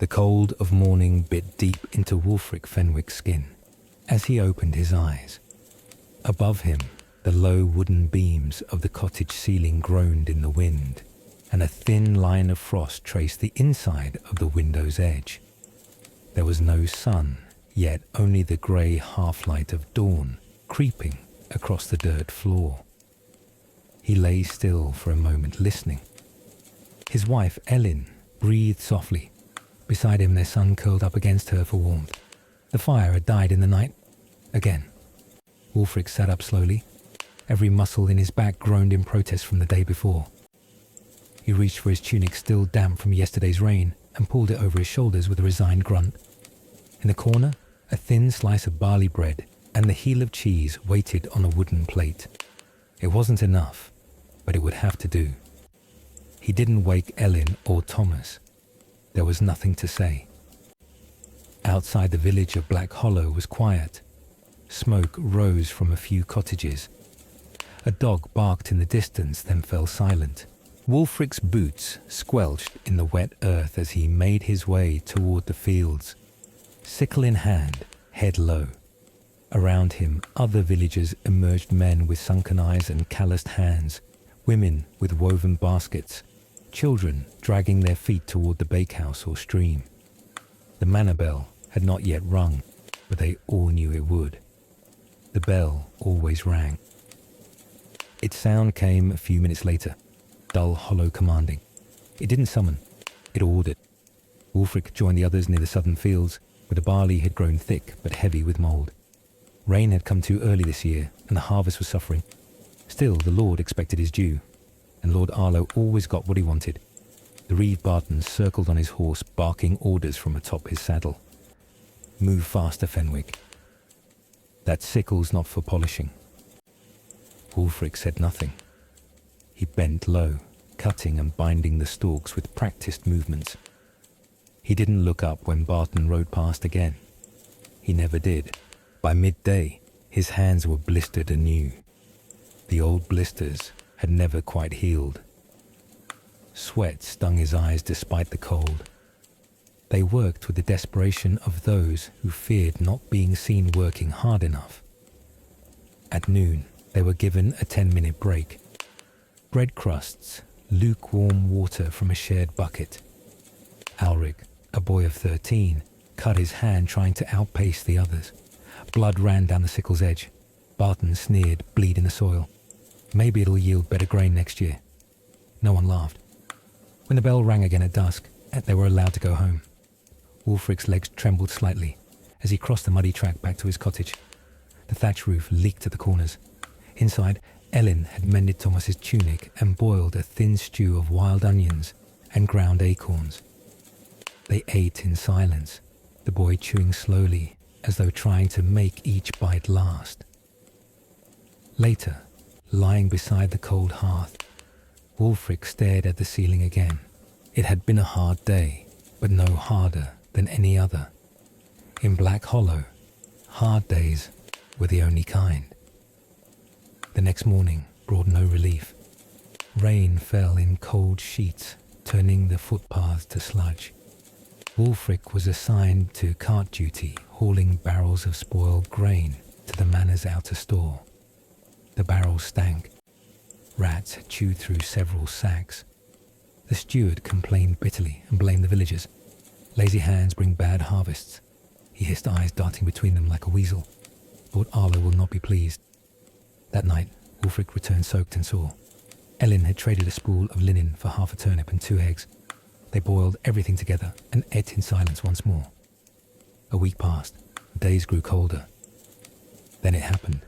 The cold of morning bit deep into Wulfric Fenwick's skin as he opened his eyes. Above him, the low wooden beams of the cottage ceiling groaned in the wind, and a thin line of frost traced the inside of the window's edge. There was no sun, yet only the grey half-light of dawn creeping across the dirt floor. He lay still for a moment, listening. His wife, Elin, breathed softly. Beside him, their son curled up against her for warmth. The fire had died in the night. Again. Wulfric sat up slowly. Every muscle in his back groaned in protest from the day before. He reached for his tunic, still damp from yesterday's rain, and pulled it over his shoulders with a resigned grunt. In the corner, a thin slice of barley bread and the heel of cheese waited on a wooden plate. It wasn't enough, but it would have to do. He didn't wake Elin or Thomas. There was nothing to say. Outside the village of Black Hollow was quiet. Smoke rose from a few cottages. A dog barked in the distance, then fell silent. Wulfric's boots squelched in the wet earth as he made his way toward the fields, sickle in hand, head low. Around him, other villagers emerged, men with sunken eyes and calloused hands, women with woven baskets, children dragging their feet toward the bakehouse or stream. The manor bell had not yet rung, but they all knew it would. The bell always rang. Its sound came a few minutes later, dull, hollow, commanding. It didn't summon, it ordered. Wulfric joined the others near the southern fields, where the barley had grown thick but heavy with mould. Rain had come too early this year, and the harvest was suffering. Still, the Lord expected his due, and Lord Arlo always got what he wanted. The Reeve Barton circled on his horse, barking orders from atop his saddle. "Move faster, Fenwick. That sickle's not for polishing." Wulfric said nothing. He bent low, cutting and binding the stalks with practiced movements. He didn't look up when Barton rode past again. He never did. By midday, his hands were blistered anew. The old blisters had never quite healed. Sweat stung his eyes despite the cold. They worked with the desperation of those who feared not being seen working hard enough. At noon, they were given a 10-minute break. Bread crusts, lukewarm water from a shared bucket. Alric, a boy of 13, cut his hand trying to outpace the others. Blood ran down the sickle's edge. Barton sneered, "Bleed in the soil. Maybe it'll yield better grain next year." No one laughed. When the bell rang again at dusk, they were allowed to go home. Wulfric's legs trembled slightly as he crossed the muddy track back to his cottage. The thatch roof leaked at the corners. Inside, Elin had mended Thomas's tunic and boiled a thin stew of wild onions and ground acorns. They ate in silence, the boy chewing slowly, as though trying to make each bite last. Later, lying beside the cold hearth, Wulfric stared at the ceiling again. It had been a hard day, but no harder than any other. In Black Hollow, hard days were the only kind. The next morning brought no relief. Rain fell in cold sheets, turning the footpaths to sludge. Wulfric was assigned to cart duty, hauling barrels of spoiled grain to the manor's outer store. The barrels stank. Rats had chewed through several sacks. The steward complained bitterly and blamed the villagers. "Lazy hands bring bad harvests." He hissed, eyes darting between them like a weasel. Lord Arlo will not be pleased. That night, Wulfric returned soaked and sore. Elin had traded a spool of linen for half a turnip and 2 eggs. They boiled everything together and ate in silence once more. A week passed. The days grew colder. Then it happened.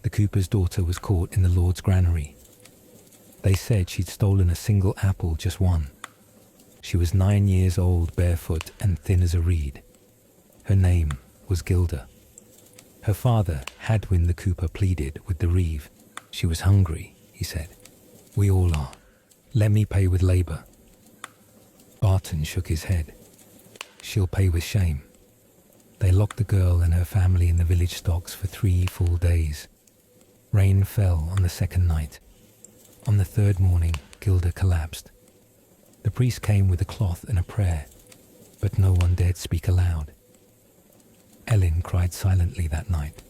The cooper's daughter was caught in the Lord's granary. They said she'd stolen a single apple, just one. She was 9 years old, barefoot and thin as a reed. Her name was Gilda. Her father, Hadwin the cooper, pleaded with the Reeve. "She was hungry," he said. "We all are. Let me pay with labour." Barton shook his head. "She'll pay with shame." They locked the girl and her family in the village stocks for 3 full days. Rain fell on the second night. On the third morning, Gilda collapsed. The priest came with a cloth and a prayer. but no one dared speak aloud. Ellen cried silently that night.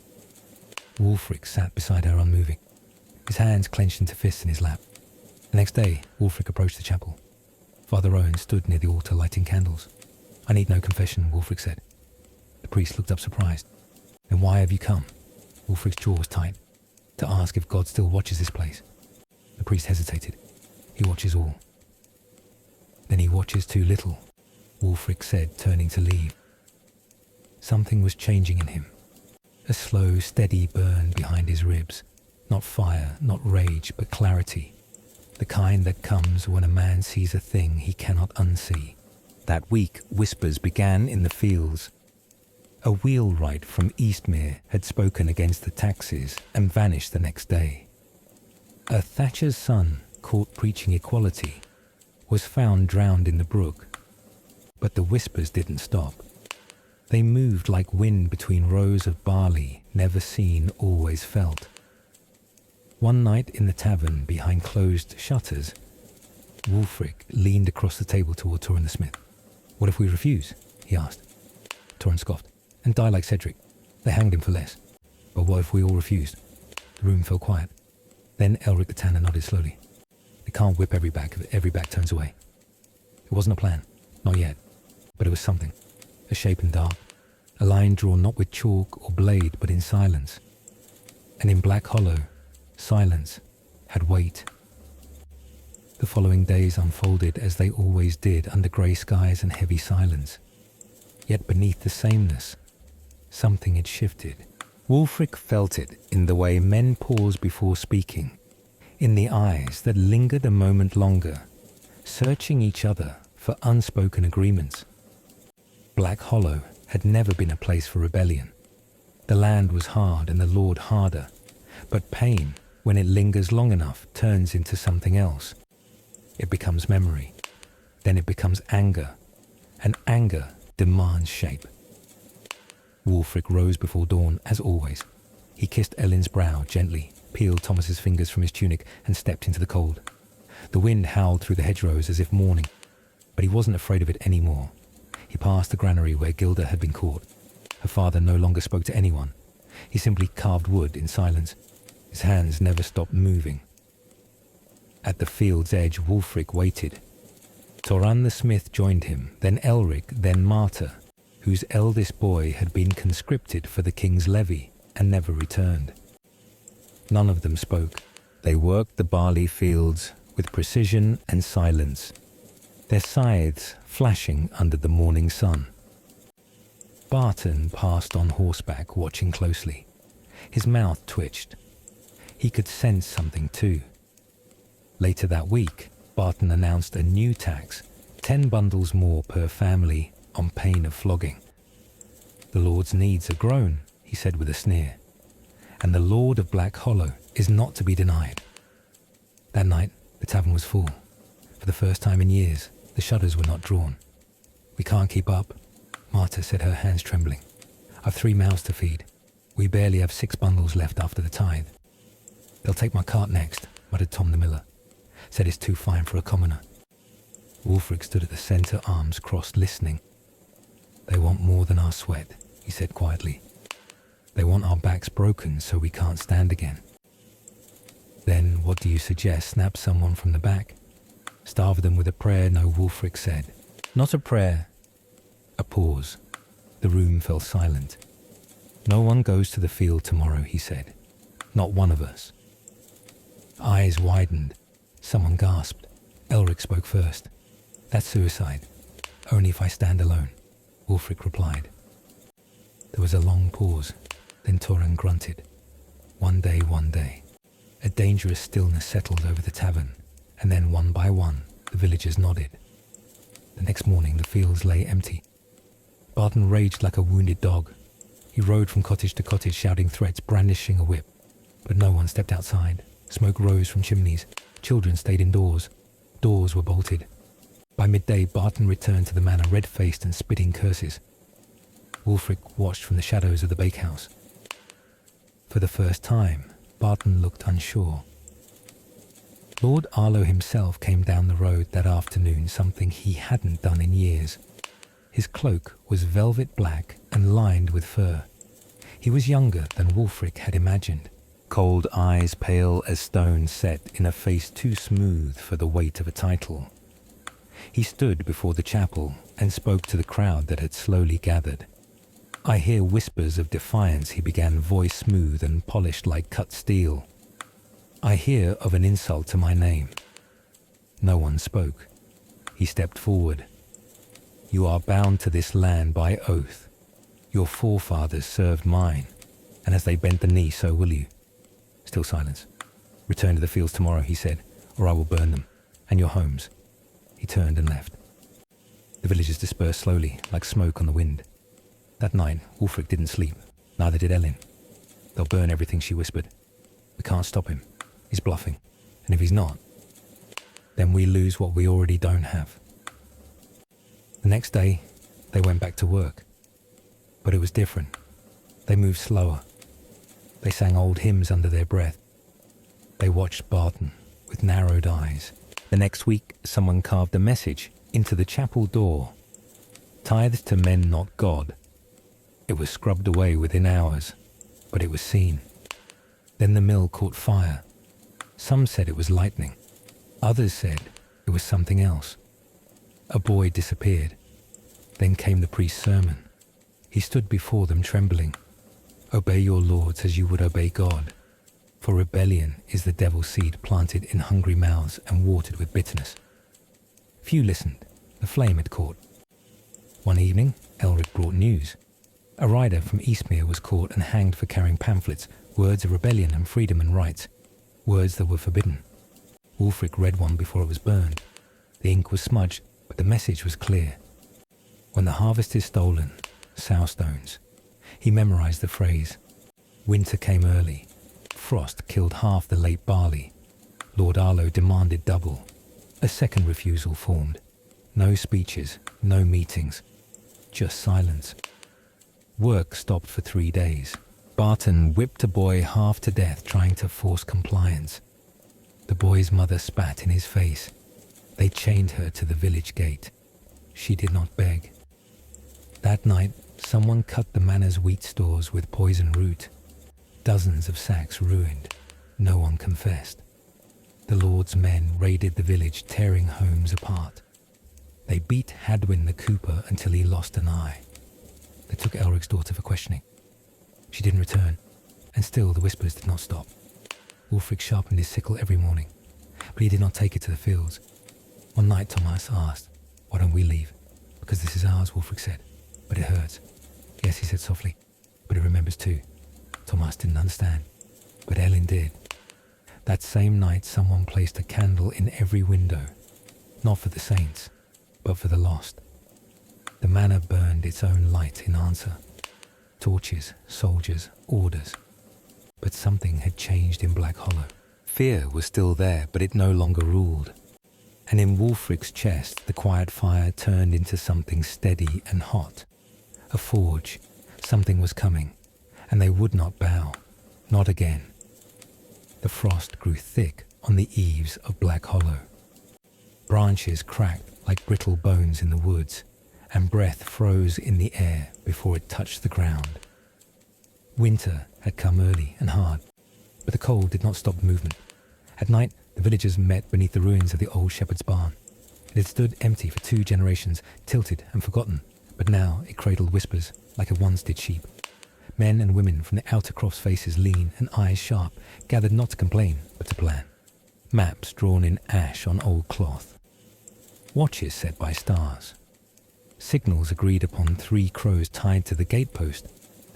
Wulfric sat beside her unmoving, his hands clenched into fists in his lap. The next day, Wulfric approached the chapel. Father Owen stood near the altar lighting candles. "I need no confession," Wulfric said. The priest looked up surprised. "Then why have you come?" Wulfric's jaw was tight. "To ask if God still watches this place." The priest hesitated. "He watches all." "Then he watches too little," Wulfric said, turning to leave. Something was changing in him. A slow, steady burn behind his ribs. Not fire, not rage, but clarity. The kind that comes when a man sees a thing he cannot unsee. That week, whispers began in the fields. A wheelwright from Eastmere had spoken against the taxes and vanished the next day. A thatcher's son, caught preaching equality, was found drowned in the brook. But the whispers didn't stop. They moved like wind between rows of barley, never seen, always felt. One night in the tavern behind closed shutters, Wulfric leaned across the table toward Torrin the smith. "What if we refuse?" he asked. Torrin scoffed. "And die like Cedric. They hanged him for less. But what if we all refused?" The room fell quiet. Then Elric the Tanner nodded slowly. "They can't whip every back if every back turns away." It wasn't a plan, not yet, but it was something. A shape in dark, a line drawn not with chalk or blade but in silence. And in Black Hollow, silence had weight. The following days unfolded as they always did under grey skies and heavy silence. Yet beneath the sameness, something had shifted. Wulfric felt it in the way men pause before speaking, in the eyes that lingered a moment longer, searching each other for unspoken agreements. Black Hollow had never been a place for rebellion. The land was hard and the Lord harder, but pain, when it lingers long enough, turns into something else. It becomes memory, then it becomes anger, and anger demands shape. Wulfric rose before dawn, as always. He kissed Ellen's brow gently, peeled Thomas's fingers from his tunic, and stepped into the cold. The wind howled through the hedgerows as if mourning, but he wasn't afraid of it any more. He passed the granary where Gilda had been caught. Her father no longer spoke to anyone. He simply carved wood in silence. His hands never stopped moving. At the field's edge, Wulfric waited. Torran the smith joined him, then Elric, then Marta, whose eldest boy had been conscripted for the king's levy and never returned. None of them spoke. They worked the barley fields with precision and silence, their scythes flashing under the morning sun. Barton passed on horseback, watching closely. His mouth twitched. He could sense something too. Later that week, Barton announced a new tax, 10 bundles more per family on pain of flogging. "The Lord's needs are grown," he said with a sneer, "and the Lord of Black Hollow is not to be denied." That night, the tavern was full. For the first time in years, the shutters were not drawn. "We can't keep up," Marta said, her hands trembling. "I've 3 mouths to feed. We barely have 6 bundles left after the tithe." "They'll take my cart next," muttered Tom the miller. "Said it's too fine for a commoner." Wulfric stood at the centre, arms crossed, listening. "They want more than our sweat," he said quietly. "They want our backs broken so we can't stand again." "Then what do you suggest? Snap someone from the back? Starve them with a prayer?" "No," Wulfric said. "Not a prayer." A pause. The room fell silent. "No one goes to the field tomorrow," he said. "Not one of us." Eyes widened. Someone gasped. Elric spoke first. "That's suicide. Only if I stand alone," Wulfric replied. There was a long pause. Then Torrin grunted. "One day, one day." A dangerous stillness settled over the tavern, and then one by one, the villagers nodded. The next morning, the fields lay empty. Barton raged like a wounded dog. He rode from cottage to cottage, shouting threats, brandishing a whip. But no one stepped outside. Smoke rose from chimneys. Children stayed indoors. Doors were bolted. By midday, Barton returned to the manor, red-faced and spitting curses. Wulfric watched from the shadows of the bakehouse. For the first time, Barton looked unsure. Lord Arlo himself came down the road that afternoon, something he hadn't done in years. His cloak was velvet black and lined with fur. He was younger than Wulfric had imagined. Cold eyes pale as stone set in a face too smooth for the weight of a title. He stood before the chapel and spoke to the crowd that had slowly gathered. "I hear whispers of defiance," he began, voice smooth and polished like cut steel. "I hear of an insult to my name." No one spoke. He stepped forward. "You are bound to this land by oath. Your forefathers served mine, and as they bent the knee, so will you." Still silence. "Return to the fields tomorrow," he said, "or I will burn them, and your homes." He turned and left. The villagers dispersed slowly, like smoke on the wind. That night, Wulfric didn't sleep. Neither did Elin. "They'll burn everything," she whispered. "We can't stop him. He's bluffing. And if he's not, then we lose what we already don't have." The next day, they went back to work. But it was different. They moved slower. They sang old hymns under their breath. They watched Barton with narrowed eyes. The next week, someone carved a message into the chapel door. "Tithes to men, not God." It was scrubbed away within hours, but it was seen. Then the mill caught fire. Some said it was lightning. Others said it was something else. A boy disappeared. Then came the priest's sermon. He stood before them trembling. "Obey your lords as you would obey God. For rebellion is the devil's seed planted in hungry mouths and watered with bitterness." Few listened. The flame had caught. One evening, Elric brought news. A rider from Eastmere was caught and hanged for carrying pamphlets, words of rebellion and freedom and rights, words that were forbidden. Wulfric read one before it was burned. The ink was smudged, but the message was clear. "When the harvest is stolen, sow stones." He memorized the phrase. Winter came early. Frost killed half the late barley. Lord Arlo demanded double. A second refusal formed. No speeches, no meetings, just silence. Work stopped for 3 days. Barton whipped a boy half to death trying to force compliance. The boy's mother spat in his face. They chained her to the village gate. She did not beg. That night, someone cut the manor's wheat stores with poison root. Dozens of sacks ruined. No one confessed. The Lord's men raided the village, tearing homes apart. They beat Hadwin the cooper until he lost an eye. They took Elric's daughter for questioning. She didn't return, and still the whispers did not stop. Wulfric sharpened his sickle every morning, but he did not take it to the fields. One night Thomas asked, "Why don't we leave?" "Because this is ours," Wulfric said. "But it hurts." "Yes," he said softly, "but it remembers too." Thomas didn't understand, but Elin did. That same night someone placed a candle in every window, not for the saints, but for the lost. The manor burned its own light in answer. Torches, soldiers, orders. But something had changed in Black Hollow. Fear was still there, but it no longer ruled. And in Wulfric's chest, the quiet fire turned into something steady and hot. A forge. Something was coming, and they would not bow. Not again. The frost grew thick on the eaves of Black Hollow. Branches cracked like brittle bones in the woods, and breath froze in the air before it touched the ground. Winter had come early and hard, but the cold did not stop movement. At night, the villagers met beneath the ruins of the old shepherd's barn. It had stood empty for 2 generations, tilted and forgotten, but now it cradled whispers like it once did sheep. Men and women from the outer croft's faces, lean and eyes sharp, gathered not to complain, but to plan. Maps drawn in ash on old cloth. Watches set by stars. Signals agreed upon 3 crows tied to the gatepost.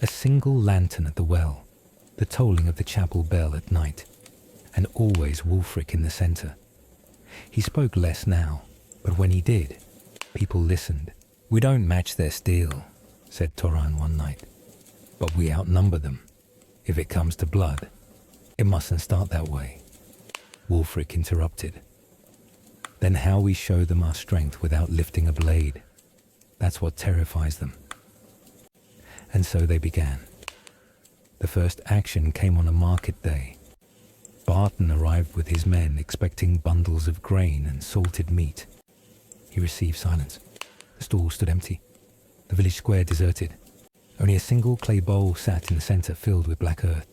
A single lantern at the well. The tolling of the chapel bell at night. And always Wulfric in the centre. He spoke less now, but when he did, people listened. "We don't match their steel," said Toran one night. "But we outnumber them. If it comes to blood, it mustn't start that way." Wulfric interrupted. "Then how we show them our strength without lifting a blade. That's what terrifies them." And so they began. The first action came on a market day. Barton arrived with his men, expecting bundles of grain and salted meat. He received silence. The stall stood empty. The village square deserted. Only a single clay bowl sat in the centre filled with black earth.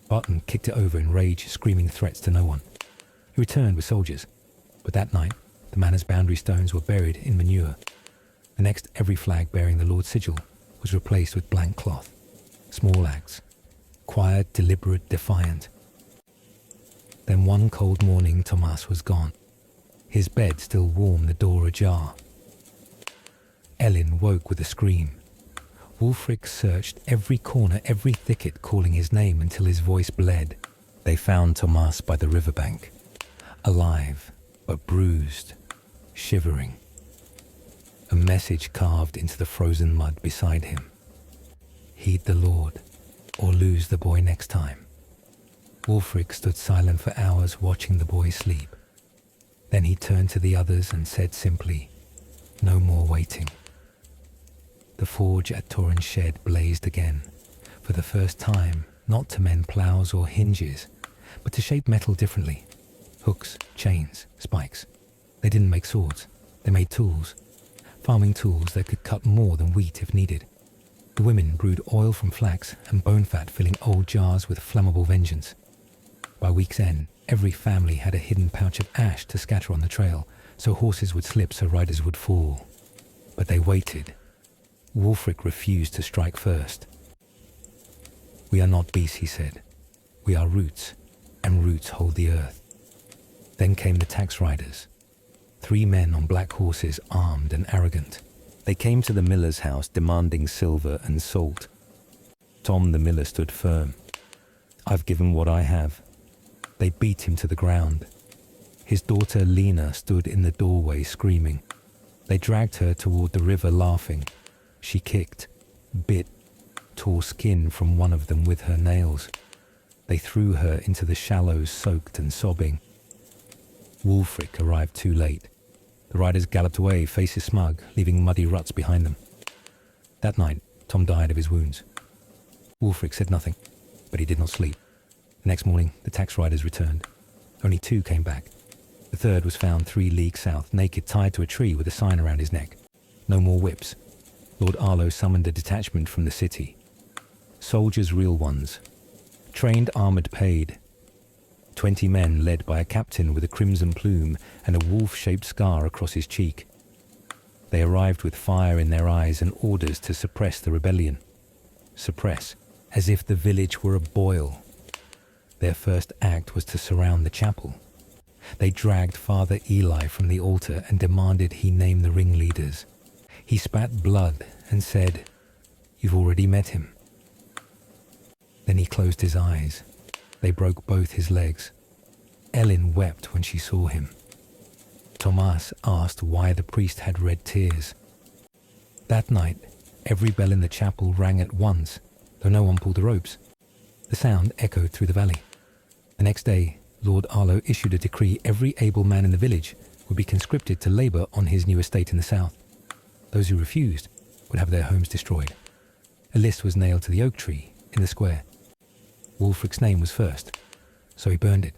Barton kicked it over in rage, screaming threats to no one. He returned with soldiers, but that night the manor's boundary stones were buried in manure. The next, every flag bearing the Lord's sigil was replaced with blank cloth. Small acts, quiet, deliberate, defiant. Then one cold morning Tomas was gone. His bed still warm, the door ajar. Ellen woke with a scream. Wulfric searched every corner, every thicket, calling his name until his voice bled. They found Tomas by the riverbank, alive, but bruised, shivering. A message carved into the frozen mud beside him. Heed the Lord, or lose the boy next time. Wulfric stood silent for hours, watching the boy sleep. Then he turned to the others and said simply, "No more waiting." The forge at Torrens Shed blazed again, for the first time, not to mend ploughs or hinges, but to shape metal differently. Hooks, chains, spikes. They didn't make swords, they made tools. Farming tools that could cut more than wheat if needed. The women brewed oil from flax and bone fat, filling old jars with flammable vengeance. By week's end, every family had a hidden pouch of ash to scatter on the trail, so horses would slip, so riders would fall. But they waited. Wulfric refused to strike first. "We are not beasts," he said. "We are roots, and roots hold the earth." Then came the tax riders. 3 men on black horses, armed and arrogant. They came to the miller's house demanding silver and salt. Tom the miller stood firm. "I've given what I have." They beat him to the ground. His daughter Lena stood in the doorway screaming. They dragged her toward the river laughing. She kicked, bit, tore skin from one of them with her nails. They threw her into the shallows, soaked and sobbing. Wulfric arrived too late. The riders galloped away, faces smug, leaving muddy ruts behind them. That night, Tom died of his wounds. Wulfric said nothing, but he did not sleep. The next morning, the tax riders returned. Only 2 came back. The third was found 3 leagues south, naked, tied to a tree with a sign around his neck. No more whips. Lord Arlo summoned a detachment from the city. Soldiers, real ones. Trained, armoured, paid. 20 men led by a captain with a crimson plume and a wolf-shaped scar across his cheek. They arrived with fire in their eyes and orders to suppress the rebellion. Suppress, as if the village were a boil. Their first act was to surround the chapel. They dragged Father Eli from the altar and demanded he name the ringleaders. He spat blood and said, "You've already met him." Then he closed his eyes. They broke both his legs. Ellen wept when she saw him. Tomas asked why the priest had red tears. That night, every bell in the chapel rang at once, though no one pulled the ropes. The sound echoed through the valley. The next day, Lord Arlo issued a decree every able man in the village would be conscripted to labour on his new estate in the south. Those who refused would have their homes destroyed. A list was nailed to the oak tree in the square. Wulfric's name was first, so he burned it,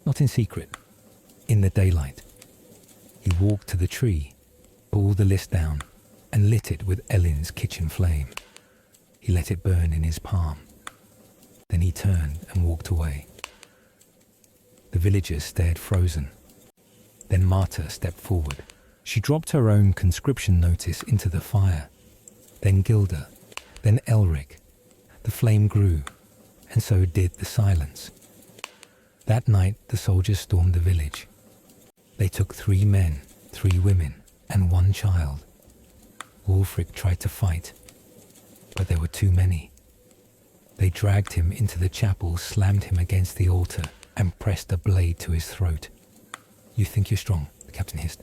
not in secret, in the daylight. He walked to the tree, pulled the list down, and lit it with Ellen's kitchen flame. He let it burn in his palm. Then he turned and walked away. The villagers stared frozen. Then Marta stepped forward. She dropped her own conscription notice into the fire. Then Gilda, then Elric. The flame grew, and so did the silence. That night the soldiers stormed the village. They took 3 men, 3 women, and 1 child. Wulfric tried to fight, but there were too many. They dragged him into the chapel, slammed him against the altar, and pressed a blade to his throat. "You think you're strong," the captain hissed.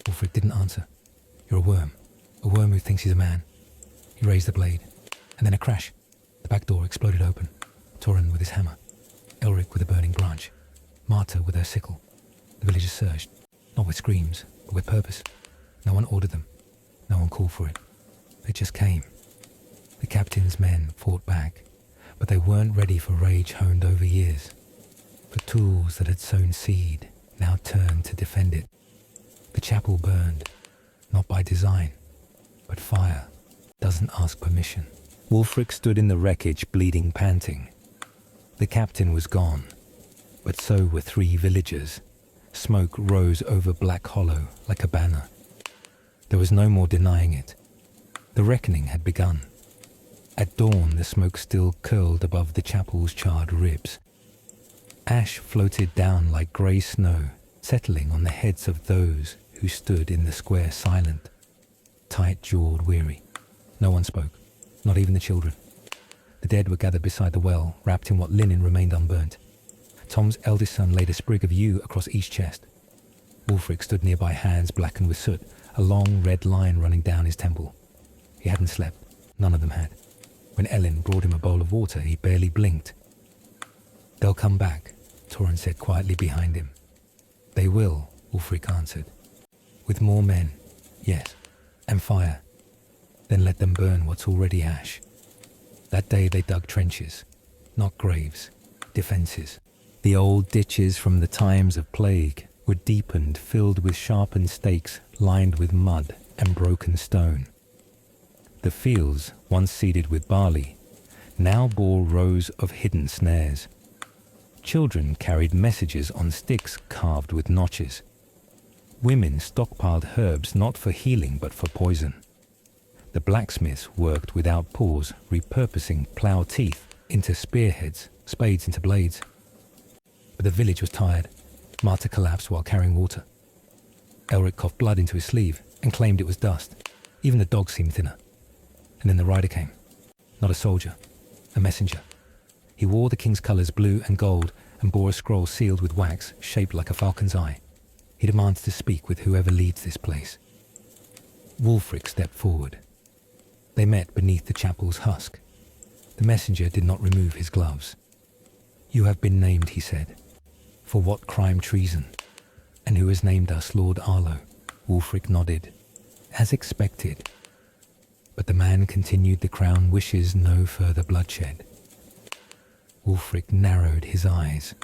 Wulfric didn't answer. "You're a worm who thinks he's a man." He raised the blade, and then a crash. The back door exploded open. Torren with his hammer, Elric with a burning branch, Marta with her sickle. The villagers surged, not with screams, but with purpose. No one ordered them. No one called for it. They just came. The captain's men fought back, but they weren't ready for rage honed over years. The tools that had sown seed now turned to defend it. The chapel burned, not by design, but fire. doesn't ask permission. Wulfric stood in the wreckage, bleeding, panting. The captain was gone, but so were 3 villagers. Smoke rose over Black Hollow like a banner. There was no more denying it. The reckoning had begun. At dawn, the smoke still curled above the chapel's charred ribs. Ash floated down like grey snow, settling on the heads of those who stood in the square silent, tight-jawed, weary. No one spoke, not even the children. The dead were gathered beside the well, wrapped in what linen remained unburnt. Tom's eldest son laid a sprig of yew across each chest. Wulfric stood nearby, hands blackened with soot, a long red line running down his temple. He hadn't slept. None of them had. When Ellen brought him a bowl of water, he barely blinked. "They'll come back," Torrhen said quietly behind him. "They will," Wulfric answered. "With more men, yes, and fire. Then let them burn what's already ash." That day they dug trenches, not graves, defences. The old ditches from the times of plague were deepened, filled with sharpened stakes lined with mud and broken stone. The fields, once seeded with barley, now bore rows of hidden snares. Children carried messages on sticks carved with notches. Women stockpiled herbs not for healing but for poison. The blacksmiths worked without pause, repurposing plough teeth into spearheads, spades into blades. But the village was tired. Marta collapsed while carrying water. Elric coughed blood into his sleeve and claimed it was dust. Even the dog seemed thinner. And then the rider came. Not a soldier, a messenger. He wore the king's colours, blue and gold, and bore a scroll sealed with wax, shaped like a falcon's eye. He demanded to speak with whoever leads this place. Wulfric stepped forward. They met beneath the chapel's husk. The messenger did not remove his gloves. "You have been named," he said. "For what crime? Treason. And who has named us Lord Arlo?" Wulfric nodded. "As expected." But the man continued, "The crown wishes no further bloodshed." Wulfric narrowed his eyes.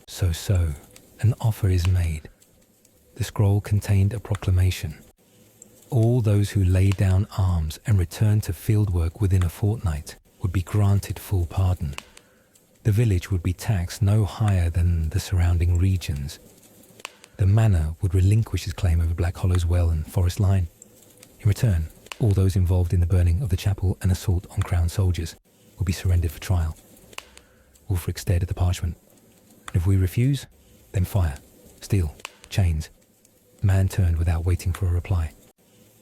So, an offer is made. The scroll contained a proclamation. All those who lay down arms and return to fieldwork within a fortnight would be granted full pardon. The village would be taxed no higher than the surrounding regions. The manor would relinquish its claim over Black Hollow's well and forest line. In return, all those involved in the burning of the chapel and assault on crown soldiers would be surrendered for trial. Wulfric stared at the parchment. "If we refuse, then fire, steel, chains." The man turned without waiting for a reply.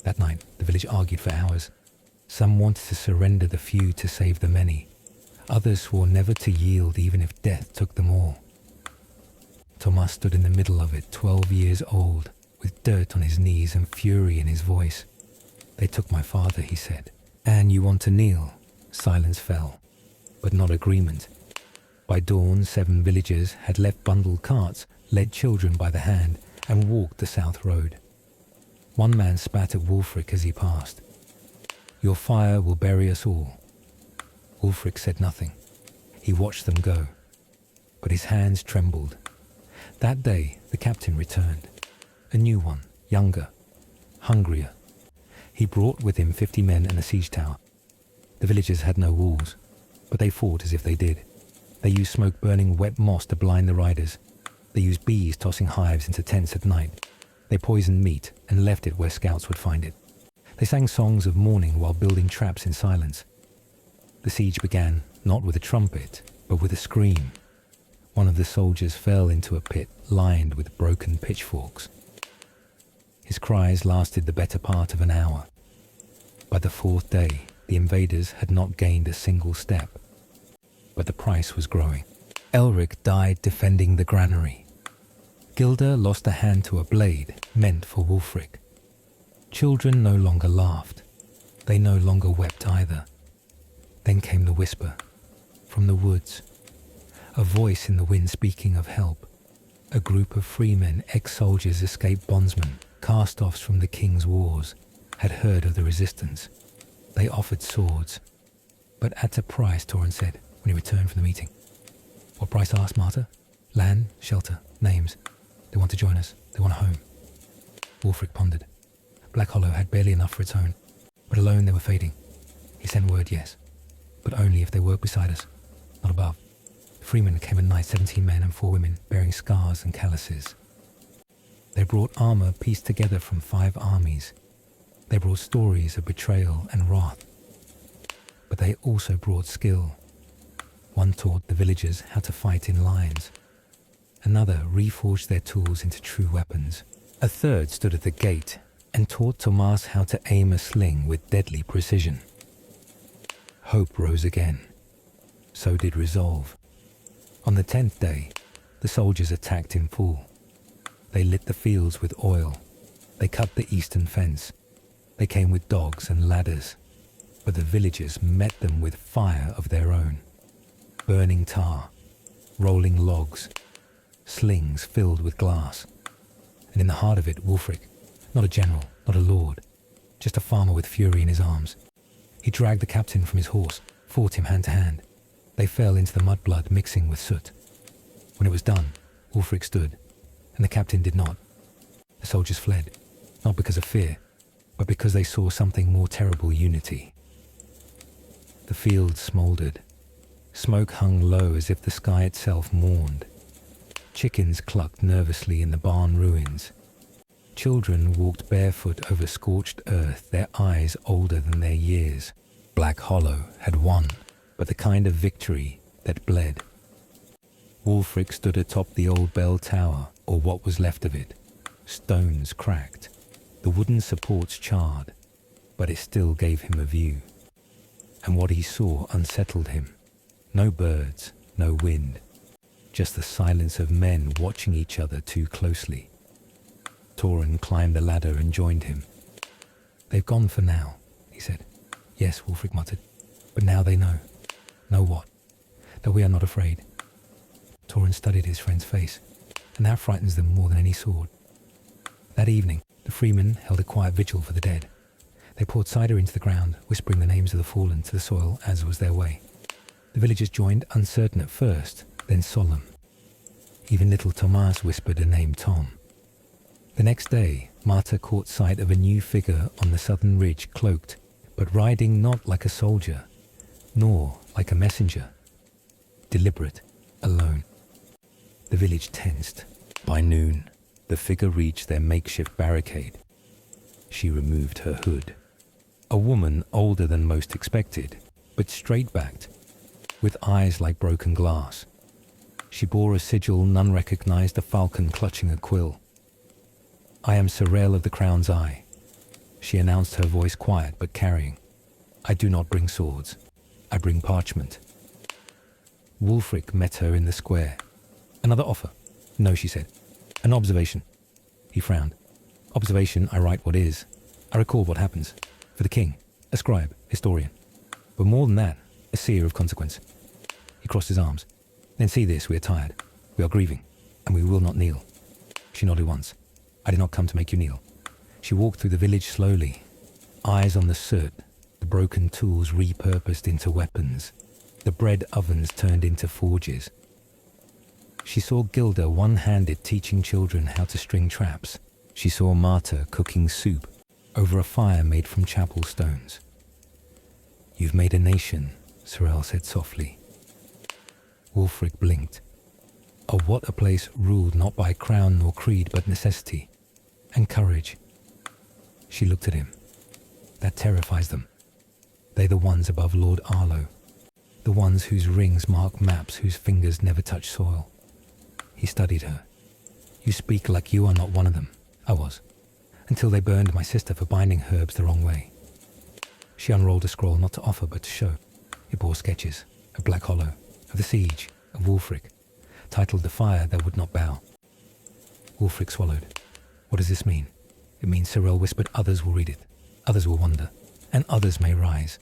That night, the village argued for hours. Some wanted to surrender the few to save the many. Others swore never to yield even if death took them all. Tomas stood in the middle of it, 12 years old, with dirt on his knees and fury in his voice. "They took my father," he said. "And you want to kneel?" Silence fell, but not agreement. By dawn, 7 villagers had left bundled carts, led children by the hand, and walked the south road. One man spat at Wulfric as he passed. "Your fire will bury us all." Wulfric said nothing. He watched them go, but his hands trembled. That day, the captain returned. A new one, younger, hungrier. He brought with him 50 men and a siege tower. The villagers had no walls, but they fought as if they did. They used smoke-burning wet moss to blind the riders. They used bees tossing hives into tents at night. They poisoned meat and left it where scouts would find it. They sang songs of mourning while building traps in silence. The siege began not with a trumpet, but with a scream. One of the soldiers fell into a pit lined with broken pitchforks. His cries lasted the better part of an hour. By the 4th day, the invaders had not gained a single step. But the price was growing. Elric died defending the granary. Gilda lost a hand to a blade meant for Wulfric. Children no longer laughed. They no longer wept either. Then came the whisper, from the woods. A voice in the wind speaking of help. A group of freemen, ex-soldiers, escaped bondsmen, cast-offs from the king's wars, had heard of the resistance. They offered swords. But at a price, Torrhen said, when he returned from the meeting. "What price?" asked Marta. "Land, shelter, names. They want to join us. They want a home." Wulfric pondered. Black Hollow had barely enough for its own, but alone they were fading. He sent word, yes, but only if they worked beside us, not above. The freemen came at night, 17 men and 4 women, bearing scars and calluses. They brought armor pieced together from 5 armies. They brought stories of betrayal and wrath. But they also brought skill. One taught the villagers how to fight in lines. Another reforged their tools into true weapons. A third stood at the gate and taught Tomas how to aim a sling with deadly precision. Hope rose again. So did resolve. On the 10th day, the soldiers attacked in full. They lit the fields with oil. They cut the eastern fence. They came with dogs and ladders. But the villagers met them with fire of their own. Burning tar, rolling logs, slings filled with glass. And in the heart of it, Wulfric, not a general, not a lord, just a farmer with fury in his arms. He dragged the captain from his horse, fought him hand to hand. They fell into the mudblood mixing with soot. When it was done, Wulfric stood, and the captain did not. The soldiers fled, not because of fear, but because they saw something more terrible: unity. The field smouldered. Smoke hung low as if the sky itself mourned. Chickens clucked nervously in the barn ruins. Children walked barefoot over scorched earth, their eyes older than their years. Black Hollow had won, but the kind of victory that bled. Wulfric stood atop the old bell tower, or what was left of it. Stones cracked. The wooden supports charred, but it still gave him a view. And what he saw unsettled him. No birds, no wind, just the silence of men watching each other too closely. Torin climbed the ladder and joined him. "They've gone for now," he said. "Yes," Wulfric muttered, "but now they know." "Know what?" "That we are not afraid." Torin studied his friend's face, and that frightens them more than any sword. That evening, the freemen held a quiet vigil for the dead. They poured cider into the ground, whispering the names of the fallen to the soil, as was their way. The villagers joined, uncertain at first, then solemn. Even little Tomas whispered a name, Tom. The next day, Marta caught sight of a new figure on the southern ridge, cloaked, but riding not like a soldier, nor like a messenger. Deliberate, alone. The village tensed. By noon, the figure reached their makeshift barricade. She removed her hood. A woman older than most expected, but straight-backed, with eyes like broken glass. She bore a sigil none recognized, a falcon clutching a quill. "I am Sorel of the Crown's Eye," she announced, her voice quiet but carrying. "I do not bring swords. I bring parchment." Wulfric met her in the square. "Another offer?" "No," she said. "An observation." He frowned. "Observation, I write what is. I record what happens. For the king, a scribe, historian. But more than that, a seer of consequence." He crossed his arms. "Then see this, we are tired. We are grieving, and we will not kneel." She nodded once. "I did not come to make you kneel." She walked through the village slowly, eyes on the soot, the broken tools repurposed into weapons, the bread ovens turned into forges. She saw Gilda one-handed teaching children how to string traps. She saw Marta cooking soup over a fire made from chapel stones. "You've made a nation," Sorel said softly. Wulfric blinked. Of what a place ruled not by crown nor creed, but necessity and courage. She looked at him. That terrifies them. They're the ones above Lord Arlo, the ones whose rings mark maps, whose fingers never touch soil. He studied her. "You speak like you are not one of them." "I was, until they burned my sister for binding herbs the wrong way." She unrolled a scroll, not to offer but to show. It bore sketches of Black Hollow, of the siege, of Wulfric, titled "The Fire That Would Not Bow." Wulfric swallowed. "What does this mean?" "It means," Sorel whispered, "others will read it, others will wonder, and others may rise."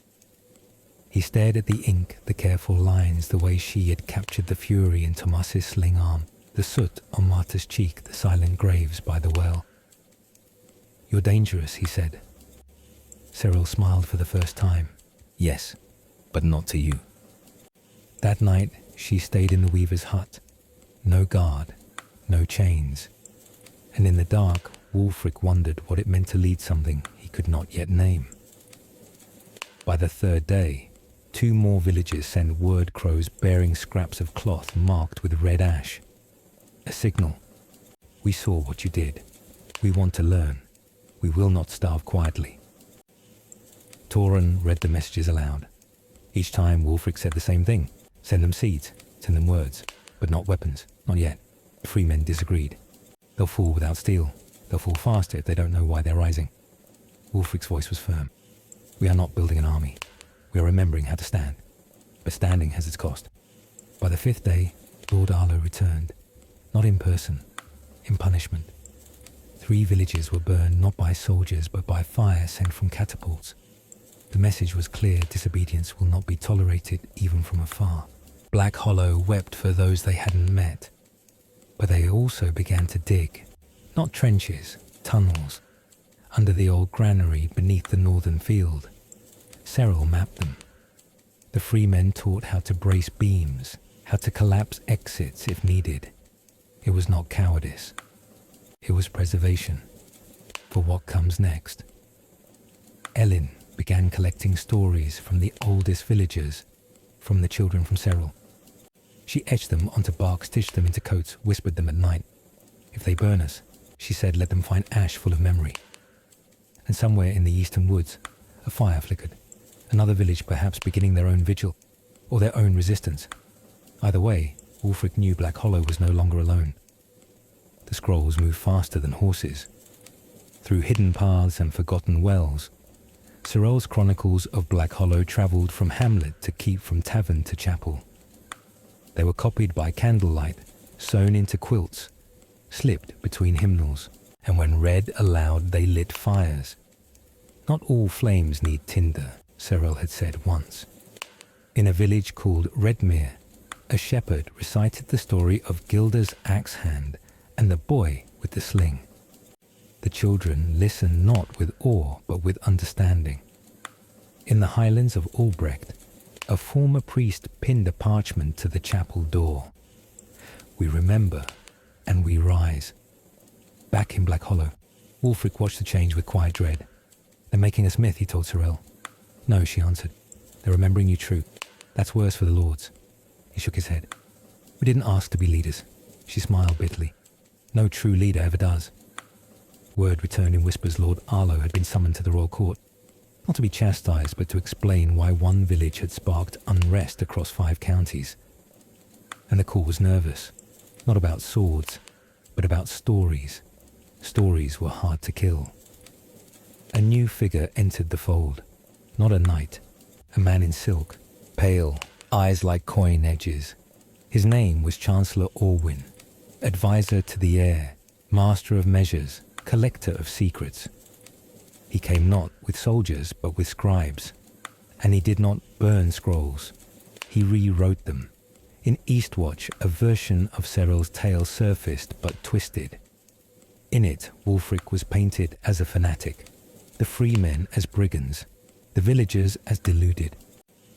He stared at the ink, the careful lines, the way she had captured the fury in Tomas's sling arm, the soot on Marta's cheek, the silent graves by the well. "You're dangerous," he said. Sorel smiled for the first time. "Yes, but not to you." That night, she stayed in the weaver's hut. No guard, no chains. And in the dark, Wulfric wondered what it meant to lead something he could not yet name. By the third day, 2 more villages sent word crows bearing scraps of cloth marked with red ash. A signal. We saw what you did. We want to learn. We will not starve quietly. Toran read the messages aloud. Each time Wulfric said the same thing. Send them seeds, send them words, but not weapons, not yet. The free men disagreed. They'll fall without steel. They'll fall faster if they don't know why they're rising. Wulfric's voice was firm. We are not building an army. We are remembering how to stand. But standing has its cost. By the 5th day, Lord Arlo returned. Not in person, in punishment. 3 villages were burned not by soldiers but by fire sent from catapults. The message was clear: disobedience will not be tolerated even from afar. Black Hollow wept for those they hadn't met. But they also began to dig. Not trenches, tunnels. Under the old granary beneath the northern field. Serral mapped them. The free men taught how to brace beams, how to collapse exits if needed. It was not cowardice. It was preservation for what comes next. Elin began collecting stories from the oldest villagers, from the children from Serral. She etched them onto bark, stitched them into coats, whispered them at night. If they burn us, she said, let them find ash full of memory. And somewhere in the eastern woods, a fire flickered. Another village perhaps beginning their own vigil, or their own resistance. Either way, Wulfric knew Black Hollow was no longer alone. The scrolls moved faster than horses. Through hidden paths and forgotten wells, Serral's chronicles of Black Hollow travelled from hamlet to keep, from tavern to chapel. They were copied by candlelight, sewn into quilts, slipped between hymnals, and when read aloud they lit fires. Not all flames need tinder, Serral had said once. In a village called Redmere, a shepherd recited the story of Gilda's axe hand and the boy with the sling. The children listened not with awe but with understanding. In the highlands of Albrecht, a former priest pinned a parchment to the chapel door. We remember and we rise. Back in Black Hollow, Wulfric watched the change with quiet dread. They're making us myth, he told Serral. No, she answered. They're remembering you true. That's worse for the lords. He shook his head. We didn't ask to be leaders. She smiled bitterly. No true leader ever does. Word returned in whispers Lord Arlo had been summoned to the royal court. Not to be chastised, but to explain why one village had sparked unrest across 5 counties. And the court was nervous. Not about swords, but about stories. Stories were hard to kill. A new figure entered the fold. Not a knight, a man in silk, pale, eyes like coin edges. His name was Chancellor Orwyn, advisor to the heir, master of measures, collector of secrets. He came not with soldiers but with scribes, and he did not burn scrolls. He rewrote them. In Eastwatch, a version of Serral's tale surfaced but twisted. In it, Wulfric was painted as a fanatic, the free men as brigands, the villagers as deluded.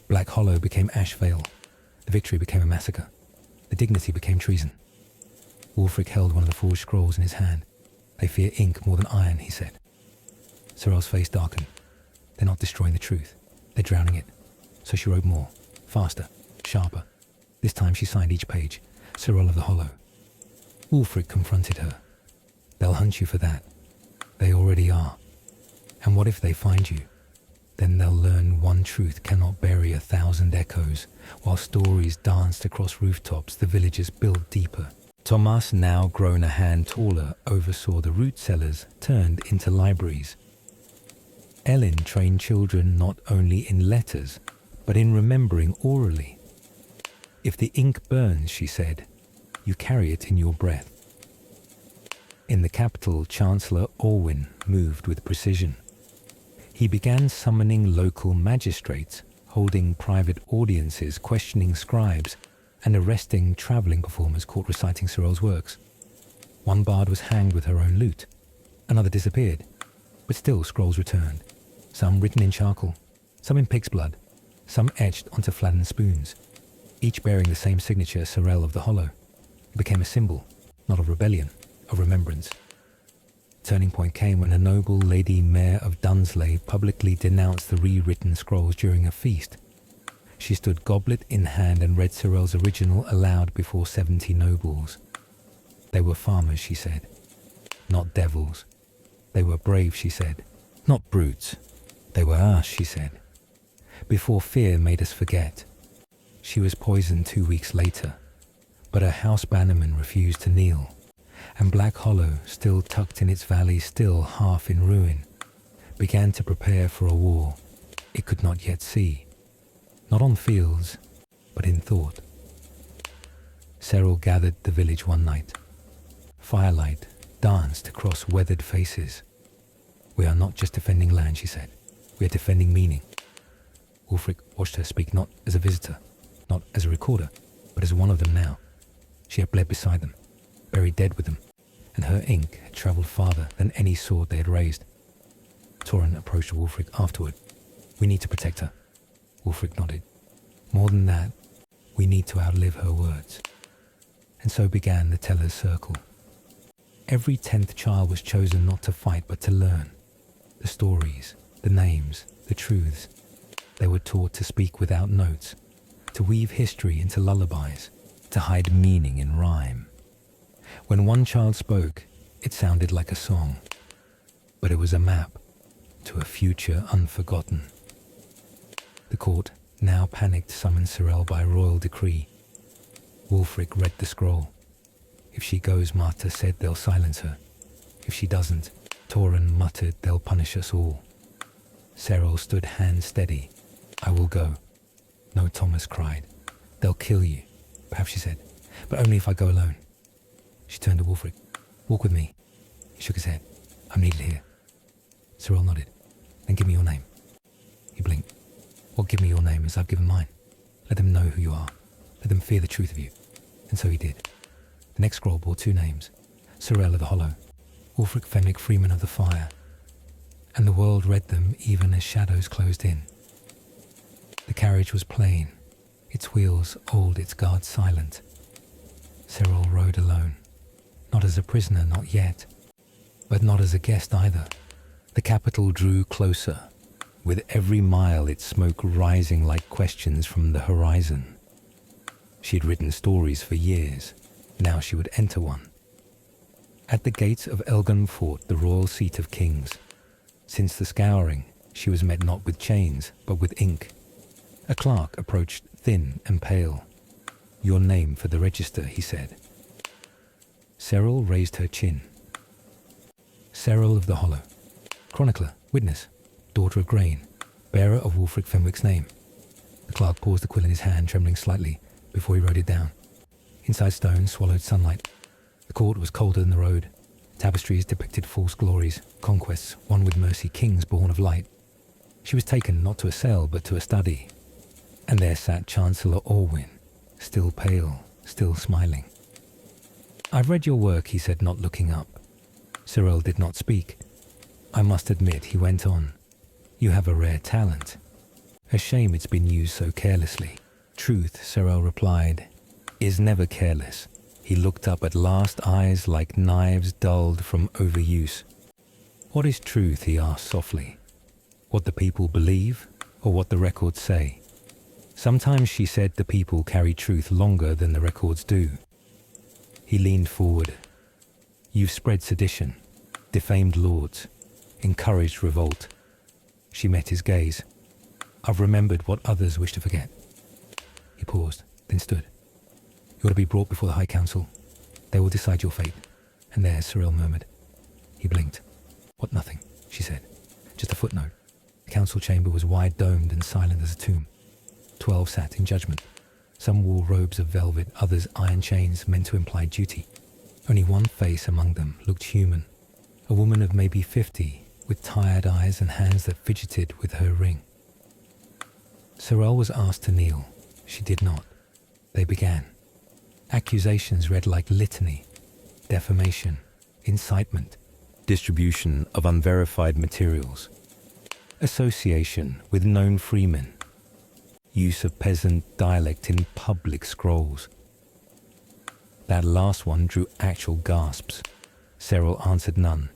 Black Hollow became Ashvale. The victory became a massacre. The dignity became treason. Wulfric held one of the forged scrolls in his hand. They fear ink more than iron, he said. Serral's face darkened. They're not destroying the truth. They're drowning it. So she wrote more, faster, sharper. This time she signed each page, Serral of the Hollow. Wulfric confronted her. They'll hunt you for that. They already are. And what if they find you? Then they'll learn one truth cannot bury 1,000 echoes. While stories danced across rooftops, the villagers built deeper. Tomas, now grown a hand taller, oversaw the root cellars turned into libraries. Elin trained children not only in letters, but in remembering orally. If the ink burns, she said, you carry it in your breath. In the capital, Chancellor Orwyn moved with precision. He began summoning local magistrates, holding private audiences, questioning scribes, and arresting travelling performers caught reciting Serral's works. One bard was hanged with her own lute. Another disappeared. But still scrolls returned. Some written in charcoal, some in pig's blood, some etched onto flattened spoons, each bearing the same signature, Serral of the Hollow. It became a symbol, not of rebellion, of remembrance. Turning point came when a noble Lady Mayor of Dunsley publicly denounced the rewritten scrolls during a feast. She stood goblet in hand and read Sorel's original aloud before 70 nobles. They were farmers, she said, not devils. They were brave, she said, not brutes. They were us, she said, before fear made us forget. She was poisoned 2 weeks later, but her house bannerman refused to kneel, and Black Hollow, still tucked in its valley, still half in ruin, began to prepare for a war it could not yet see, not on fields, but in thought. Cyril gathered the village one night. Firelight danced across weathered faces. We are not just defending land, she said. We are defending meaning. Wulfric watched her speak not as a visitor, not as a recorder, but as one of them now. She had bled beside them, buried dead with them, and her ink had travelled farther than any sword they had raised. Torrhen approached Wulfric afterward. We need to protect her. Wulfric nodded. More than that, we need to outlive her words. And so began the teller's circle. Every 10th child was chosen not to fight but to learn. The stories, the names, the truths. They were taught to speak without notes, to weave history into lullabies, to hide meaning in rhyme. When one child spoke, it sounded like a song, but it was a map to a future unforgotten. The court, now panicked, summoned Sorel by royal decree. Wulfric read the scroll. If she goes, Marta said, they'll silence her. If she doesn't, Torrhen muttered, they'll punish us all. Cyril stood hand steady. I will go. No, Thomas cried. They'll kill you, perhaps she said, but only if I go alone. She turned to Wulfric. Walk with me. He shook his head. I'm needed here. Cyril nodded. Then give me your name. He blinked. Well, give me your name as I've given mine. Let them know who you are. Let them fear the truth of you. And so he did. The next scroll bore 2 names. Sorel of the Hollow, Wulfric Fenwick Freeman of the Fire. And the world read them even as shadows closed in. The carriage was plain, its wheels old, its guards silent. Cyril rode alone, not as a prisoner, not yet, but not as a guest either. The capital drew closer, with every mile its smoke rising like questions from the horizon. She had written stories for years. Now she would enter one. At the gates of Elgin Fort, the royal seat of kings. Since the scouring, she was met not with chains, but with ink. A clerk approached, thin and pale. Your name for the register, he said. Cyril raised her chin. Cyril of the Hollow, chronicler, witness, daughter of Grain, bearer of Wulfric Fenwick's name. The clerk paused the quill in his hand, trembling slightly, before he wrote it down. Inside stone swallowed sunlight. The court was colder than the road. Tapestries depicted false glories, conquests, won with mercy, kings born of light. She was taken not to a cell, but to a study. And there sat Chancellor Orwyn, still pale, still smiling. I've read your work, he said, not looking up. Cyril did not speak. I must admit, he went on. You have a rare talent. A shame it's been used so carelessly. Truth, Cyril replied, is never careless. He looked up at last, eyes like knives dulled from overuse. What is truth, he asked softly. What the people believe, or what the records say? Sometimes, she said, the people carry truth longer than the records do. He leaned forward. You've spread sedition, defamed lords, encouraged revolt. She met his gaze. I've remembered what others wish to forget. He paused, then stood. You are to be brought before the High Council. They will decide your fate. And there, Cyril murmured. He blinked. What nothing, she said. Just a footnote. The council chamber was wide-domed and silent as a tomb. 12 sat in judgment. Some wore robes of velvet, others iron chains meant to imply duty. Only one face among them looked human. A woman of maybe 50, with tired eyes and hands that fidgeted with her ring. Sorel was asked to kneel. She did not. They began. Accusations read like litany, defamation, incitement, distribution of unverified materials, association with known freemen, use of peasant dialect in public scrolls. That last one drew actual gasps. Cyril answered none.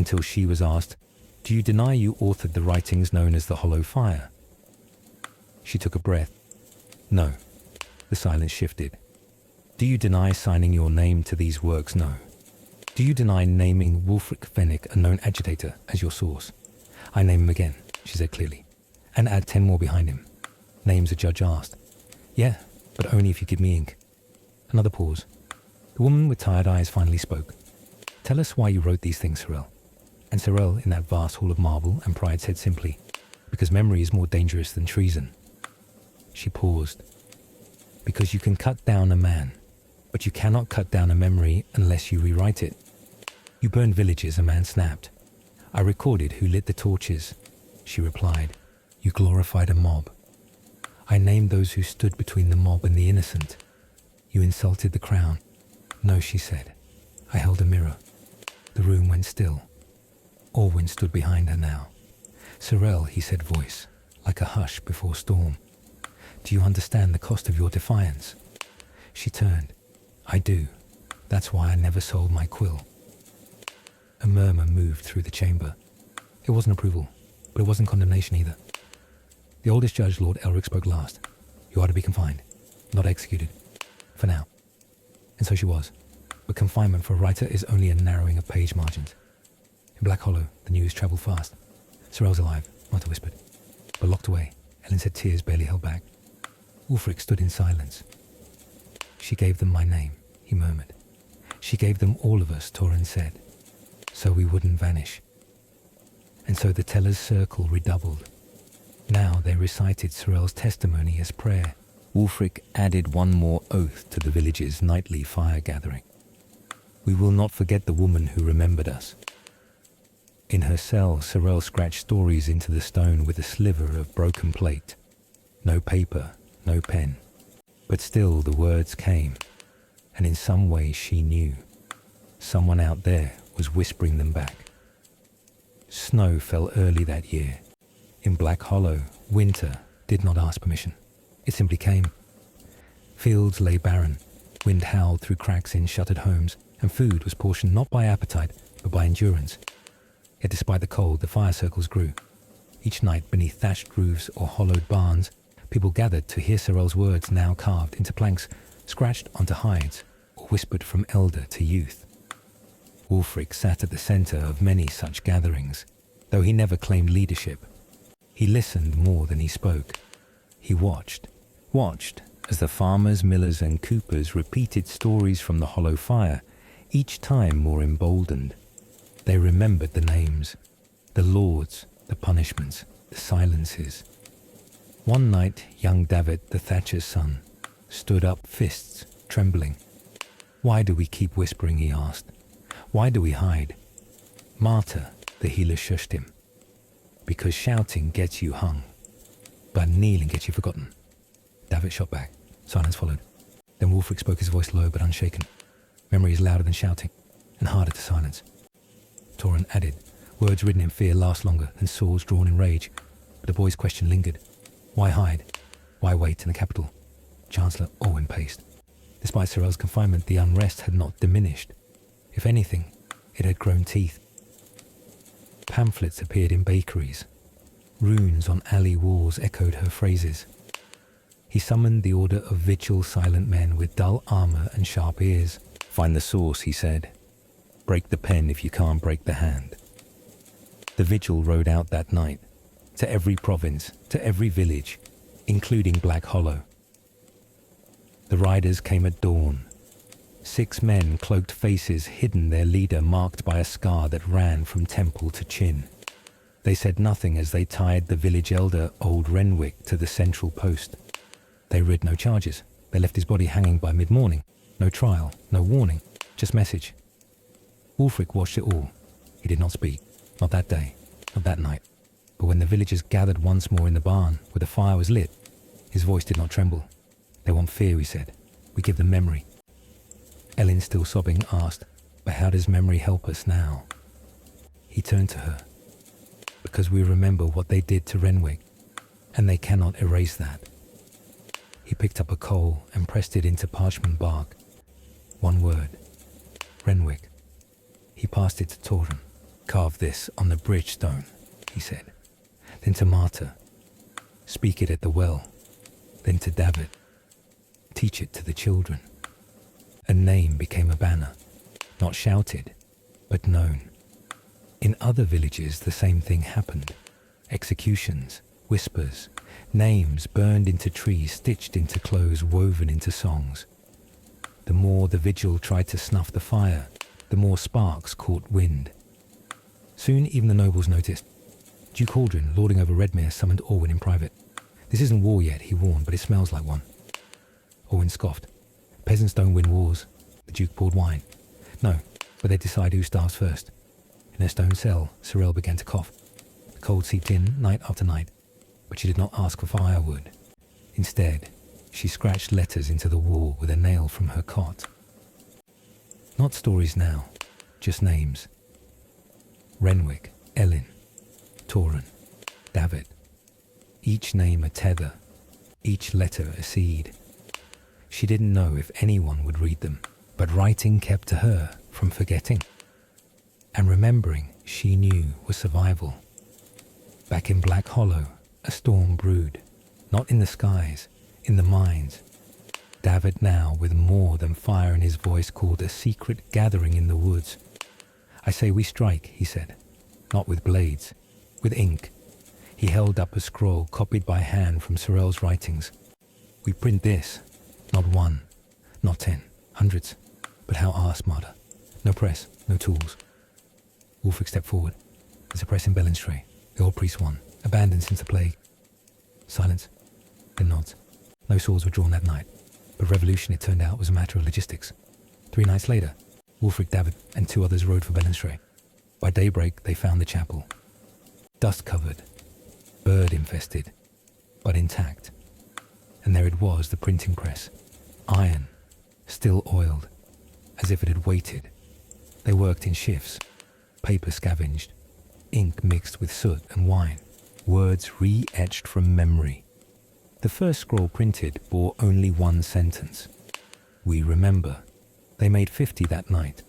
until she was asked, "Do you deny you authored the writings known as the Hollow Fire?" She took a breath. "No." The silence shifted. "Do you deny signing your name to these works?" "No." "Do you deny naming Wulfric Fenwick, a known agitator, as your source?" "I name him again," she said clearly, "and add 10 more behind him." "Names?" the judge asked. "Yeah, but only if you give me ink." Another pause. The woman with tired eyes finally spoke. "Tell us why you wrote these things, Sorel." And Sorel, in that vast hall of marble and pride, said simply, "Because memory is more dangerous than treason." She paused. "Because you can cut down a man, but you cannot cut down a memory unless you rewrite it." "You burned villages," a man snapped. "I recorded who lit the torches," she replied. "You glorified a mob." "I named those who stood between the mob and the innocent." "You insulted the crown." "No," she said. I held a mirror. The room went still. Orwyn stood behind her now. "Sorel," he said, voice like a hush before storm. "Do you understand the cost of your defiance?" She turned. "I do. That's why I never sold my quill." A murmur moved through the chamber. It wasn't approval, but it wasn't condemnation either. The oldest judge, Lord Elric, spoke last. "You are to be confined, not executed. For now." And so she was. But confinement for a writer is only a narrowing of page margins. In Black Hollow, the news travelled fast. "Sorel's alive," Martha whispered. "But locked away," Ellen said, tears barely held back. Wulfric stood in silence. "She gave them my name," he murmured. "She gave them all of us," Torrin said, "so we wouldn't vanish." And so the teller's circle redoubled. Now they recited Sorel's testimony as prayer. Wulfric added one more oath to the village's nightly fire gathering. "We will not forget the woman who remembered us." In her cell, Sorel scratched stories into the stone with a sliver of broken plate. No paper, no pen. But still the words came, and in some way she knew. Someone out there was whispering them back. Snow fell early that year. In Black Hollow, winter did not ask permission. It simply came. Fields lay barren, wind howled through cracks in shuttered homes, and food was portioned not by appetite, but by endurance. Yet despite the cold, the fire circles grew. Each night, beneath thatched roofs or hollowed barns, people gathered to hear Sorel's words now carved into planks, scratched onto hides, or whispered from elder to youth. Wulfric sat at the centre of many such gatherings, though he never claimed leadership. He listened more than he spoke. He watched as the farmers, millers and coopers repeated stories from the Hollow Fire, each time more emboldened. They remembered the names, the lords, the punishments, the silences. One night, young David, the thatcher's son, stood up, fists trembling. "Why do we keep whispering?" he asked. "Why do we hide?" "Martyr," the healer shushed him. "Because shouting gets you hung, but kneeling gets you forgotten." David shot back. Silence followed. Then Wulfric spoke, his voice low but unshaken. "Memory is louder than shouting, and harder to silence." Torrin added, "Words written in fear last longer than swords drawn in rage." But the boy's question lingered. Why hide? Why wait in the capital? Chancellor Orwyn paced. Despite Sorel's confinement, the unrest had not diminished. If anything, it had grown teeth. Pamphlets appeared in bakeries. Runes on alley walls echoed her phrases. He summoned the order of vigil silent men with dull armor and sharp ears. "Find the source," he said. "Break the pen if you can't break the hand." The vigil rode out that night, to every province, to every village, including Black Hollow. The riders came at dawn. 6 men, cloaked faces hidden, their leader marked by a scar that ran from temple to chin. They said nothing as they tied the village elder, old Renwick, to the central post. They read no charges. They left his body hanging by mid-morning. No trial, no warning, just message. Wulfric watched it all. He did not speak. Not that day, not that night. But when the villagers gathered once more in the barn, where the fire was lit, his voice did not tremble. "They want fear," he said. "We give them memory." Ellen, still sobbing, asked, "But how does memory help us now?" He turned to her. "Because we remember what they did to Renwick, and they cannot erase that." He picked up a coal and pressed it into parchment bark. One word. Renwick. He passed it to Torrin. Carve this on the bridge stone, he said. Then to Marta. Speak it at the well. Then to David. Teach it to the children. A name became a banner, not shouted, but known. In other villages the same thing happened. Executions, whispers, names burned into trees, stitched into clothes, woven into songs. The more the vigil tried to snuff the fire, the more sparks caught wind. Soon even the nobles noticed. Duke Haldren, lording over Redmere, summoned Orwyn in private. This isn't war yet, he warned, but it smells like one. Orwyn scoffed. Peasants don't win wars. The Duke poured wine. No, but they decide who starves first. In her stone cell, Sorel began to cough. The cold seeped in night after night, but she did not ask for firewood. Instead, she scratched letters into the wall with a nail from her cot. Not stories now, just names. Renwick, Ellin, Toran, David. Each name a tether, each letter a seed. She didn't know if anyone would read them, but writing kept her from forgetting. And remembering, she knew, was survival. Back in Black Hollow, a storm brewed, not in the skies, in the minds. David now, with more than fire in his voice, called a secret gathering in the woods. I say we strike, he said, not with blades, with ink. He held up a scroll copied by hand from Sorel's writings. We print this, not one, not 10, hundreds. But how asked, Marta? No press, no tools. Wulfric stepped forward. There's a press in Belenstray. The old priest won, abandoned since the plague. Silence, then nods. No swords were drawn that night, but revolution, it turned out, was a matter of logistics. 3 nights later, Wulfric, David, and 2 others rode for Belenstray. By daybreak, they found the chapel. Dust-covered, bird-infested, but intact. And there it was, the printing press. Iron, still oiled, as if it had waited. They worked in shifts, paper scavenged, ink mixed with soot and wine, words re-etched from memory. The first scroll printed bore only 1 sentence. We remember. They made 50 that night,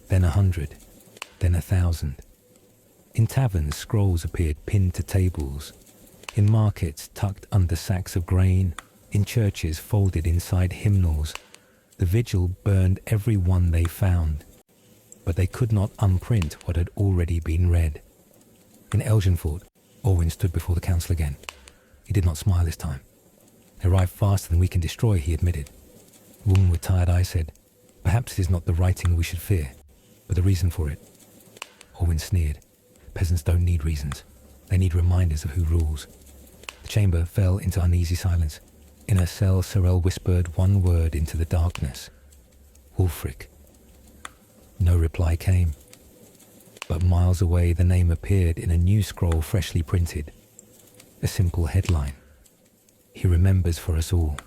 then 100, then 1,000. In taverns, scrolls appeared pinned to tables. In markets, tucked under sacks of grain. In churches, folded inside hymnals. The vigil burned every one they found, but they could not unprint what had already been read. In Elginford, Orwyn stood before the council again. He did not smile this time. They arrived faster than we can destroy, he admitted. The woman with tired eyes said, perhaps it is not the writing we should fear, but the reason for it. Orwyn sneered. Peasants don't need reasons. They need reminders of who rules. The chamber fell into uneasy silence. In her cell, Sorel whispered one word into the darkness. Wulfric. No reply came. But miles away, the name appeared in a new scroll freshly printed. A simple headline. He remembers for us all.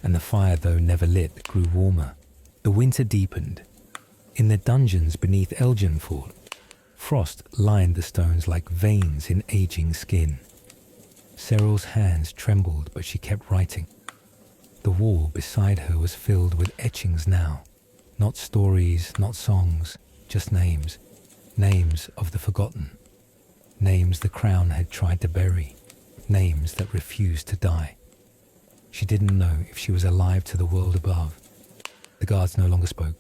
And the fire, though never lit, grew warmer. The winter deepened. In the dungeons beneath Elginford, frost lined the stones like veins in aging skin. Seryl's hands trembled, but she kept writing. The wall beside her was filled with etchings now. Not stories, not songs, just names. Names of the forgotten. Names the crown had tried to bury. Names that refused to die. She didn't know if she was alive to the world above. The guards no longer spoke.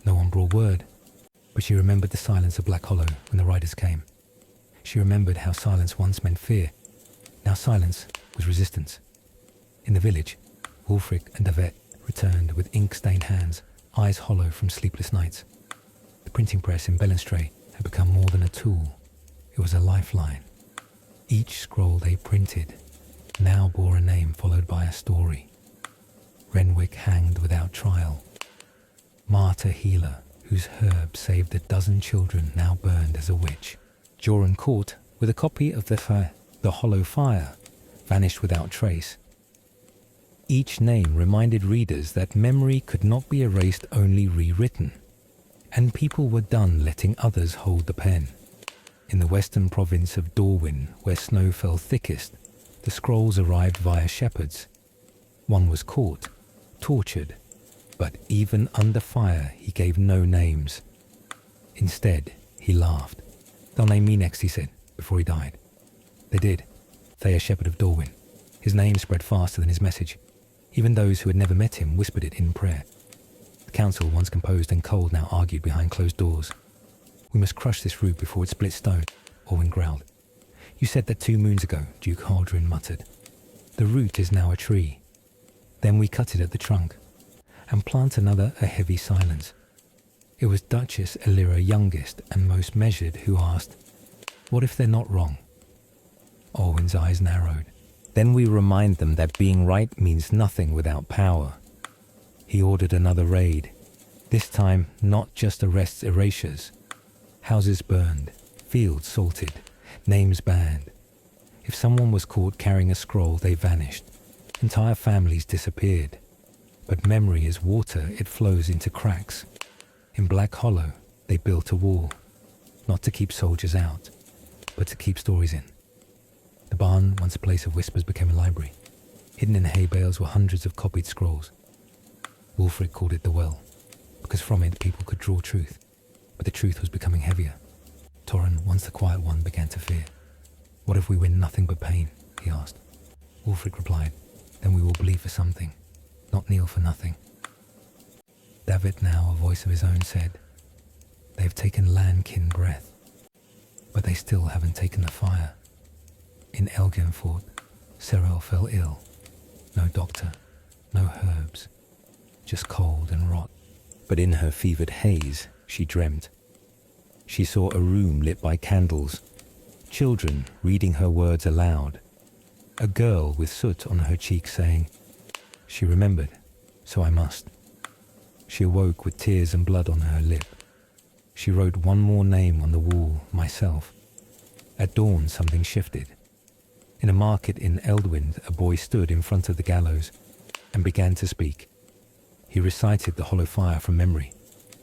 No one brought word. But she remembered the silence of Black Hollow when the riders came. She remembered how silence once meant fear. Now silence was resistance. In the village, Wulfric and Davet returned with ink-stained hands, eyes hollow from sleepless nights. The printing press in Belenstray had become more than a tool. It was a lifeline. Each scroll they printed now bore a name followed by a story. Renwick hanged without trial. Marta Healer, whose herb saved 12 children, now burned as a witch. Joran Court, with a copy of the Hollow Fire, vanished without trace. Each name reminded readers that memory could not be erased, only rewritten. And people were done letting others hold the pen. In the western province of Dorwyn, where snow fell thickest, the scrolls arrived via shepherds. One was caught, tortured, but even under fire he gave no names. Instead, he He laughed. "They'll name me next," he said, before he died. They did. Thayer Shepherd of Dorwyn. His name spread faster than his message. Even those who had never met him whispered it in prayer. The council, once composed and cold, now argued behind closed doors. "We must crush this root before it splits stone," Orwyn growled. "You said that 2 moons ago," Duke Haldren muttered. "The root is now a tree. Then we cut it at the trunk, and plant another." A heavy silence. It was Duchess Ellyra, youngest and most measured, who asked, "What if they're not wrong?" Orwyn's eyes narrowed. "Then we remind them that being right means nothing without power." He ordered another raid. This time, not just arrests, erasures. Houses burned, fields salted, names banned. If someone was caught carrying a scroll, they vanished. Entire families disappeared. But memory is water, it flows into cracks. In Black Hollow, they built a wall, not to keep soldiers out, but to keep stories in. The barn, once a place of whispers, became a library. Hidden in hay bales were hundreds of copied scrolls. Wulfric called it the Well, because from it people could draw truth. But the truth was becoming heavier. Torren, once the quiet one, began to fear. "What if we win nothing but pain?" he asked. Wulfric replied, "Then we will bleed for something, not kneel for nothing." David, now a voice of his own, said, "They have taken Lankin breath, but they still haven't taken the fire." In Elginfort, Serel fell ill. No doctor, no herbs, just cold and rot. But in her fevered haze, she dreamt. She saw a room lit by candles, children reading her words aloud, a girl with soot on her cheek saying, "She remembered, so I must." She awoke with tears and blood on her lip. She wrote one more name on the wall, myself. At dawn, something shifted. In a market in Eldwind, a boy stood in front of the gallows and began to speak. He recited the Hollow Fire from memory.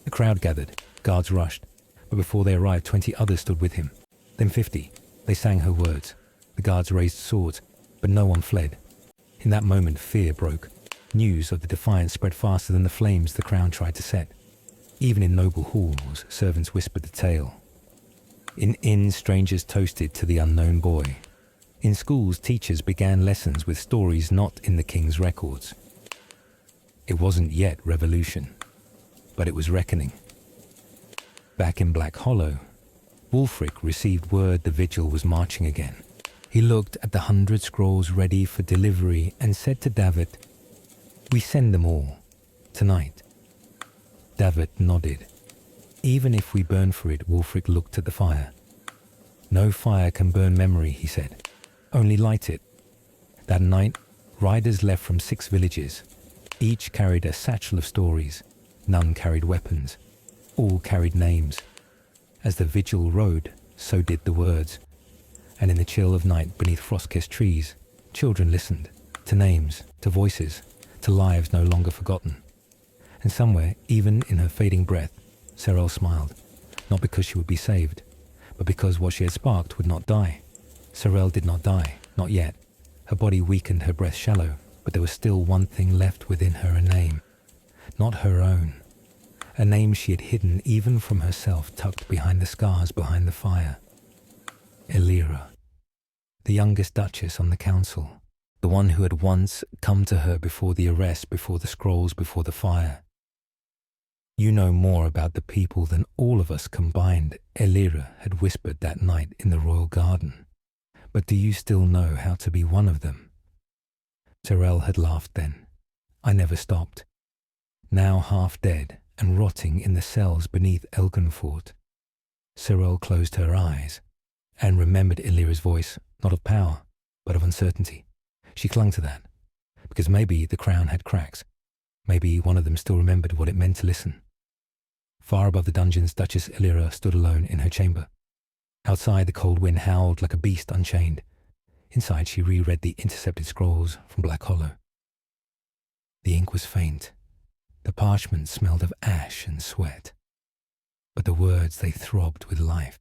A crowd gathered, guards rushed, but before they arrived, 20 others stood with him. Then 50. They sang her words. The guards raised swords, but no one fled. In that moment, fear broke. News of the defiance spread faster than the flames the crown tried to set. Even in noble halls, servants whispered the tale. In inns, strangers toasted to the unknown boy. In schools, teachers began lessons with stories not in the king's records. It wasn't yet revolution, but it was reckoning. Back in Black Hollow, Wulfric received word the vigil was marching again. He looked at the 100 scrolls ready for delivery and said to David, "We send them all, tonight." David nodded. "Even if we burn for it," Wulfric looked at the fire. "No fire can burn memory," he said. "Only light it." That night, riders left from 6 villages. Each carried a satchel of stories. None carried weapons. All carried names. As the vigil rode, so did the words. And in the chill of night, beneath frost-kissed trees, children listened to names, to voices, to lives no longer forgotten. And somewhere, even in her fading breath, Serel smiled, not because she would be saved, but because what she had sparked would not die. Serel did not die, not yet. Her body weakened, her breath shallow, but there was still one thing left within her, a name. Not her own. A name she had hidden even from herself, tucked behind the scars behind the fire. Ellyra. The youngest duchess on the council. The one who had once come to her before the arrest, before the scrolls, before the fire. "You know more about the people than all of us combined," Ellyra had whispered that night in the royal garden. "But do you still know how to be one of them?" Serel had laughed then. "I never stopped." Now half dead and rotting in the cells beneath Elginfort, Serel closed her eyes and remembered Ellyra's voice, not of power, but of uncertainty. She clung to that, because maybe the crown had cracks. Maybe one of them still remembered what it meant to listen. Far above the dungeons, Duchess Ellyra stood alone in her chamber. Outside, the cold wind howled like a beast unchained. Inside, she reread the intercepted scrolls from Black Hollow. The ink was faint. The parchment smelled of ash and sweat. But the words, they throbbed with life.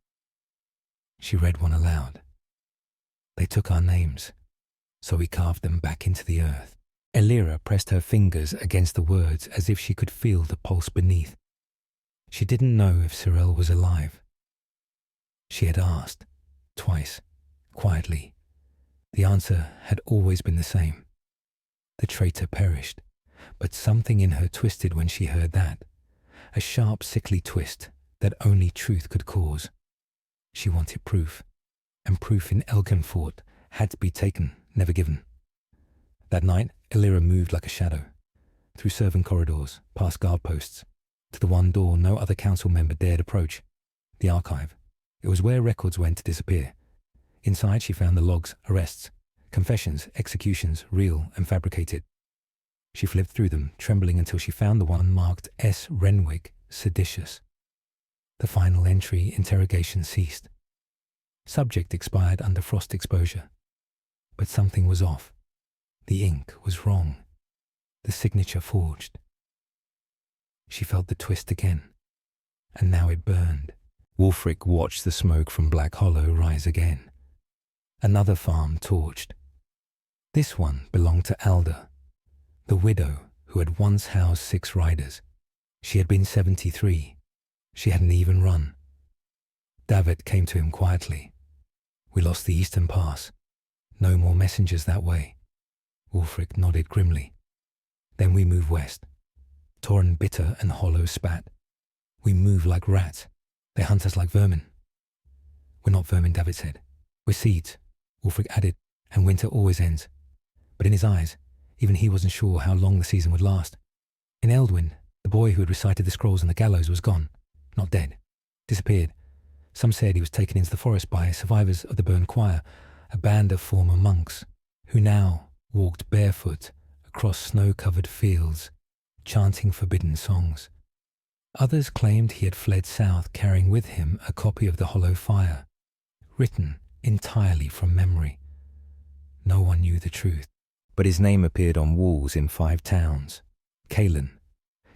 She read one aloud. "They took our names, so we carved them back into the earth." Ellyra pressed her fingers against the words as if she could feel the pulse beneath. She didn't know if Serel was alive. She had asked, twice, quietly. The answer had always been the same. The traitor perished, but something in her twisted when she heard that, a sharp, sickly twist that only truth could cause. She wanted proof, and proof in Elkenfort had to be taken, never given. That night, Illyra moved like a shadow, through servant corridors, past guard posts, to the one door no other council member dared approach, the archive. It was where records went to disappear. Inside she found the logs, arrests, confessions, executions, real and fabricated. She flipped through them, trembling until she found the one marked S. Renwick, seditious. The final entry, interrogation ceased. Subject expired under frost exposure. But something was off. The ink was wrong. The signature forged. She felt the twist again, and now it burned. Wulfric watched the smoke from Black Hollow rise again. Another farm torched. This one belonged to Alda, the widow who had once housed 6 riders. She had been 73. She hadn't even run. Davit came to him quietly. We lost the Eastern Pass. No more messengers that way. Wulfric nodded grimly. Then we move west. Torrhen Bitter and Hollow spat. We move like rats. They hunt us like vermin. We're not vermin, Davit said. We're seeds, Wulfric added, and winter always ends. But in his eyes, even he wasn't sure how long the season would last. In Eldwyn, the boy who had recited the scrolls on the gallows was gone, not dead, disappeared. Some said he was taken into the forest by survivors of the Burn Choir, a band of former monks, who now walked barefoot across snow-covered fields, chanting forbidden songs. Others claimed he had fled south carrying with him a copy of the Hollow Fire, written entirely from memory. No one knew the truth, but his name appeared on walls in 5 towns. Cailan.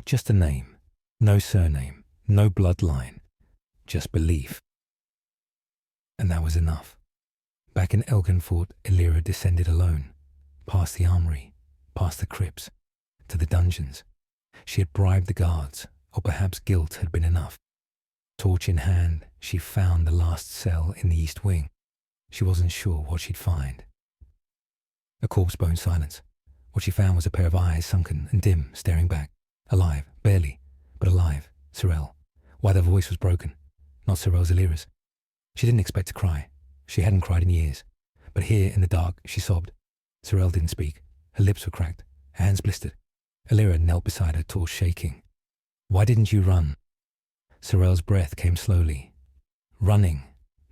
Just a name, no surname, no bloodline, just belief. And that was enough. Back in Elkenfort, Illyra descended alone, past the armory, past the crypts, to the dungeons. She had bribed the guards, or perhaps guilt had been enough. Torch in hand, she found the last cell in the east wing. She wasn't sure what she'd find. A corpse-bone silence. What she found was a pair of eyes, sunken and dim, staring back. Alive, barely, but alive. Sorel. Why the voice was broken. Not Sorel's, Illyra's. She didn't expect to cry. She hadn't cried in years. But here, in the dark, she sobbed. Sorel didn't speak. Her lips were cracked. Her hands blistered. Illyra knelt beside her, torso shaking. Why didn't you run? Sorel's breath came slowly. Running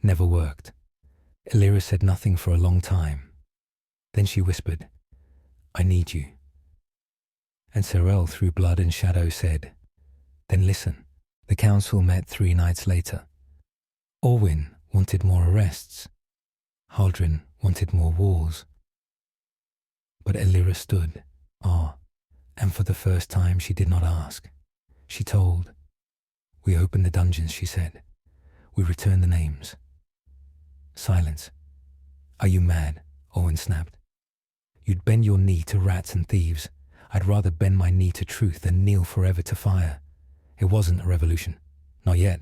never worked. Illyra said nothing for a long time. Then she whispered, I need you. And Sorel, through blood and shadow, said, Then listen. The council met 3 nights later. Orwyn wanted more arrests. Haldrin wanted more walls. But Illyra stood, and for the first time she did not ask. She told. We opened the dungeons, she said. We returned the names. Silence. Are you mad? Orwyn snapped. You'd bend your knee to rats and thieves. I'd rather bend my knee to truth than kneel forever to fire. It wasn't a revolution. Not yet.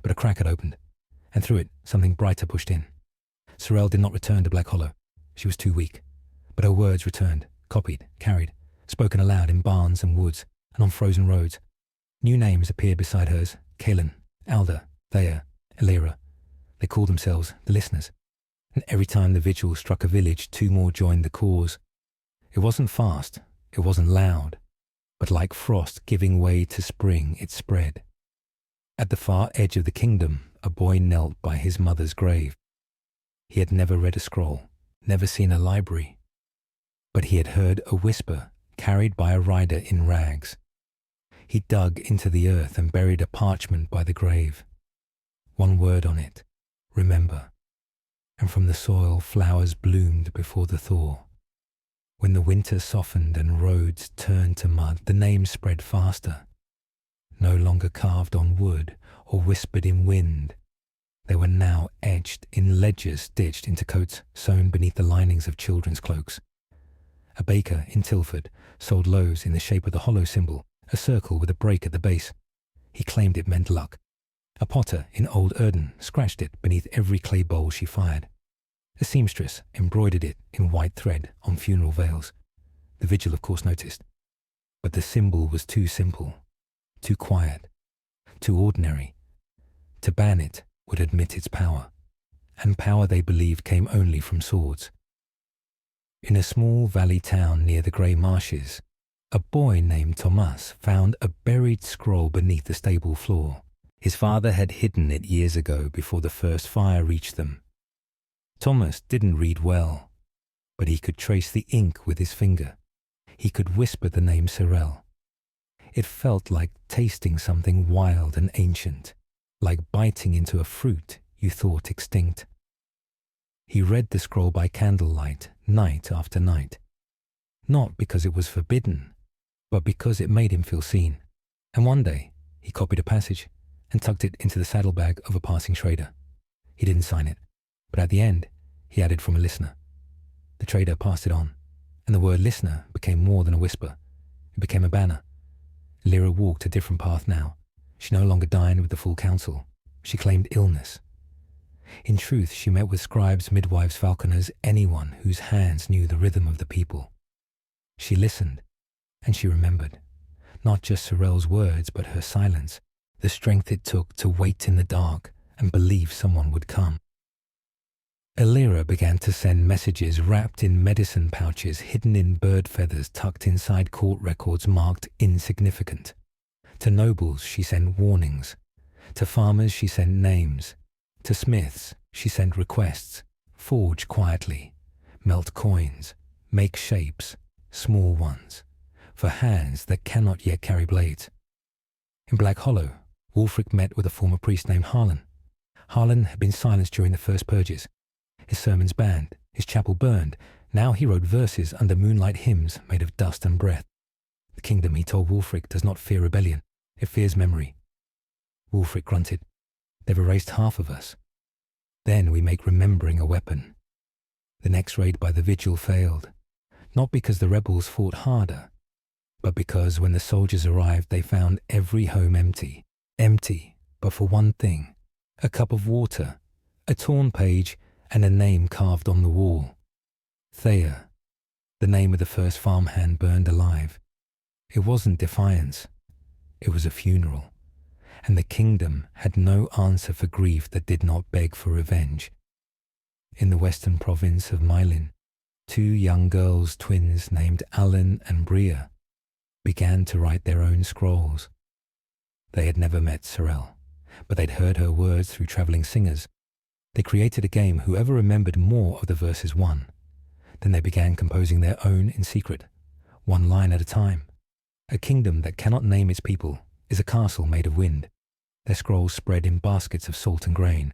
But a crack had opened. And through it, something brighter pushed in. Sorel did not return to Black Hollow. She was too weak. But her words returned, copied, carried, spoken aloud in barns and woods and on frozen roads. New names appeared beside hers. Cailan, Alda, Thea, Illyra. They called themselves the Listeners. And every time the vigil struck a village, 2 more joined the cause. It wasn't fast, it wasn't loud, but like frost giving way to spring, it spread. At the far edge of the kingdom, a boy knelt by his mother's grave. He had never read a scroll, never seen a library, but he had heard a whisper carried by a rider in rags. He dug into the earth and buried a parchment by the grave. One word on it, remember. And from the soil flowers bloomed before the thaw. When the winter softened and roads turned to mud, the name spread faster. No longer carved on wood or whispered in wind. They were now etched in ledgers stitched into coats sewn beneath the linings of children's cloaks. A baker in Tilford sold loaves in the shape of the hollow symbol, a circle with a break at the base. He claimed it meant luck. A potter in Old Erden scratched it beneath every clay bowl she fired. A seamstress embroidered it in white thread on funeral veils. The vigil, of course, noticed. But the symbol was too simple, too quiet, too ordinary. To ban it would admit its power, and power they believed came only from swords. In a small valley town near the grey marshes, a boy named Thomas found a buried scroll beneath the stable floor. His father had hidden it years ago before the first fire reached them. Thomas didn't read well, but he could trace the ink with his finger. He could whisper the name Sorel. It felt like tasting something wild and ancient, like biting into a fruit you thought extinct. He read the scroll by candlelight, night after night, not because it was forbidden, but because it made him feel seen. And one day, he copied a passage and tucked it into the saddlebag of a passing trader. He didn't sign it, but at the end, he added from a listener. The trader passed it on, and the word listener became more than a whisper. It became a banner. Lyra walked a different path now. She no longer dined with the full council. She claimed illness. In truth, she met with scribes, midwives, falconers, anyone whose hands knew the rhythm of the people. She listened, and she remembered, not just Sorel's words, but her silence, the strength it took to wait in the dark and believe someone would come. Elira began to send messages wrapped in medicine pouches hidden in bird feathers tucked inside court records marked insignificant. To nobles she sent warnings. To farmers she sent names. To smiths she sent requests. Forge quietly. Melt coins. Make shapes. Small ones. For hands that cannot yet carry blades. In Black Hollow, Wulfric met with a former priest named Harlan. Harlan had been silenced during the first purges. His sermons banned, his chapel burned. Now he wrote verses under moonlight hymns made of dust and breath. The kingdom, he told Wulfric, does not fear rebellion. It fears memory. Wulfric grunted. They've erased half of us. Then we make remembering a weapon. The next raid by the Vigil failed. Not because the rebels fought harder, but because when the soldiers arrived they found every home empty. Empty, but for one thing. A cup of water, a torn page, and a name carved on the wall. Thea, the name of the first farmhand burned alive. It wasn't defiance. It was a funeral. And the kingdom had no answer for grief that did not beg for revenge. In the western province of Mylin, 2 young girls, twins named Alan and Bria, began to write their own scrolls. They had never met Sorel, but they'd heard her words through travelling singers. They created a game whoever remembered more of the verses won. Then they began composing their own in secret, one line at a time. A kingdom that cannot name its people is a castle made of wind. Their scrolls spread in baskets of salt and grain.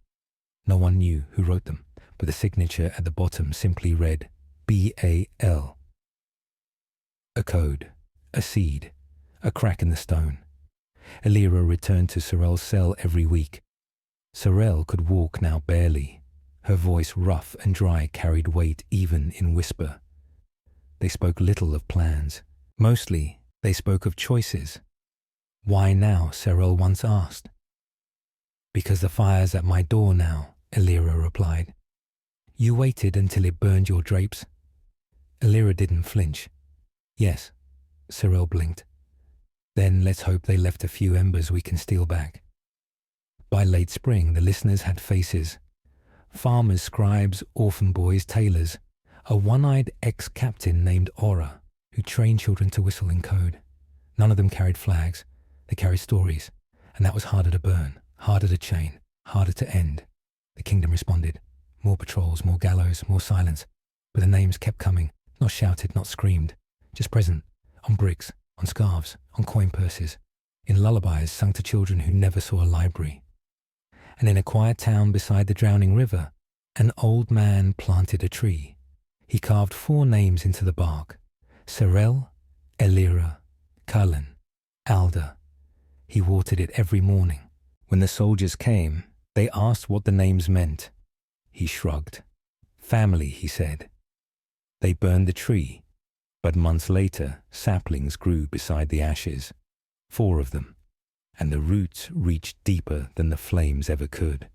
No one knew who wrote them, but the signature at the bottom simply read B-A-L. A code, a seed, a crack in the stone. Elira returned to Sorel's cell every week. Sorel could walk now barely. Her voice, rough and dry, carried weight even in whisper. They spoke little of plans. Mostly, they spoke of choices. Why now, Sorel once asked. Because the fire's at my door now, Elira replied. You waited until it burned your drapes. Elira didn't flinch. Yes, Sorel blinked. Then let's hope they left a few embers we can steal back. By late spring, the listeners had faces. Farmers, scribes, orphan boys, tailors. A one-eyed ex-captain named Aura, who trained children to whistle in code. None of them carried flags. They carried stories. And that was harder to burn, harder to chain, harder to end. The kingdom responded. More patrols, more gallows, more silence. But the names kept coming, not shouted, not screamed. Just present, on bricks, on scarves, on coin purses. In lullabies sung to children who never saw a library. And in a quiet town beside the drowning river, an old man planted a tree. He carved 4 names into the bark. Sorel, Elira, Cullen, Alda. He watered it every morning. When the soldiers came, they asked what the names meant. He shrugged. Family, he said. They burned the tree, but months later, saplings grew beside the ashes. 4 of them. and the roots reached deeper than the flames ever could.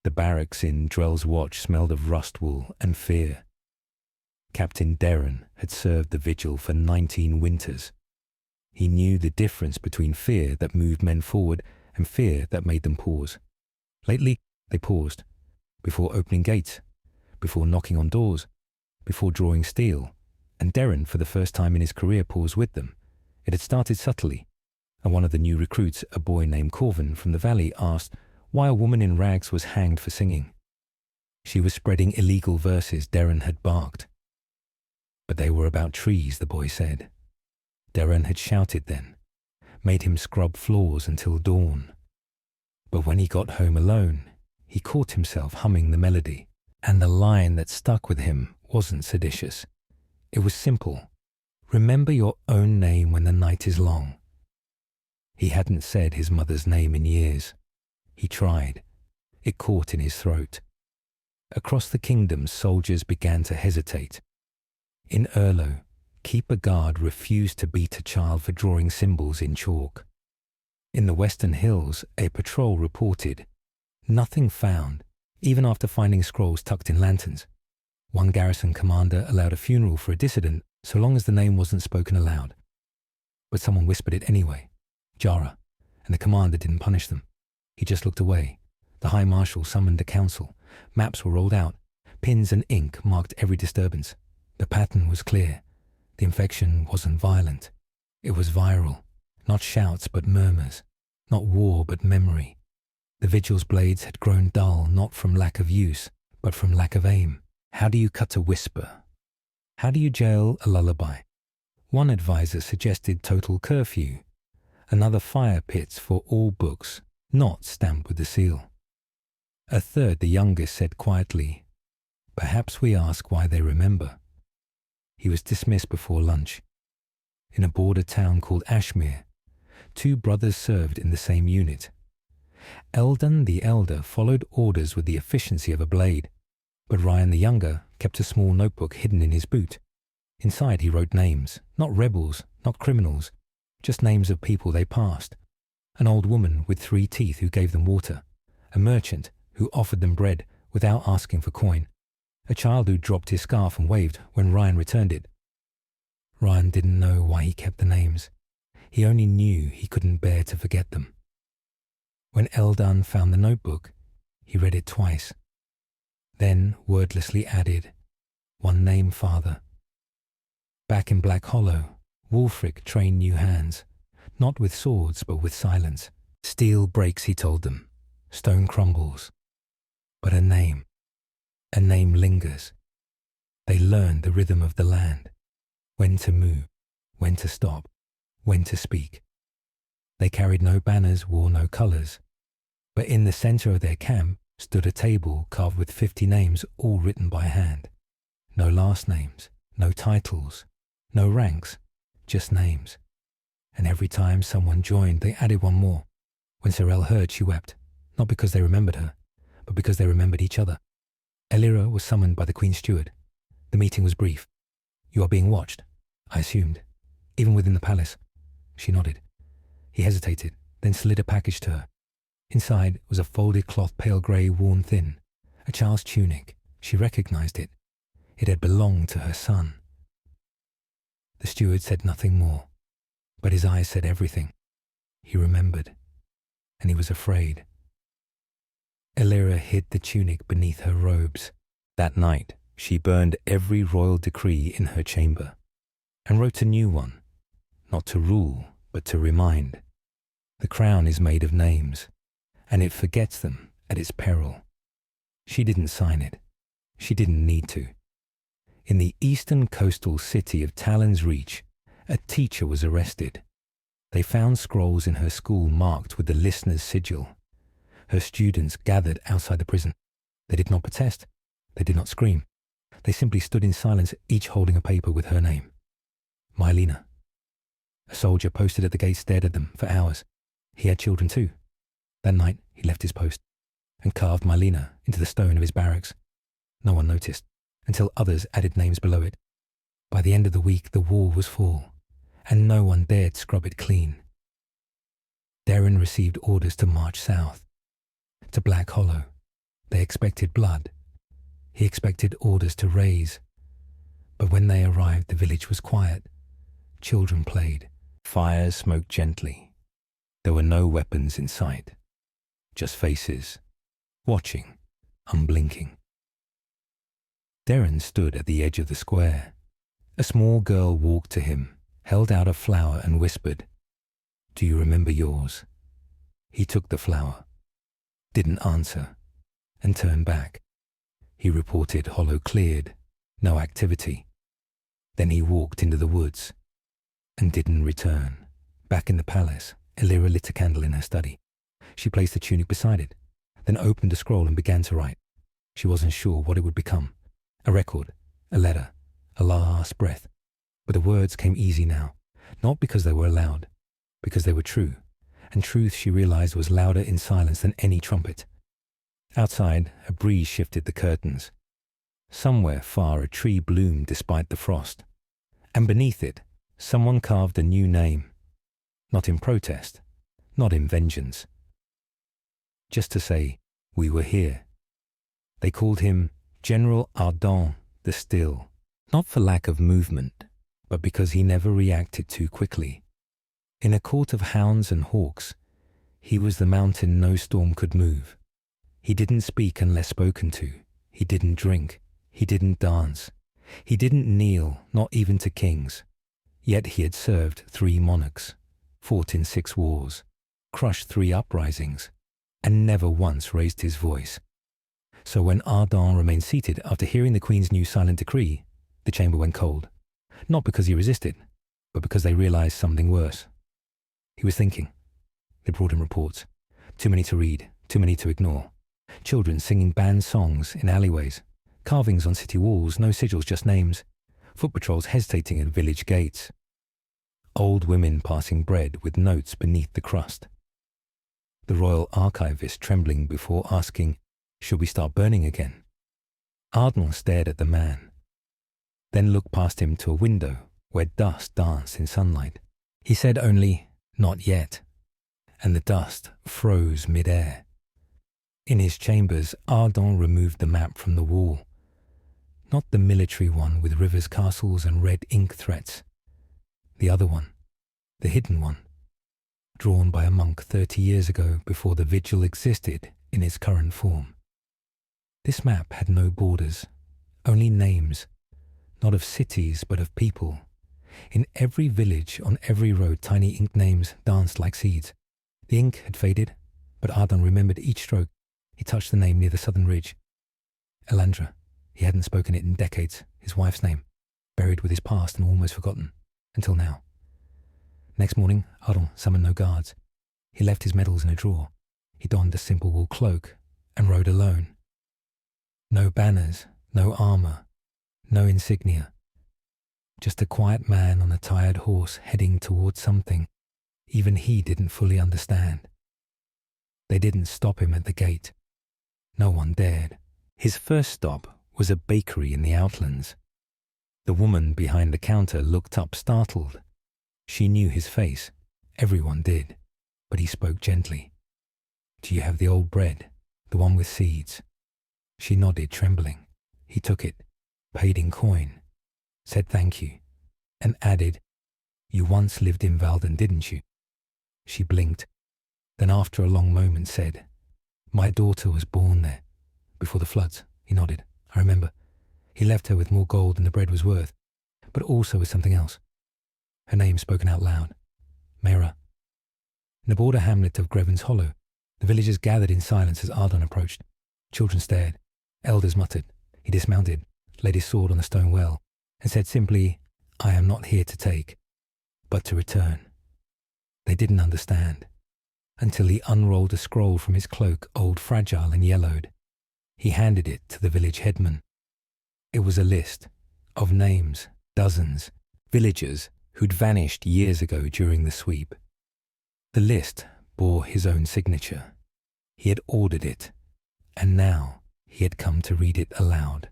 The barracks in Drell's Watch smelled of rust wool and fear. Captain Derren had served the vigil for 19 winters. He knew the difference between fear that moved men forward and fear that made them pause. Lately, they paused, before opening gates, before knocking on doors, before drawing steel, and Derren, for the first time in his career, paused with them. It had started subtly, and one of the new recruits, a boy named Corvin from the valley, asked why a woman in rags was hanged for singing. She was spreading illegal verses, Derren had barked. But they were about trees, the boy said. Derren had shouted then, made him scrub floors until dawn. But when he got home alone, he caught himself humming the melody, and the line that stuck with him wasn't seditious. It was simple. Remember your own name when the night is long. He hadn't said his mother's name in years. He tried. It caught in his throat. Across the kingdom, soldiers began to hesitate. In Erlo, Keeper Guard refused to beat a child for drawing symbols in chalk. In the Western Hills, a patrol reported, nothing found, even after finding scrolls tucked in lanterns. One garrison commander allowed a funeral for a dissident so long as the name wasn't spoken aloud. But someone whispered it anyway, Jara, and the commander didn't punish them. He just looked away. The High Marshal summoned a council. Maps were rolled out. Pins and ink marked every disturbance. The pattern was clear. The infection wasn't violent. It was viral. Not shouts but murmurs. Not war but memory. The vigil's blades had grown dull not from lack of use, but from lack of aim. How do you cut a whisper? How do you jail a lullaby? One advisor suggested total curfew. Another fire pits for all books, not stamped with the seal. A third, the youngest, said quietly, perhaps we ask why they remember. He was dismissed before lunch. In a border town called Ashmere, two brothers served in the same unit. Eldon the elder followed orders with the efficiency of a blade, but Ryan the younger kept a small notebook hidden in his boot. Inside he wrote names, not rebels, not criminals, just names of people they passed. An old woman with 3 teeth who gave them water, a merchant who offered them bread without asking for coin, a child who dropped his scarf and waved when Ryan returned it. Ryan didn't know why he kept the names. He only knew he couldn't bear to forget them. When Eldon found the notebook, he read it twice, then wordlessly added, one name, Father. Back in Black Hollow, Wulfric trained new hands, not with swords but with silence. Steel breaks, he told them. Stone crumbles. But a name lingers. They learned the rhythm of the land, when to move, when to stop, when to speak. They carried no banners, wore no colours, but in the centre of their camp stood a table carved with 50 names, all written by hand. No last names, no titles, no ranks, just names. And every time someone joined, they added one more. When Sorel heard, she wept, not because they remembered her, but because they remembered each other. Elira was summoned by the Queen's steward. The meeting was brief. You are being watched, I assumed, even within the palace. She nodded. He hesitated, then slid a package to her. Inside was a folded cloth, pale grey, worn thin, a child's tunic. She recognized it. It had belonged to her son. The steward said nothing more, but his eyes said everything. He remembered, and he was afraid. Elira hid the tunic beneath her robes. That night, she burned every royal decree in her chamber, and wrote a new one, not to rule, but to remind. The crown is made of names, and it forgets them at its peril. She didn't sign it. She didn't need to. In the eastern coastal city of Talon's Reach, a teacher was arrested. They found scrolls in her school marked with the listener's sigil. Her students gathered outside the prison. They did not protest. They did not scream. They simply stood in silence, each holding a paper with her name. Mylena. A soldier posted at the gate stared at them for hours. He had children too. That night, he left his post and carved Mylena into the stone of his barracks. No one noticed, until others added names below it. By the end of the week, the wall was full, and no one dared scrub it clean. Darren received orders to march south, to Black Hollow. They expected blood. He expected orders to raise. But when they arrived, the village was quiet. Children played. Fires smoked gently. There were no weapons in sight. Just faces, watching, unblinking. Darren stood at the edge of the square. A small girl walked to him, held out a flower and whispered, "Do you remember yours?" He took the flower, didn't answer, and turned back. He reported Hollow cleared, no activity. Then he walked into the woods and didn't return. Back in the palace, Elira lit a candle in her study. She placed the tunic beside it, then opened a scroll and began to write. She wasn't sure what it would become. A record, a letter, a last breath. But the words came easy now, not because they were loud, because they were true. And truth, she realized, was louder in silence than any trumpet. Outside, a breeze shifted the curtains. Somewhere far, a tree bloomed despite the frost. And beneath it, someone carved a new name. Not in protest, not in vengeance. Just to say, we were here. They called him General Ardent the Still, not for lack of movement, but because he never reacted too quickly. In a court of hounds and hawks, he was the mountain no storm could move. He didn't speak unless spoken to. He didn't drink. He didn't dance. He didn't kneel, not even to kings. Yet he had served 3 monarchs, fought in 6 wars, crushed 3 uprisings, and never once raised his voice. So when Ardent remained seated after hearing the Queen's new silent decree, the chamber went cold. Not because he resisted, but because they realized something worse. He was thinking. They brought him reports. Too many to read, too many to ignore. Children singing banned songs in alleyways. Carvings on city walls, no sigils, just names. Foot patrols hesitating at village gates. Old women passing bread with notes beneath the crust. The royal archivist trembling before asking, "Should we start burning again?" Ardent stared at the man, then looked past him to a window where dust danced in sunlight. He said only, "Not yet," and the dust froze mid-air. In his chambers, Ardent removed the map from the wall. Not the military one with rivers, castles, and red ink threats. The other one, the hidden one, drawn by a monk 30 years ago before the vigil existed in its current form. This map had no borders, only names, not of cities but of people. In every village, on every road, tiny ink names danced like seeds. The ink had faded, but Ardent remembered each stroke. He touched the name near the southern ridge. Elandra. He hadn't spoken it in decades, his wife's name, buried with his past and almost forgotten, until now. Next morning, Ardent summoned no guards. He left his medals in a drawer. He donned a simple wool cloak and rode alone. No banners, no armor, no insignia. Just a quiet man on a tired horse heading towards something even he didn't fully understand. They didn't stop him at the gate. No one dared. His first stop was a bakery in the outlands. The woman behind the counter looked up startled. She knew his face. Everyone did. But he spoke gently. "Do you have the old bread, the one with seeds?" She nodded, trembling. He took it, paid in coin, said thank you, and added, "You once lived in Valden, didn't you?" She blinked, then after a long moment said, "My daughter was born there, before the floods." He nodded. "I remember. He left her with more gold than the bread was worth, but also with something else." Her name spoken out loud. Mera. In the border hamlet of Greven's Hollow, the villagers gathered in silence as Ardent approached. Children stared. Elders muttered. He dismounted, laid his sword on the stone well, and said simply, "I am not here to take, but to return." They didn't understand, until he unrolled a scroll from his cloak, old, fragile, and yellowed. He handed it to the village headman. It was a list of names, dozens, villagers who'd vanished years ago during the sweep. The list bore his own signature. He had ordered it, and now he had come to read it aloud,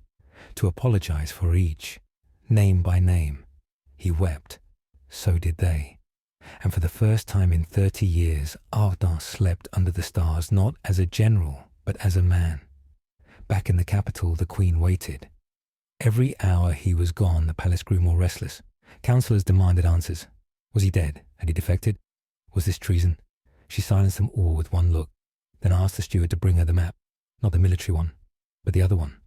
to apologize for each, name by name. He wept. So did they. And for the first time in 30 years, Ardent slept under the stars not as a general, but as a man. Back in the capital, the Queen waited. Every hour he was gone, the palace grew more restless. Councillors demanded answers. Was he dead? Had he defected? Was this treason? She silenced them all with one look, then asked the steward to bring her the map, not the military one, but the other one.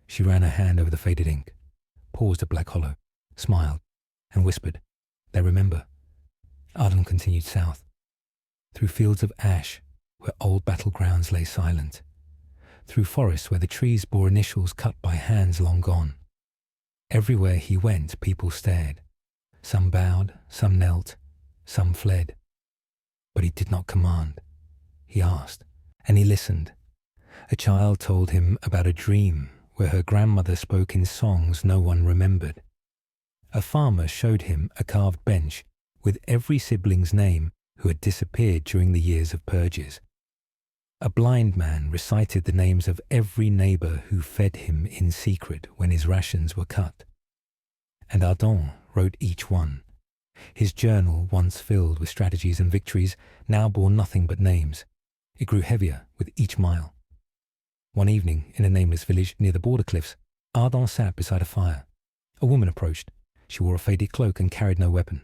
She ran her hand over the faded ink, paused at Black Hollow, smiled, and whispered, "They remember." Ardent continued south, through fields of ash where old battlegrounds lay silent, through forests where the trees bore initials cut by hands long gone. Everywhere he went, people stared. Some bowed, some knelt, some fled. But he did not command. He asked, and he listened. A child told him about a dream where her grandmother spoke in songs no one remembered. A farmer showed him a carved bench with every sibling's name who had disappeared during the years of purges. A blind man recited the names of every neighbour who fed him in secret when his rations were cut. And Ardent wrote each one. His journal, once filled with strategies and victories, now bore nothing but names. It grew heavier with each mile. One evening, in a nameless village near the border cliffs, Ardent sat beside a fire. A woman approached. She wore a faded cloak and carried no weapon.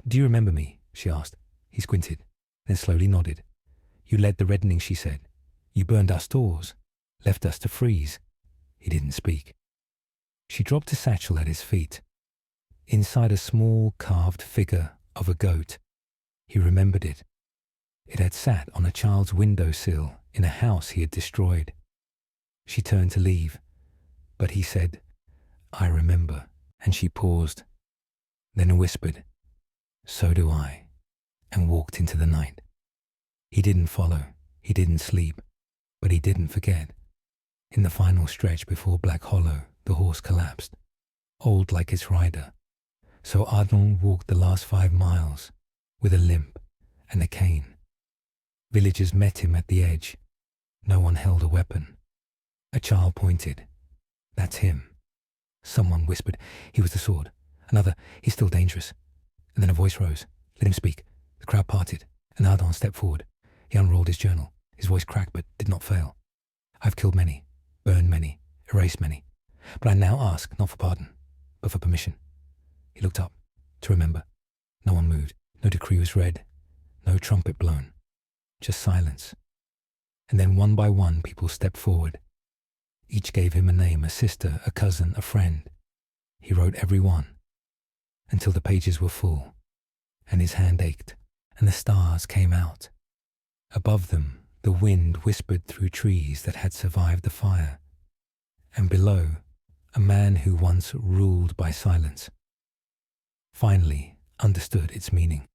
"Do you remember me?" she asked. He squinted, then slowly nodded. "You led the reddening," she said. "You burned our stores, left us to freeze." He didn't speak. She dropped a satchel at his feet. Inside a small carved figure of a goat. He remembered it. It had sat on a child's windowsill in a house he had destroyed. She turned to leave, but he said, "I remember," and she paused, then whispered, "So do I," and walked into the night. He didn't follow, he didn't sleep, but he didn't forget. In the final stretch before Black Hollow, the horse collapsed, old like its rider. So Ardent walked the last 5 miles with a limp and a cane. Villagers met him at the edge. No one held a weapon. A child pointed. "That's him." Someone whispered, "He was the sword." Another, "He's still dangerous." And then a voice rose. "Let him speak." The crowd parted, and Ardent stepped forward. He unrolled his journal. His voice cracked but did not fail. "I've killed many, burned many, erased many. But I now ask not for pardon, but for permission." He looked up, to remember. No one moved. No decree was read. No trumpet blown. Just silence. And then one by one people stepped forward. Each gave him a name, a sister, a cousin, a friend. He wrote every one, until the pages were full, and his hand ached, and the stars came out. Above them, the wind whispered through trees that had survived the fire. And below, a man who once ruled by silence finally understood its meaning.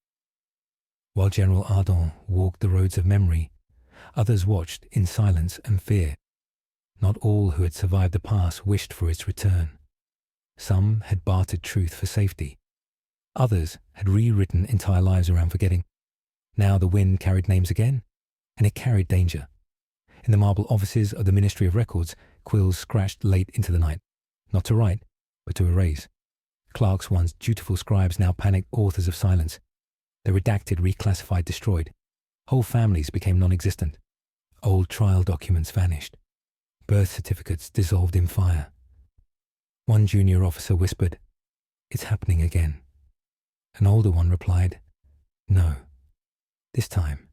While General Ardent walked the roads of memory, others watched in silence and fear. Not all who had survived the past wished for its return. Some had bartered truth for safety. Others had rewritten entire lives around forgetting. Now the wind carried names again, and it carried danger. In the marble offices of the Ministry of Records, quills scratched late into the night, not to write, but to erase. Clerks, once dutiful scribes, now panicked authors of silence. They redacted, reclassified, destroyed. Whole families became non-existent. Old trial documents vanished. Birth certificates dissolved in fire. One junior officer whispered, "It's happening again." An older one replied, "No, this time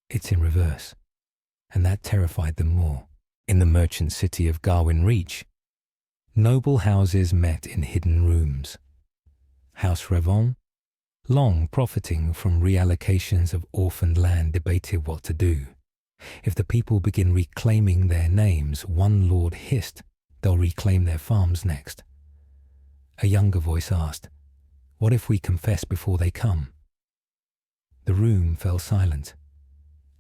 it's in reverse." And that terrified them more. In the merchant city of Garwin Reach, noble houses met in hidden rooms. House Revon, long profiting from reallocations of orphaned land, debated what to do. If the people begin reclaiming their names, one lord hissed, they'll reclaim their farms next. A younger voice asked, "What if we confess before they come?" The room fell silent,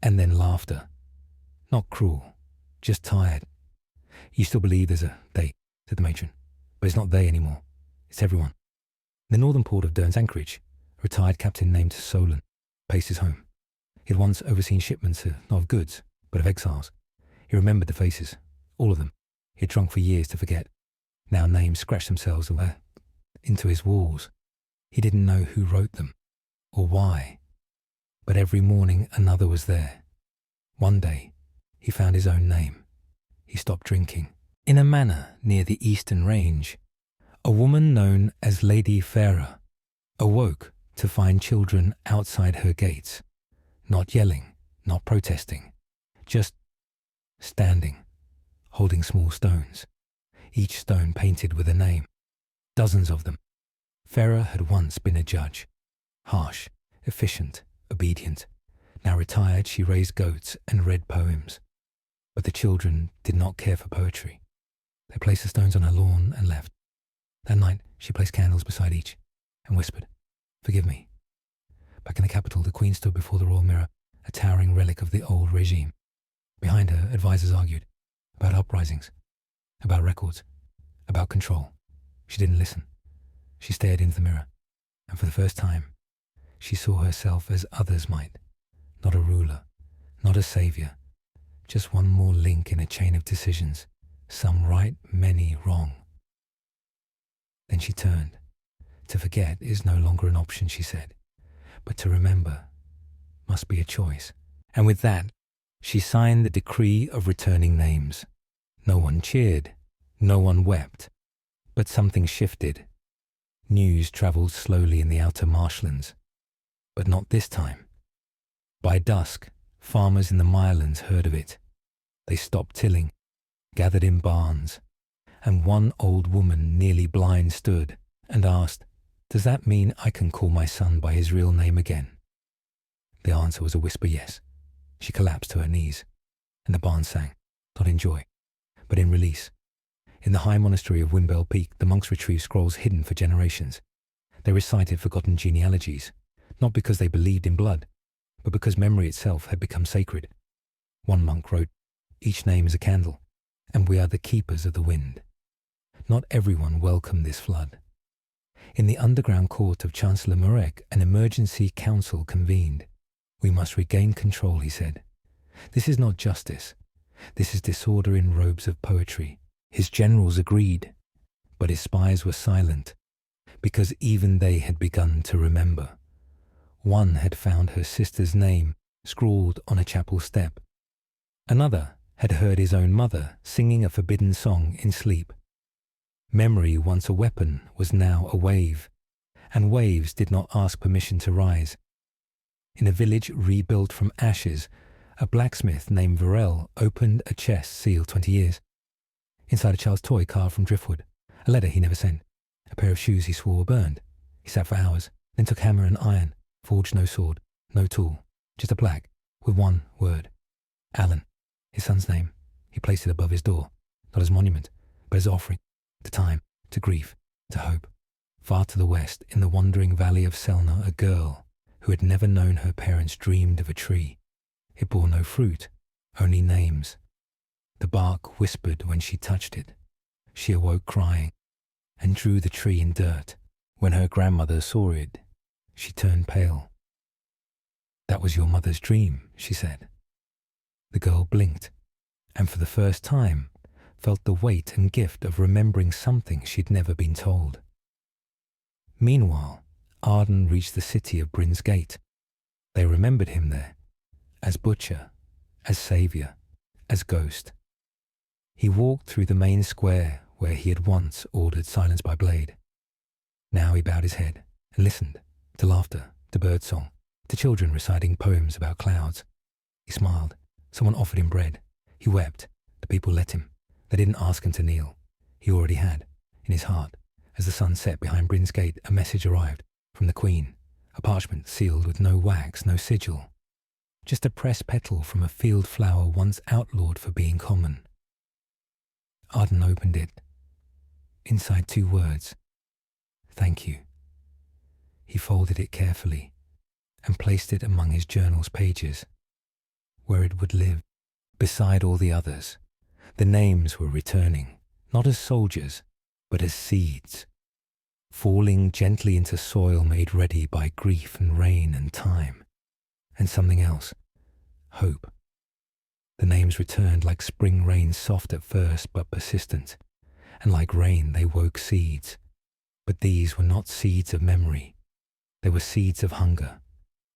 and then laughter. Not cruel, just tired. "You still believe there's a they," said the matron, "but it's not they anymore. It's everyone." In the northern port of Dern's Anchorage, a retired captain named Solon paced his home. He had once overseen shipments, not of goods, but of exiles. He remembered the faces, all of them. He had drunk for years to forget. Now names scratched themselves into his walls. He didn't know who wrote them. or why, but every morning another was there. One day, he found his own name. He stopped drinking. In a manor near the eastern range, a woman known as Lady Farah awoke to find children outside her gates, not yelling, not protesting, just standing, holding small stones, each stone painted with a name, dozens of them. Farah had once been a judge, harsh, efficient, obedient. Now retired, she raised goats and read poems. But the children did not care for poetry. They placed the stones on her lawn and left. That night, she placed candles beside each and whispered, "Forgive me." Back in the capital, the Queen stood before the royal mirror, a towering relic of the old regime. Behind her, advisors argued about uprisings, about records, about control. She didn't listen. She stared into the mirror, and for the first time, she saw herself as others might. Not a ruler, not a savior, just one more link in a chain of decisions, some right, many wrong. Then she turned. To forget is no longer an option, she said, but to remember must be a choice. And with that, she signed the decree of returning names. No one cheered, no one wept, but something shifted. News travelled slowly in the outer marshlands, but not this time. By dusk, farmers in the Mirelands heard of it. They stopped tilling, gathered in barns, and one old woman, nearly blind, stood and asked, "Does that mean I can call my son by his real name again?" The answer was a whisper yes. She collapsed to her knees, and the barn sang, not in joy, but in release. In the high monastery of Wimbell Peak, the monks retrieved scrolls hidden for generations. They recited forgotten genealogies, not because they believed in blood, but because memory itself had become sacred. One monk wrote, "Each name is a candle, and we are the keepers of the wind." Not everyone welcomed this flood. In the underground court of Chancellor Marek, an emergency council convened. "We must regain control," he said. "This is not justice. This is disorder in robes of poetry." His generals agreed, but his spies were silent, because even they had begun to remember. One had found her sister's name scrawled on a chapel step. Another had heard his own mother singing a forbidden song in sleep. Memory, once a weapon, was now a wave, and waves did not ask permission to rise. In a village rebuilt from ashes, a blacksmith named Varel opened a chest sealed 20 years. Inside a child's toy carved from driftwood, a letter he never sent, a pair of shoes he swore were burned. He sat for hours, then took hammer and iron, forged no sword, no tool, just a plaque with one word, Alan, his son's name. He placed it above his door, not as a monument, but as offering to time, to grief, to hope. Far to the west, in the wandering valley of Selna, a girl who had never known her parents dreamed of a tree. It bore no fruit, only names. The bark whispered when she touched it. She awoke crying and drew the tree in dirt. When her grandmother saw it, she turned pale. "That was your mother's dream," she said. The girl blinked, and for the first time felt the weight and gift of remembering something she'd never been told. Meanwhile, Arden reached the city of Bryn's Gate. They remembered him there, as butcher, as saviour, as ghost. He walked through the main square where he had once ordered silence by blade. Now he bowed his head and listened to laughter, to birdsong, to children reciting poems about clouds. He smiled. Someone offered him bread. He wept. The people let him. They didn't ask him to kneel. He already had, in his heart. As the sun set behind Bryn's Gate, a message arrived from the Queen, a parchment sealed with no wax, no sigil, just a pressed petal from a field flower once outlawed for being common. Arden opened it. Inside 2 words, "Thank you." He folded it carefully and placed it among his journal's pages, where it would live, beside all the others. The names were returning, not as soldiers, but as seeds, falling gently into soil made ready by grief and rain and time. And something else, hope. The names returned like spring rain, soft at first but persistent, and like rain they woke seeds. But these were not seeds of memory. They were seeds of hunger,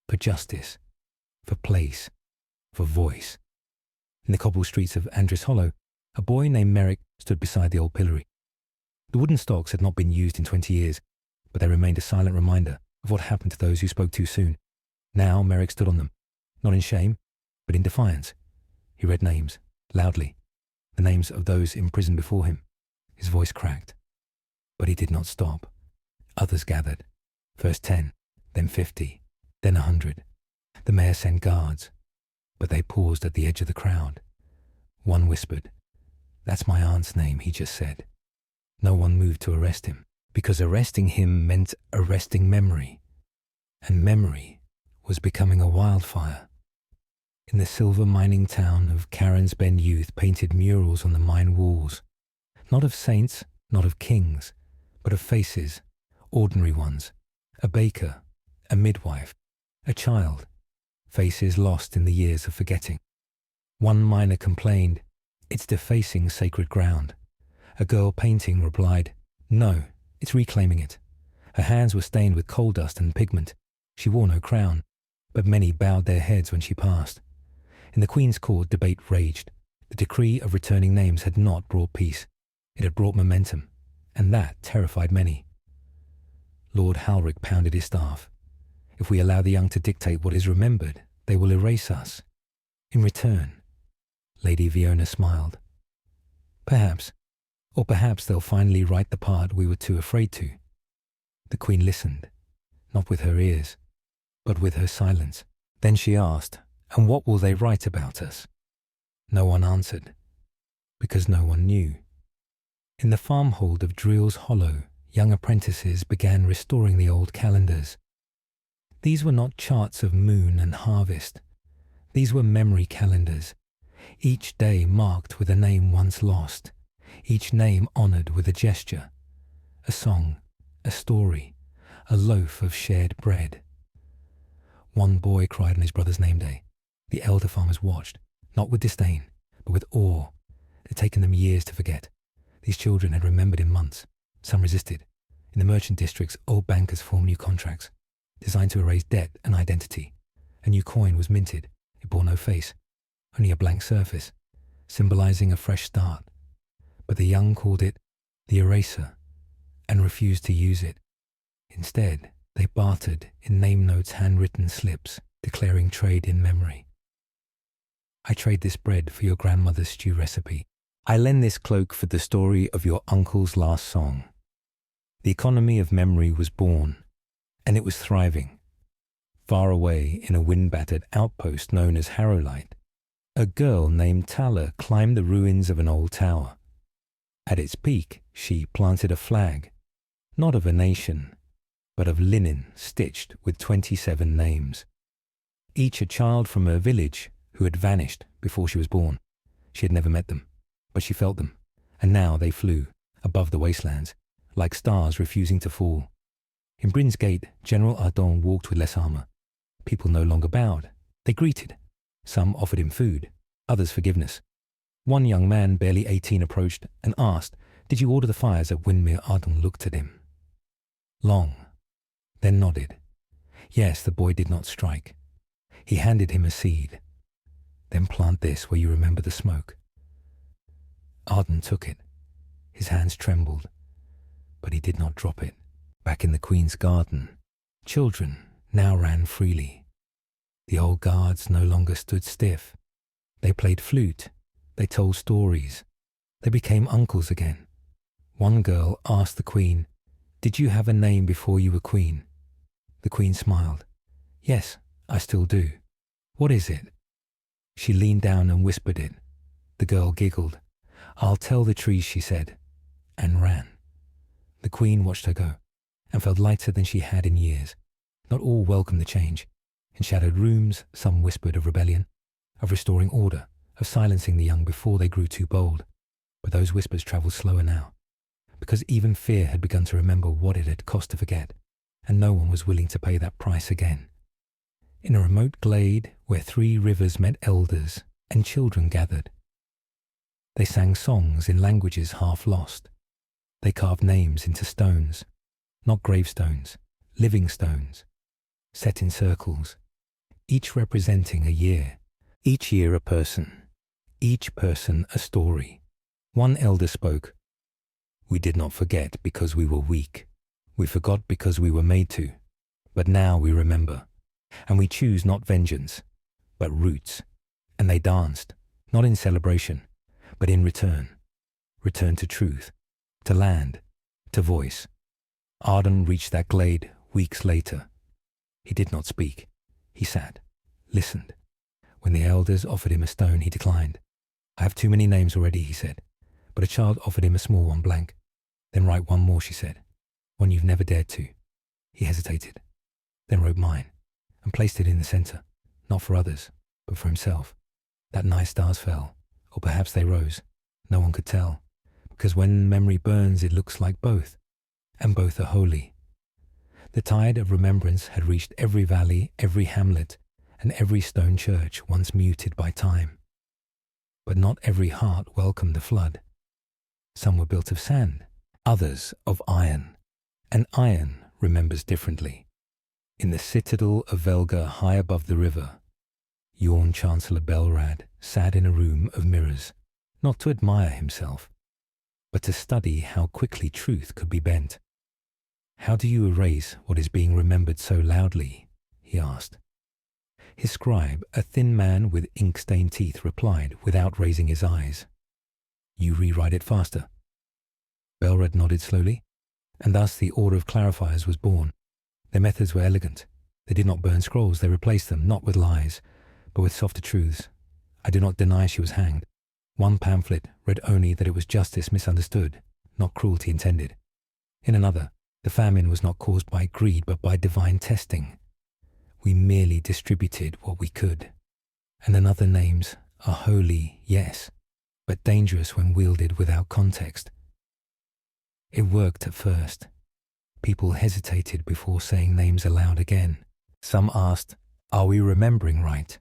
for justice, for place, for voice. In the cobbled streets of Andris Hollow, a boy named Merrick stood beside the old pillory. The wooden stocks had not been used in 20 years, but they remained a silent reminder of what happened to those who spoke too soon. Now Merrick stood on them, not in shame, but in defiance. He read names, loudly, the names of those imprisoned before him. His voice cracked, but he did not stop. Others gathered, first 10, then 50, then 100. The mayor sent guards, but they paused at the edge of the crowd. One whispered, "That's my aunt's name," he just said. No one moved to arrest him, because arresting him meant arresting memory, and memory was becoming a wildfire. In the silver mining town of Karen's Bend, youth painted murals on the mine walls, not of saints, not of kings, but of faces, ordinary ones, a baker, a midwife, a child, faces lost in the years of forgetting. One miner complained, "It's defacing sacred ground." A girl painting replied, "No, it's reclaiming it." Her hands were stained with coal dust and pigment. She wore no crown, but many bowed their heads when she passed. In the Queen's Court, debate raged. The decree of returning names had not brought peace. It had brought momentum, and that terrified many. Lord Halrick pounded his staff. "If we allow the young to dictate what is remembered, they will erase us." In return, Lady Fiona smiled. "Perhaps, or perhaps they'll finally write the part we were too afraid to." The Queen listened, not with her ears, but with her silence. Then she asked, "And what will they write about us?" No one answered, because no one knew. In the farmhold of Dreel's Hollow, young apprentices began restoring the old calendars. These were not charts of moon and harvest. These were memory calendars, each day marked with a name once lost, each name honoured with a gesture, a song, a story, a loaf of shared bread. One boy cried on his brother's name day. The elder farmers watched, not with disdain, but with awe. It had taken them years to forget. These children had remembered in months. Some resisted. In the merchant districts, old bankers formed new contracts, designed to erase debt and identity. A new coin was minted. It bore no face, only a blank surface, symbolizing a fresh start. But the young called it the eraser and refused to use it. Instead, they bartered in name notes, handwritten slips, declaring trade in memory. "I trade this bread for your grandmother's stew recipe. I lend this cloak for the story of your uncle's last song." The economy of memory was born, and it was thriving. Far away in a wind-battered outpost known as Harrowlight, a girl named Tala climbed the ruins of an old tower. At its peak, she planted a flag, not of a nation, but of linen stitched with 27 names. Each a child from her village who had vanished before she was born. She had never met them, but she felt them, and now they flew above the wastelands, like stars refusing to fall. In Bryn's Gate, General Ardon walked with less armour. People no longer bowed. They greeted. Some offered him food, others forgiveness. One young man, barely 18, approached and asked, "Did you order the fires at Windmere?" Ardon looked at him long, then nodded. Yes, the boy did not strike. He handed him a seed. "Then plant this where you remember the smoke." Ardon took it. His hands trembled, but he did not drop it. Back in the Queen's garden, children now ran freely. The old guards no longer stood stiff. They played flute. They told stories. They became uncles again. One girl asked the Queen, "Did you have a name before you were Queen?" The Queen smiled. "Yes, I still do." "What is it?" She leaned down and whispered it. The girl giggled. "I'll tell the trees," she said, and ran. The Queen watched her go, and felt lighter than she had in years. Not all welcomed the change. In shadowed rooms, some whispered of rebellion, of restoring order, of silencing the young before they grew too bold. But those whispers travelled slower now, because even fear had begun to remember what it had cost to forget, and no one was willing to pay that price again. In a remote glade where 3 rivers met elders and children gathered, they sang songs in languages half lost. They carved names into stones, not gravestones, living stones, set in circles, each representing a year, each year a person, each person a story. One elder spoke. We did not forget because we were weak. We forgot because we were made to. But now we remember, and we choose not vengeance, but roots. And they danced, not in celebration, but in return. Return to truth, to land, to voice. Arden reached that glade weeks later. He did not speak. He sat, listened. When the elders offered him a stone, he declined. I have too many names already, he said. But a child offered him a small one, blank. Then write one more, she said. One you've never dared to. He hesitated. Then wrote mine, and placed it in the center, not for others, but for himself. That night stars fell, or perhaps they rose. No one could tell, because when memory burns it looks like both, and both are holy. The tide of remembrance had reached every valley, every hamlet, and every stone church once muted by time. But not every heart welcomed the flood. Some were built of sand, others of iron, and iron remembers differently. In the citadel of Velga high above the river, Yorn Chancellor Belrad sat in a room of mirrors, not to admire himself, but to study how quickly truth could be bent. How do you erase what is being remembered so loudly? He asked. His scribe, a thin man with ink-stained teeth, replied without raising his eyes. You rewrite it faster. Belrad nodded slowly, and thus the Order of Clarifiers was born. Their methods were elegant. They did not burn scrolls, they replaced them, not with lies, but with softer truths. I do not deny she was hanged. One pamphlet read only that it was justice misunderstood, not cruelty intended. In another, the famine was not caused by greed, but by divine testing. We merely distributed what we could. And another, names are holy, yes, but dangerous when wielded without context. It worked at first. People hesitated before saying names aloud again. Some asked, are we remembering right?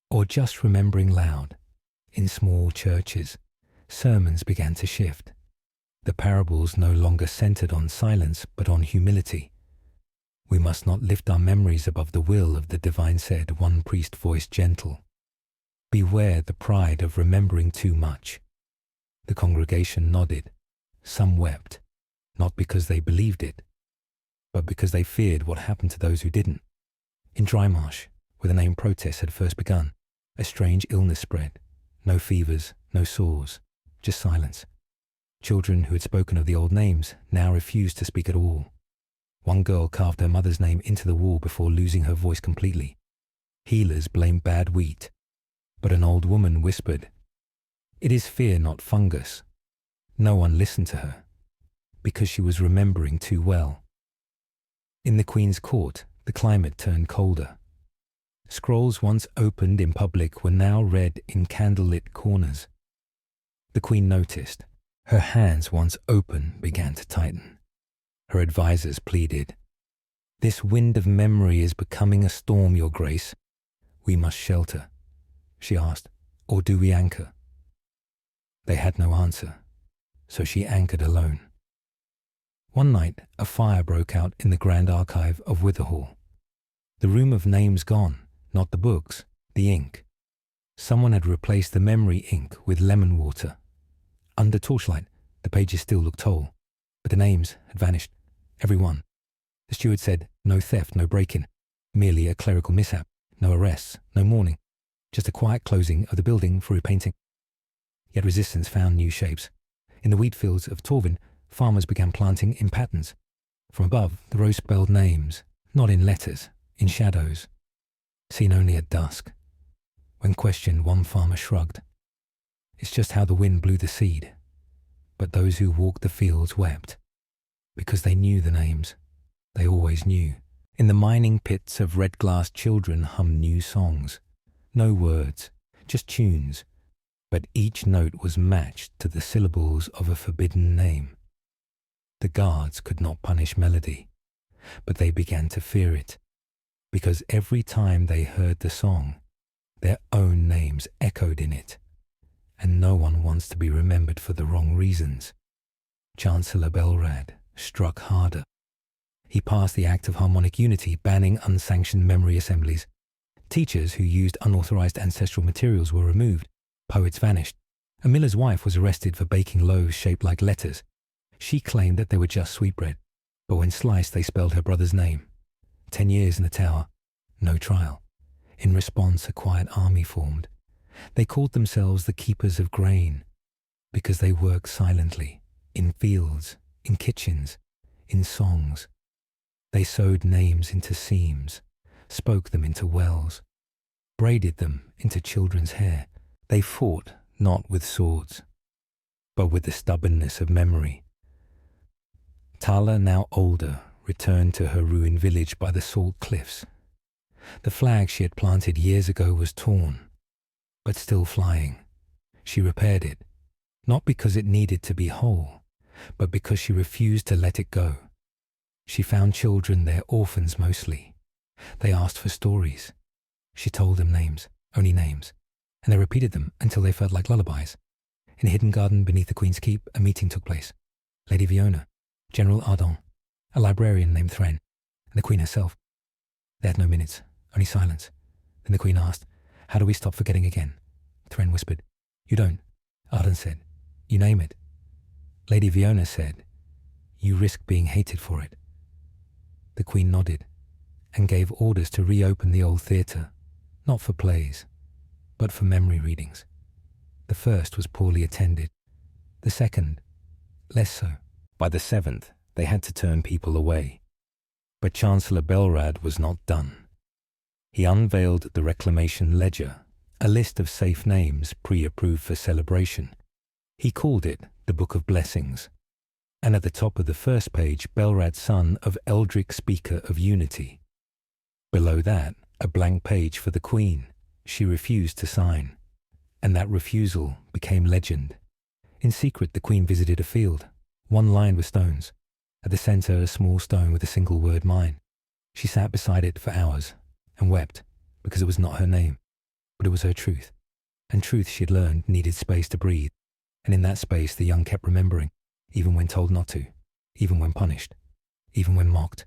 Or just remembering loud? In small churches, sermons began to shift. The parables no longer centered on silence, but on humility. We must not lift our memories above the will of the divine, said one priest voice gentle. Beware the pride of remembering too much. The congregation nodded. Some wept, not because they believed it, but because they feared what happened to those who didn't. In Drymarsh, where the name protest had first begun, a strange illness spread. No fevers, no sores, just silence. Children who had spoken of the old names now refused to speak at all. One girl carved her mother's name into the wall before losing her voice completely. Healers blamed bad wheat, but an old woman whispered, it is fear, not fungus. No one listened to her, because she was remembering too well. In the Queen's court, the climate turned colder. Scrolls once opened in public were now read in candlelit corners. The Queen noticed. Her hands, once open, began to tighten. Her advisers pleaded. This wind of memory is becoming a storm, Your Grace. We must shelter. She asked, or do we anchor? They had no answer, so she anchored alone. One night, a fire broke out in the Grand Archive of Witherhall. The room of names gone, not the books, the ink. Someone had replaced the memory ink with lemon water. Under torchlight, the pages still looked whole, but the names had vanished, every one. The steward said, no theft, no break-in, merely a clerical mishap, no arrests, no mourning, just a quiet closing of the building for repainting. Yet resistance found new shapes. In the wheat fields of Torvin, farmers began planting in patterns. From above, the row spelled names, not in letters, in shadows, seen only at dusk. When questioned, one farmer shrugged. It's just how the wind blew the seed. But those who walked the fields wept, because they knew the names. They always knew. In the mining pits of red-glassed children hummed new songs. No words, just tunes, but each note was matched to the syllables of a forbidden name. The guards could not punish melody, but they began to fear it, because every time they heard the song, their own names echoed in it, and no one wants to be remembered for the wrong reasons. Chancellor Belrad struck harder. He passed the Act of Harmonic Unity banning unsanctioned memory assemblies. Teachers who used unauthorized ancestral materials were removed. Poets vanished. A miller's wife was arrested for baking loaves shaped like letters. She claimed that they were just sweetbread, but when sliced they spelled her brother's name. 10 years in the tower, no trial. In response, a quiet army formed. They called themselves the Keepers of Grain, because they worked silently, in fields, in kitchens, in songs. They sewed names into seams, spoke them into wells, braided them into children's hair. They fought not with swords, but with the stubbornness of memory. Tala, now older, returned to her ruined village by the salt cliffs. The flag she had planted years ago was torn, but still flying. She repaired it, not because it needed to be whole, but because she refused to let it go. She found children there, orphans mostly. They asked for stories. She told them names, only names, and they repeated them until they felt like lullabies. In a hidden garden beneath the Queen's Keep, a meeting took place. Lady Fiona, General Ardon, a librarian named Thren, and the Queen herself. They had no minutes, only silence. Then the Queen asked, "How do we stop forgetting again?" Thren whispered, "You don't." Ardon said, "You name it." Lady Fiona said, "You risk being hated for it." The Queen nodded and gave orders to reopen the old theatre, not for plays, but for memory readings. The first was poorly attended. The second, less so. By the seventh, they had to turn people away. But Chancellor Belrad was not done. He unveiled the Reclamation Ledger, a list of safe names pre-approved for celebration. He called it the Book of Blessings, and at the top of the first page, Belrad's son of Eldric Speaker of Unity. Below that, a blank page for the Queen. She refused to sign, and that refusal became legend. In secret, the Queen visited a field, one lined with stones. At the center, a small stone with a single word, mine. She sat beside it for hours and wept because it was not her name, but it was her truth. And truth, she had learned, needed space to breathe. And in that space, the young kept remembering, even when told not to, even when punished, even when mocked.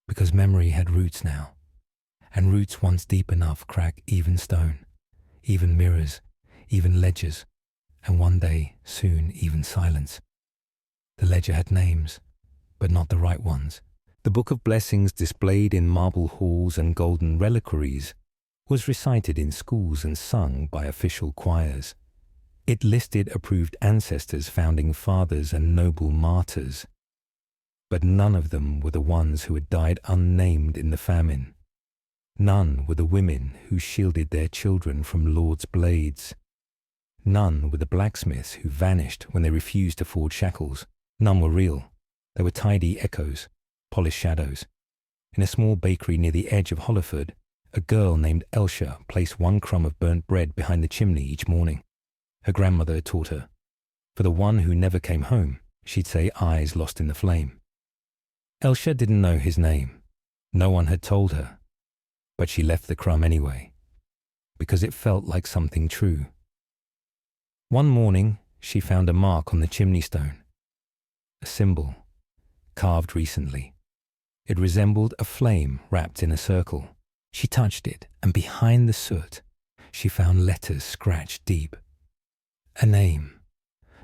Because memory had roots now, and roots once deep enough crack even stone, even mirrors, even ledgers, and one day, soon, even silence. The ledger had names, but not the right ones. The Book of Blessings, displayed in marble halls and golden reliquaries, was recited in schools and sung by official choirs. It listed approved ancestors, founding fathers, and noble martyrs. But none of them were the ones who had died unnamed in the famine. None were the women who shielded their children from lords' blades. None were the blacksmiths who vanished when they refused to forge shackles. None were real. They were tidy echoes, polished shadows. In a small bakery near the edge of Holliford, a girl named Elsha placed one crumb of burnt bread behind the chimney each morning. Her grandmother had taught her. For the one who never came home, she'd say eyes lost in the flame. Elsha didn't know his name. No one had told her. But she left the crumb anyway, because it felt like something true. One morning, she found a mark on the chimney stone. A symbol, carved recently. It resembled a flame wrapped in a circle. She touched it, and behind the soot, she found letters scratched deep. A name,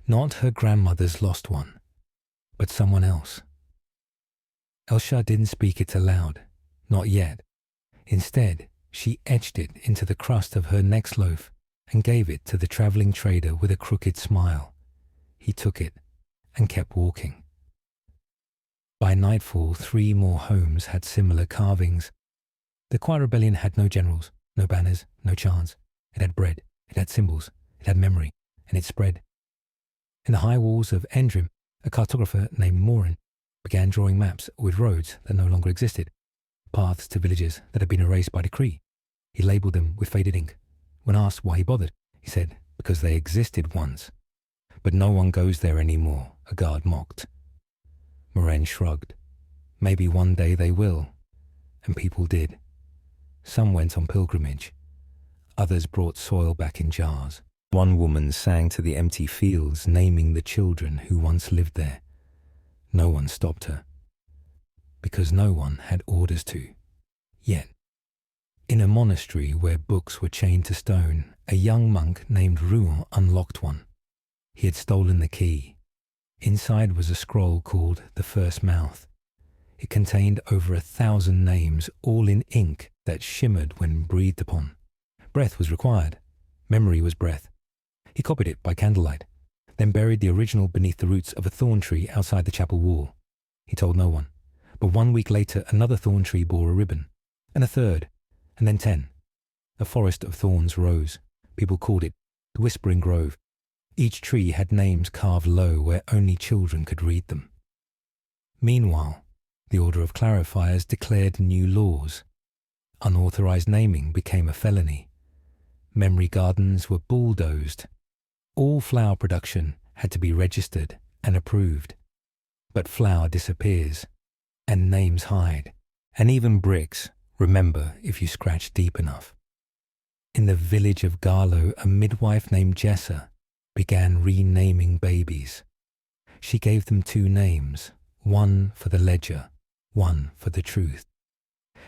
not her grandmother's lost one, but someone else. Elsha didn't speak it aloud, not yet. Instead, she etched it into the crust of her next loaf and gave it to the traveling trader with a crooked smile. He took it and kept walking. By nightfall, 3 more homes had similar carvings. The Quiet Rebellion had no generals, no banners, no chants. It had bread, it had symbols, it had memory, and it spread. In the high walls of Endrim, a cartographer named Morin began drawing maps with roads that no longer existed, paths to villages that had been erased by decree. He labelled them with faded ink. When asked why he bothered, he said, because they existed once. But no one goes there anymore, a guard mocked. Morin shrugged. Maybe one day they will. And people did. Some went on pilgrimage. Others brought soil back in jars. One woman sang to the empty fields, naming the children who once lived there. No one stopped her. because no one had orders to. Yet, in a monastery where books were chained to stone, a young monk named Rouen unlocked one. He had stolen the key. Inside was a scroll called The First Mouth. It contained over 1,000 names, all in ink that shimmered when breathed upon. Breath was required. Memory was breath. He copied it by candlelight, then buried the original beneath the roots of a thorn tree outside the chapel wall. He told no one. But 1 week later, another thorn tree bore a ribbon, and a third, and then 10. A forest of thorns rose. People called it the Whispering Grove. Each tree had names carved low where only children could read them. Meanwhile, the Order of Clarifiers declared new laws. Unauthorized naming became a felony. Memory gardens were bulldozed. All flower production had to be registered and approved. But flour disappears, and names hide, and even bricks remember if you scratch deep enough. In the village of Garlow, a midwife named Jessa began renaming babies. She gave them 2 names, one for the ledger, one for the truth.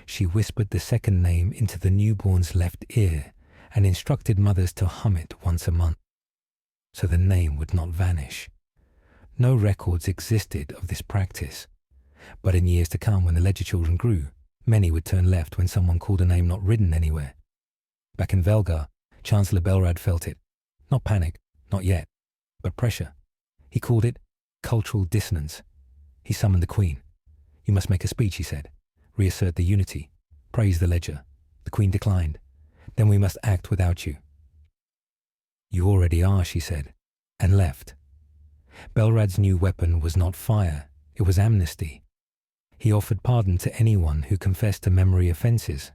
She whispered the second name into the newborn's left ear and instructed mothers to hum it once a month, so the name would not vanish. No records existed of this practice, but in years to come, when the ledger children grew, many would turn left when someone called a name not written anywhere. Back in Velgar, Chancellor Belrad felt it. Not panic, not yet, but pressure. He called it cultural dissonance. He summoned the Queen. "You must make a speech," he said. "Reassert the unity. Praise the ledger." The Queen declined. "Then we must act without you." "You already are," she said, and left. Belrad's new weapon was not fire, it was amnesty. He offered pardon to anyone who confessed to memory offences.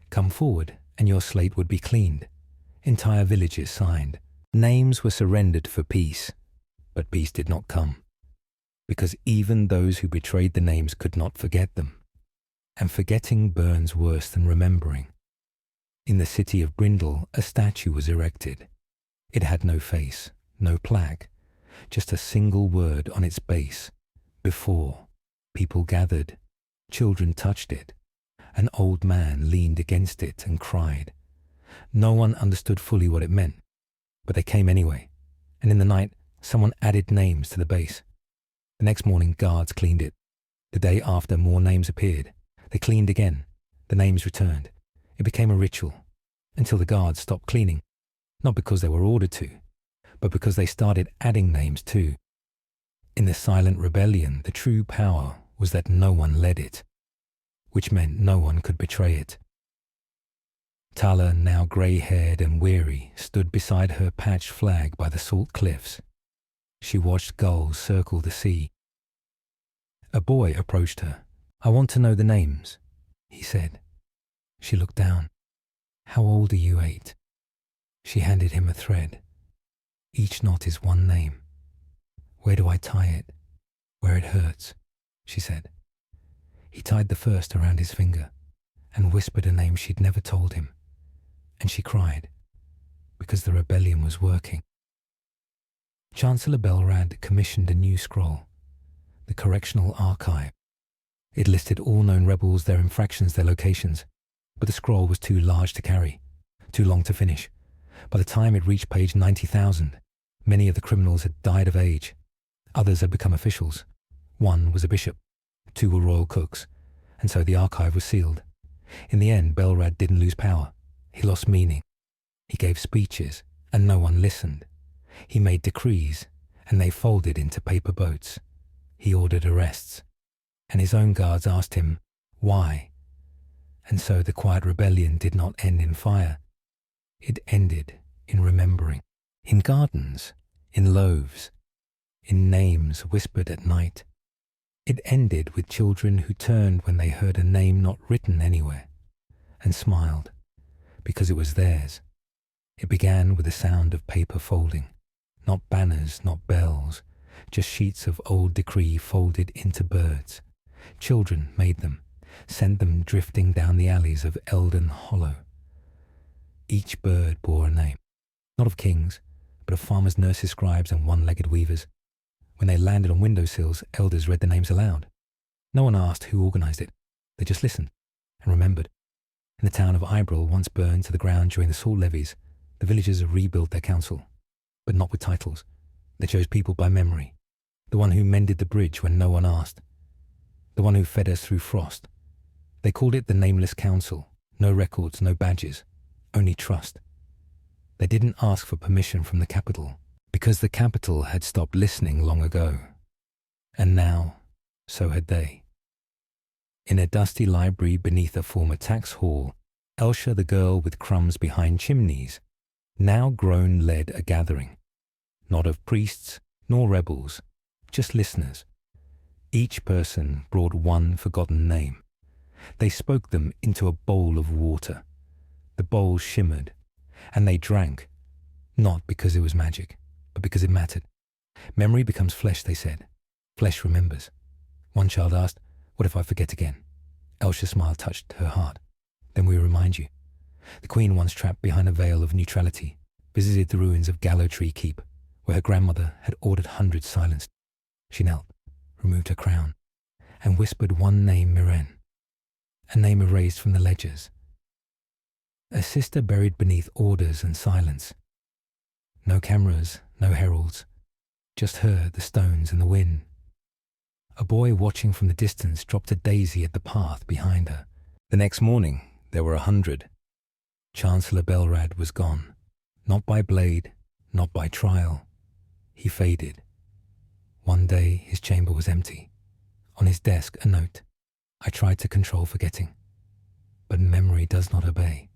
Come forward, and your slate would be cleaned. Entire villages signed. Names were surrendered for peace, but peace did not come, because even those who betrayed the names could not forget them. And forgetting burns worse than remembering. In the city of Brindle, a statue was erected. It had no face, no plaque, just a single word on its base. Before, people gathered, children touched it. An old man leaned against it and cried. No one understood fully what it meant, but they came anyway, and in the night, someone added names to the base. The next morning, guards cleaned it. The day after, more names appeared. They cleaned again. The names returned. It became a ritual, until the guards stopped cleaning, not because they were ordered to, but because they started adding names too. In the silent rebellion, the true power was that no one led it, which meant no one could betray it. Tala, now grey-haired and weary, stood beside her patched flag by the salt cliffs. She watched gulls circle the sea. A boy approached her. "I want to know the names," he said. She looked down. "How old are you, 8?" She handed him a thread. "Each knot is one name." "Where do I tie it?" "Where it hurts," she said. He tied the first around his finger and whispered a name she'd never told him. And she cried, because the rebellion was working. Chancellor Belrad commissioned a new scroll, the Correctional Archive. It listed all known rebels, their infractions, their locations, but the scroll was too large to carry, too long to finish. By the time it reached page 90,000, many of the criminals had died of age. Others had become officials. One was a bishop, 2 were royal cooks, and so the archive was sealed. In the end, Belrad didn't lose power. He lost meaning. He gave speeches, and no one listened. He made decrees, and they folded into paper boats. He ordered arrests, and his own guards asked him, why? And so the quiet rebellion did not end in fire. It ended in remembering, in gardens, in loaves, in names whispered at night. It ended with children who turned when they heard a name not written anywhere, and smiled, because it was theirs. It began with the sound of paper folding, not banners, not bells, just sheets of old decree folded into birds. Children made them, sent them drifting down the alleys of Eldon Hollow. Each bird bore a name, not of kings, but of farmers, nurses, scribes, and one-legged weavers. When they landed on windowsills, elders read the names aloud. No one asked who organised it. They just listened and remembered. In the town of Ibril, once burned to the ground during the salt levies, the villagers rebuilt their council, but not with titles. They chose people by memory. The one who mended the bridge when no one asked. The one who fed us through frost. They called it the Nameless Council. No records, no badges, only trust. They didn't ask for permission from the capital, because the capital had stopped listening long ago. And now, so had they. In a dusty library beneath a former tax hall, Elsha, the girl with crumbs behind chimneys, now grown led a gathering. Not of priests, nor rebels, just listeners. Each person brought one forgotten name. They spoke them into a bowl of water. The bowl shimmered, and they drank, not because it was magic, but because it mattered. Memory becomes flesh, they said. Flesh remembers. One child asked, "What if I forget again?" Elsha's smile touched her heart. "Then we remind you." The queen, once trapped behind a veil of neutrality, visited the ruins of Gallow Tree Keep, where her grandmother had ordered hundreds silenced. She knelt, removed her crown, and whispered one name, Miren, a name erased from the ledgers. A sister buried beneath orders and silence. No cameras, no heralds, just her, the stones, and the wind. A boy watching from the distance dropped a daisy at the path behind her. The next morning, there were 100. Chancellor Belrad was gone. Not by blade, not by trial. He faded. One day, his chamber was empty. On his desk, a note. I tried to control forgetting, but memory does not obey.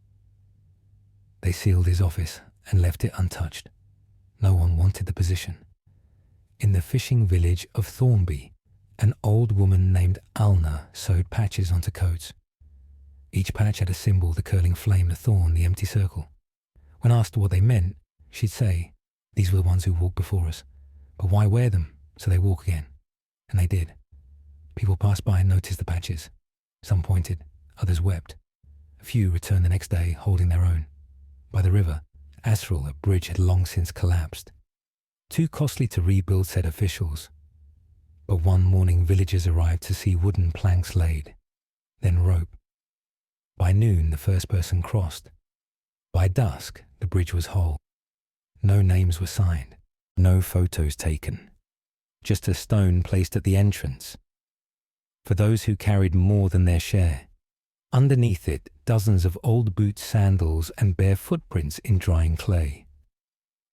They sealed his office and left it untouched. No one wanted the position. In the fishing village of Thornby, an old woman named Alna sewed patches onto coats. Each patch had a symbol, the curling flame, the thorn, the empty circle. When asked what they meant, she'd say, "These were the ones who walked before us. But why wear them? So they walk again." And they did. People passed by and noticed the patches. Some pointed, others wept. A few returned the next day, holding their own. By the river, Asriel, a bridge had long since collapsed. Too costly to rebuild, said officials. But one morning villagers arrived to see wooden planks laid, then rope. By noon the first person crossed. By dusk the bridge was whole. No names were signed, no photos taken. Just a stone placed at the entrance. For those who carried more than their share. Underneath it, dozens of old boots, sandals, and bare footprints in drying clay.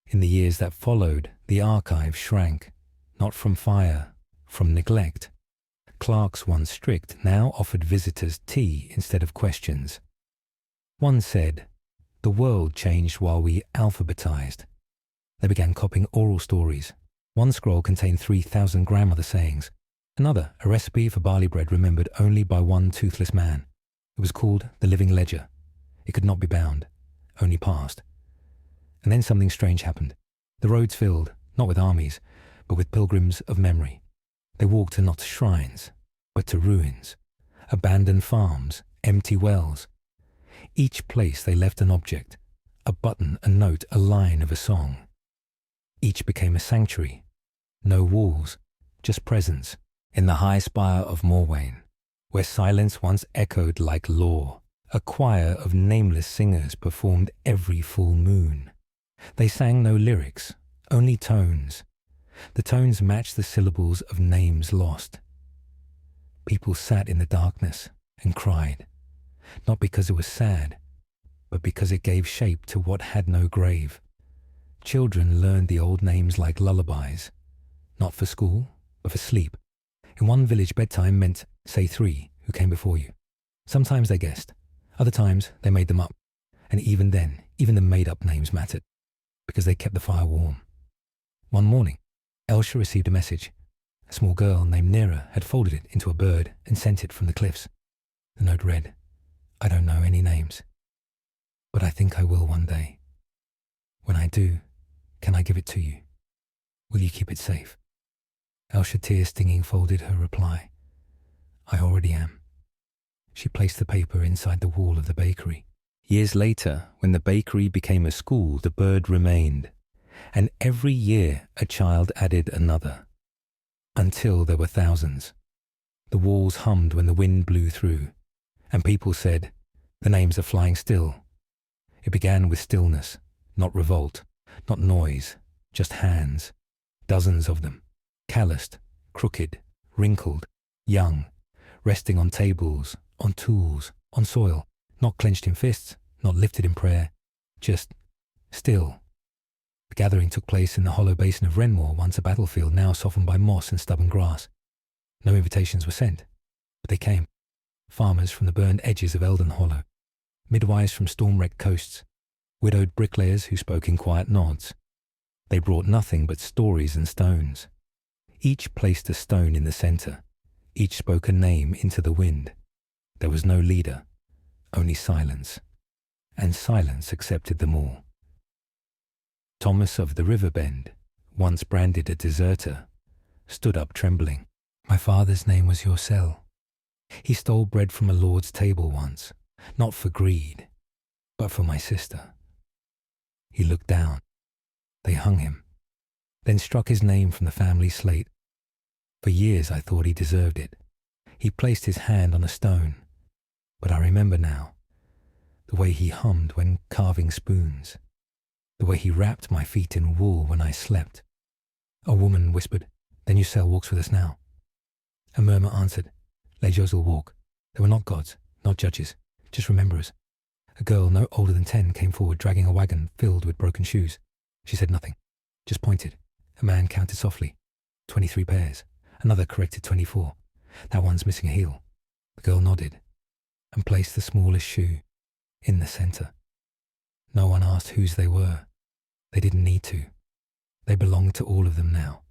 In the years that followed, the archive shrank, not from fire, from neglect. Clerks, once strict, now offered visitors tea instead of questions. One said, "The world changed while we alphabetized." They began copying oral stories. One scroll contained 3,000 grandmother sayings. Another, a recipe for barley bread remembered only by one toothless man. It was called the Living Ledger. It could not be bound, only passed. And then something strange happened. The roads filled, not with armies, but with pilgrims of memory. They walked not to shrines, but to ruins, abandoned farms, empty wells. Each place they left an object, a button, a note, a line of a song. Each became a sanctuary. No walls, just presence, in the high spire of Morwayn, where silence once echoed like law. A choir of nameless singers performed every full moon. They sang no lyrics, only tones. The tones matched the syllables of names lost. People sat in the darkness and cried, not because it was sad, but because it gave shape to what had no grave. Children learned the old names like lullabies, not for school, but for sleep. In one village, bedtime meant, say 3, who came before you. Sometimes they guessed, other times they made them up. And even then, even the made-up names mattered, because they kept the fire warm. One morning, Elsha received a message. A small girl named Nera had folded it into a bird and sent it from the cliffs. The note read, "I don't know any names, but I think I will one day. When I do, can I give it to you? Will you keep it safe?" Elsha, tears stinging, folded her reply. "I already am." She placed the paper inside the wall of the bakery. Years later, when the bakery became a school, the bird remained, and every year a child added another, until there were thousands. The walls hummed when the wind blew through, and people said, "The names are flying still." It began with stillness, not revolt, not noise, just hands, dozens of them, calloused, crooked, wrinkled, young, resting on tables, on tools, on soil, not clenched in fists, not lifted in prayer, just still. The gathering took place in the hollow basin of Renmore, once a battlefield, now softened by moss and stubborn grass. No invitations were sent, but they came. Farmers from the burned edges of Eldon Hollow, midwives from storm-wrecked coasts, widowed bricklayers who spoke in quiet nods. They brought nothing but stories and stones. Each placed a stone in the centre. Each spoke a name into the wind. There was no leader, only silence. And silence accepted them all. Thomas of the River Bend, once branded a deserter, stood up trembling. "My father's name was Yourcell. He stole bread from a lord's table once, not for greed, but for my sister." He looked down. They hung him, then struck his name from the family slate. For years I thought he deserved it. He placed his hand on a stone, but I remember now, the way he hummed when carving spoons, the way he wrapped my feet in wool when I slept. A woman whispered, "Then Yourcell walks with us now." A murmur answered, "Les Josel walk. They were not gods, not judges, just rememberers." A girl no older than 10 came forward dragging a wagon filled with broken shoes. She said nothing, just pointed. A man counted softly, 23 pairs. Another corrected 24. "That one's missing a heel." The girl nodded and placed the smallest shoe in the centre. No one asked whose they were. They didn't need to. They belonged to all of them now.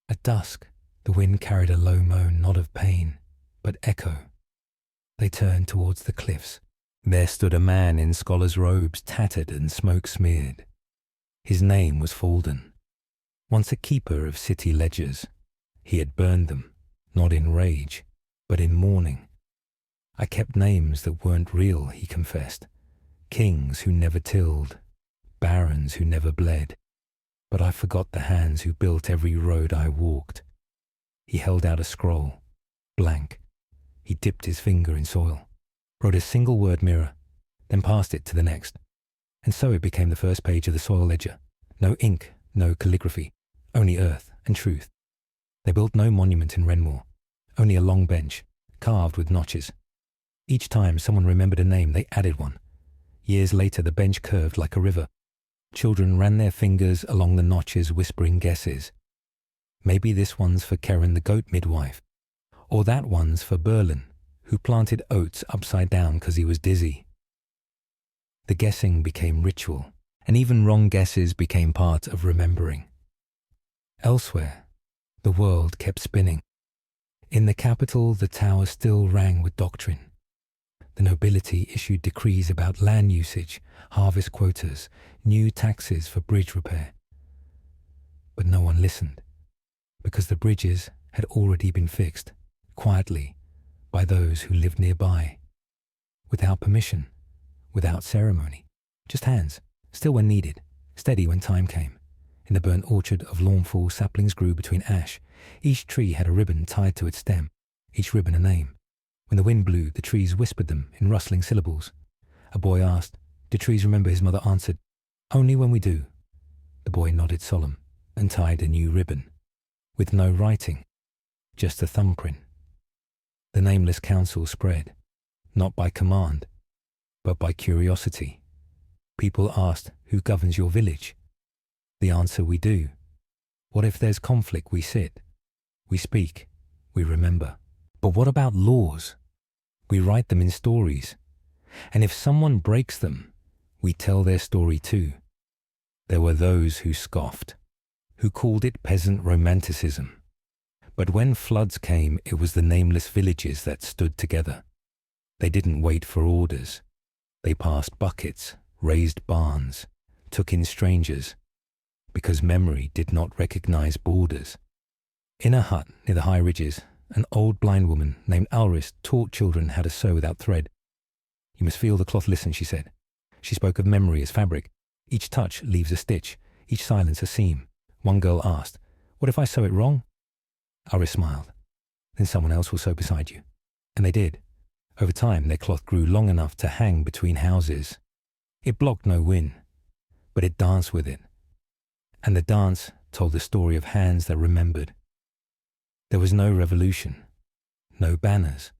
At dusk, the wind carried a low moan, not of pain, but echo. They turned towards the cliffs. There stood a man in scholar's robes, tattered and smoke-smeared. His name was Falden. Once a keeper of city ledgers, he had burned them, not in rage, but in mourning. I kept names that weren't real, he confessed. Kings who never tilled, barons who never bled. But I forgot the hands who built every road I walked. He held out a scroll, blank. He dipped his finger in soil, wrote a single word mirror, then passed it to the next. And so it became the first page of the soil ledger. No ink, no calligraphy, only earth and truth. They built no monument in Renmore, only a long bench, carved with notches. Each time someone remembered a name, they added one. Years later, the bench curved like a river. Children ran their fingers along the notches, whispering guesses. Maybe this one's for Keren the goat midwife, or that one's for Berlin, who planted oats upside down because he was dizzy. The guessing became ritual, and even wrong guesses became part of remembering. Elsewhere, the world kept spinning. In the capital, the tower still rang with doctrine. The nobility issued decrees about land usage, harvest quotas, new taxes for bridge repair. But no one listened, because the bridges had already been fixed, quietly, by those who lived nearby, without permission, without ceremony, just hands, still when needed, steady when time came. In the burnt orchard of Lawnfall, saplings grew between ash. Each tree had a ribbon tied to its stem, each ribbon a name. When the wind blew, the trees whispered them in rustling syllables. A boy asked, "Do trees remember?" His mother answered, "Only when we do." The boy nodded solemn and tied a new ribbon, with no writing, just a thumbprint. The nameless council spread, not by command, but by curiosity. People asked, "Who governs your village?" The answer, "We do." What if there's conflict? We sit, we speak, we remember. But what about laws? We write them in stories. And if someone breaks them, we tell their story too. There were those who scoffed, who called it peasant romanticism. But when floods came, it was the nameless villages that stood together. They didn't wait for orders. They passed buckets, raised barns, took in strangers, because memory did not recognize borders. In a hut near the high ridges, an old blind woman named Alris taught children how to sew without thread. "You must feel the cloth listen," she said. She spoke of memory as fabric. Each touch leaves a stitch, each silence a seam. One girl asked, "What if I sew it wrong?" Alris smiled. Then someone else will sew beside you. And they did. Over time, their cloth grew long enough to hang between houses. It blocked no wind, but it danced with it. And the dance told the story of hands that remembered. There was no revolution, no banners,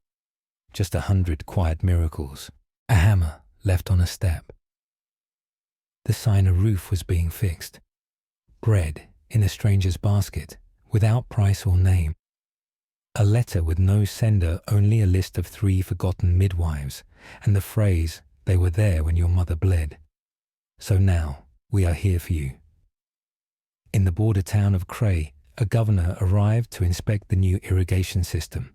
just 100 quiet miracles. A hammer left on a step. The sign a roof was being fixed. Bread in a stranger's basket, without price or name. A letter with no sender, only a list of 3 forgotten midwives, and the phrase, "They were there when your mother bled. So now, we are here for you." In the border town of Cray, a governor arrived to inspect the new irrigation system.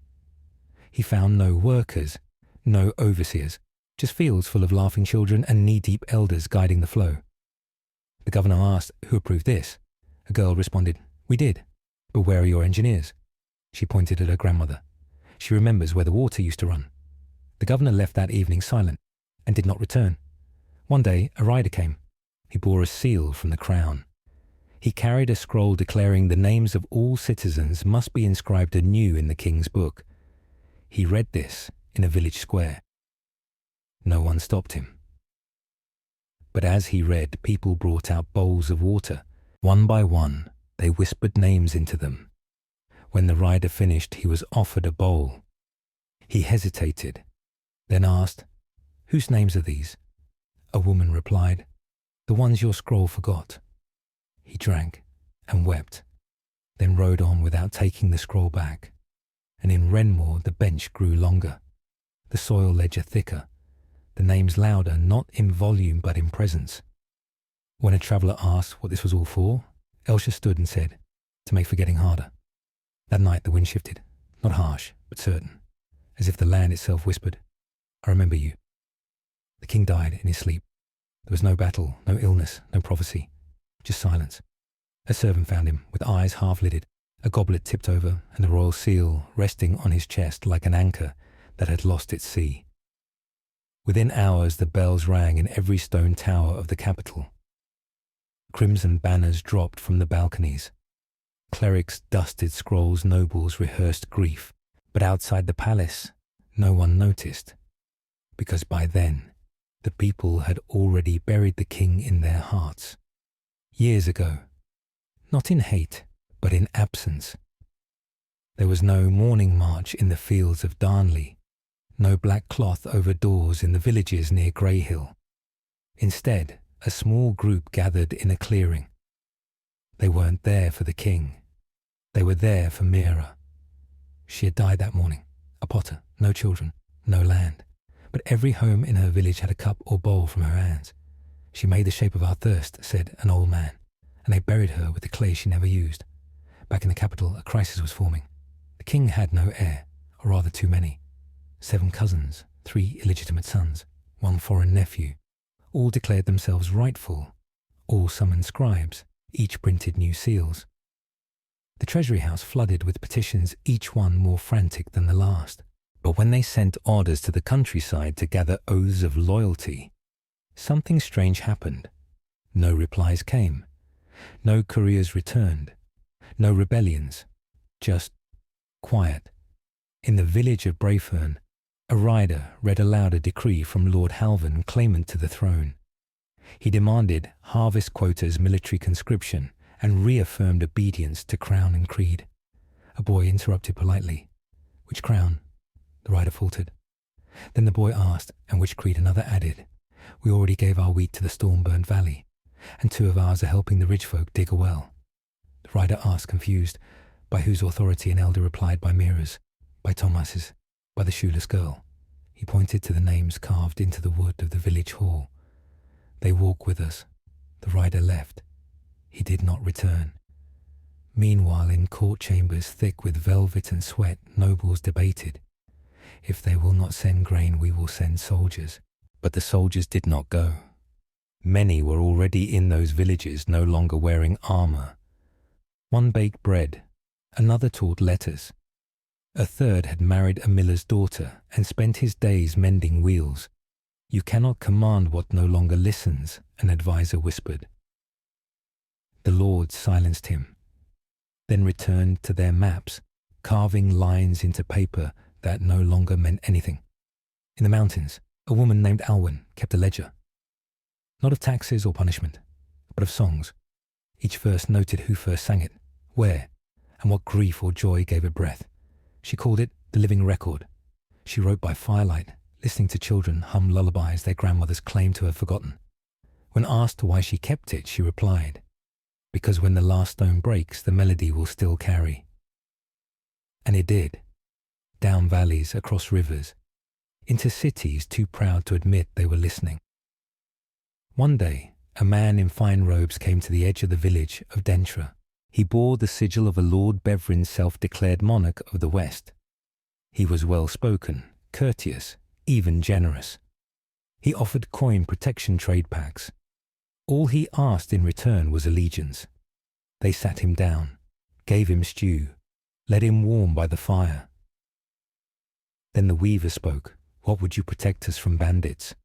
He found no workers, no overseers, just fields full of laughing children and knee-deep elders guiding the flow. The governor asked, "Who approved this?" A girl responded, "We did. But where are your engineers?" She pointed at her grandmother. She remembers where the water used to run. The governor left that evening silent and did not return. One day, a rider came. He bore a seal from the crown. He carried a scroll declaring the names of all citizens must be inscribed anew in the king's book. He read this in a village square. No one stopped him. But as he read, people brought out bowls of water. One by one, they whispered names into them. When the rider finished, he was offered a bowl. He hesitated, then asked, "Whose names are these?" A woman replied, "The ones your scroll forgot." He drank and wept, then rode on without taking the scroll back. And in Renmore the bench grew longer, the soil ledger thicker, the names louder, not in volume but in presence. When a traveller asked what this was all for, Elsha stood and said, "To make forgetting harder." That night the wind shifted, not harsh, but certain, as if the land itself whispered, "I remember you." The king died in his sleep. There was no battle, no illness, no prophecy, just silence. A servant found him, with eyes half-lidded, a goblet tipped over, and the royal seal resting on his chest like an anchor that had lost its sea. Within hours the bells rang in every stone tower of the capital. Crimson banners dropped from the balconies. Clerics dusted scrolls, nobles rehearsed grief. But outside the palace, no one noticed, because by then the people had already buried the king in their hearts. Years ago, not in hate, but in absence. There was no mourning march in the fields of Darnley, no black cloth over doors in the villages near Greyhill. Instead, a small group gathered in a clearing. They weren't there for the king. They were there for Mira. She had died that morning, a potter, no children, no land. But every home in her village had a cup or bowl from her hands. "She made the shape of our thirst," said an old man, and they buried her with the clay she never used. Back in the capital, a crisis was forming. The king had no heir, or rather too many. 7 cousins, 3 illegitimate sons, 1 foreign nephew. All declared themselves rightful. All summoned scribes. Each printed new seals. The Treasury House flooded with petitions, each one more frantic than the last. But when they sent orders to the countryside to gather oaths of loyalty, something strange happened. No replies came. No couriers returned. No rebellions. Just quiet. In the village of Brayfern, a rider read aloud a decree from Lord Halvan, claimant to the throne. He demanded harvest quotas, military conscription, and reaffirmed obedience to crown and creed. A boy interrupted politely. "Which crown?" The rider faltered. Then the boy asked, "And which creed?" Another added, "We already gave our wheat to the storm-burnt valley, and 2 of ours are helping the ridge folk dig a well." The rider asked, confused, "By whose authority?" An elder replied, "By Mira's, by Thomas's, by the shoeless girl." He pointed to the names carved into the wood of the village hall. "They walk with us." The rider left. He did not return. Meanwhile, in court chambers thick with velvet and sweat, nobles debated. "If they will not send grain, we will send soldiers." But the soldiers did not go. Many were already in those villages, no longer wearing armor. One baked bread, another taught letters. A third had married a miller's daughter and spent his days mending wheels. "You cannot command what no longer listens," an adviser whispered. The lords silenced him, then returned to their maps, carving lines into paper that no longer meant anything. In the mountains, a woman named Alwyn kept a ledger, not of taxes or punishment, but of songs. Each verse noted who first sang it, where, and what grief or joy gave it breath. She called it the living record. She wrote by firelight, listening to children hum lullabies their grandmothers claimed to have forgotten. When asked why she kept it, she replied, "Because when the last stone breaks, the melody will still carry." And it did. Down valleys, across rivers, into cities too proud to admit they were listening. One day, a man in fine robes came to the edge of the village of Dentra. He bore the sigil of a Lord Bevrin, self-declared monarch of the West. He was well-spoken, courteous, even generous. He offered coin protection trade packs. All he asked in return was allegiance. They sat him down, gave him stew, led him warm by the fire. Then the weaver spoke. "What would you protect us from bandits?"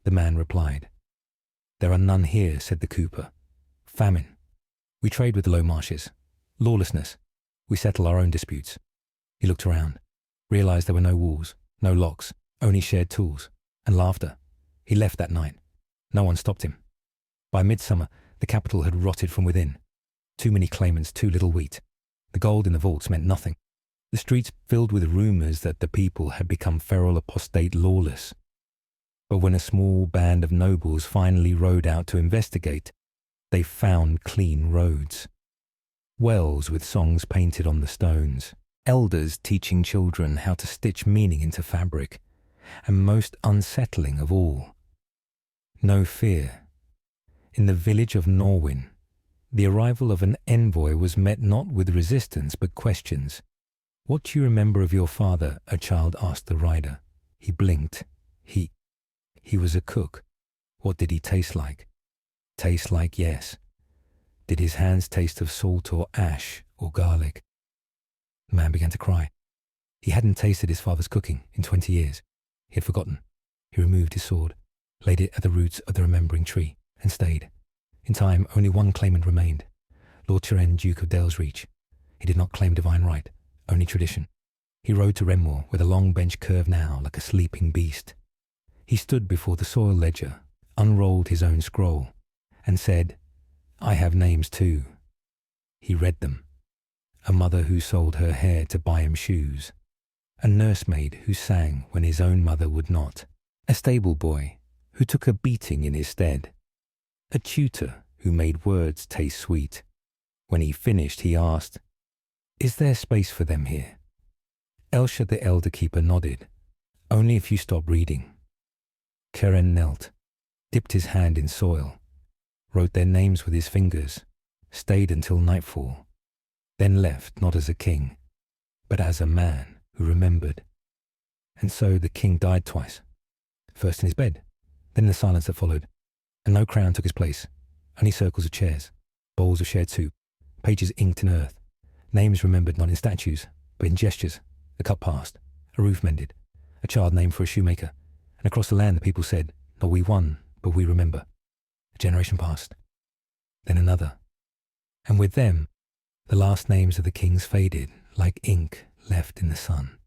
The man replied. "There are none here," said the cooper. "Famine. We trade with the low marshes. Lawlessness. We settle our own disputes." He looked around, realized there were no walls, no locks, only shared tools, and laughter. He left that night. No one stopped him. By midsummer, the capital had rotted from within. Too many claimants, too little wheat. The gold in the vaults meant nothing. The streets filled with rumors that the people had become feral, apostate, lawless. But when a small band of nobles finally rode out to investigate, they found clean roads. Wells with songs painted on the stones. Elders teaching children how to stitch meaning into fabric. And most unsettling of all, no fear. In the village of Norwin, the arrival of an envoy was met not with resistance but questions. "What do you remember of your father?" a child asked the rider. He blinked. He was a cook. What did he taste like? Taste like, yes. Did his hands taste of salt or ash or garlic? The man began to cry. He hadn't tasted his father's cooking in 20 years. He had forgotten. He removed his sword, laid it at the roots of the remembering tree, and stayed. In time, only one claimant remained, Lord Turen, Duke of Dalesreach. He did not claim divine right, only tradition. He rode to Renmore, where the long bench curved now like a sleeping beast. He stood before the soil ledger, unrolled his own scroll, and said, "I have names too." He read them. A mother who sold her hair to buy him shoes. A nursemaid who sang when his own mother would not. A stable boy who took a beating in his stead. A tutor who made words taste sweet. When he finished, he asked, "Is there space for them here?" Elsha the elder keeper nodded. "Only if you stop reading." Keren knelt, dipped his hand in soil, wrote their names with his fingers, stayed until nightfall, then left not as a king, but as a man who remembered. And so the king died twice, first in his bed, then in the silence that followed, and no crown took his place, only circles of chairs, bowls of shared soup, pages inked in earth, names remembered not in statues, but in gestures. A cup passed, a roof mended, a child named for a shoemaker, and across the land the people said, "Not we won, but we remember." A generation passed, then another, and with them, the last names of the kings faded like ink left in the sun.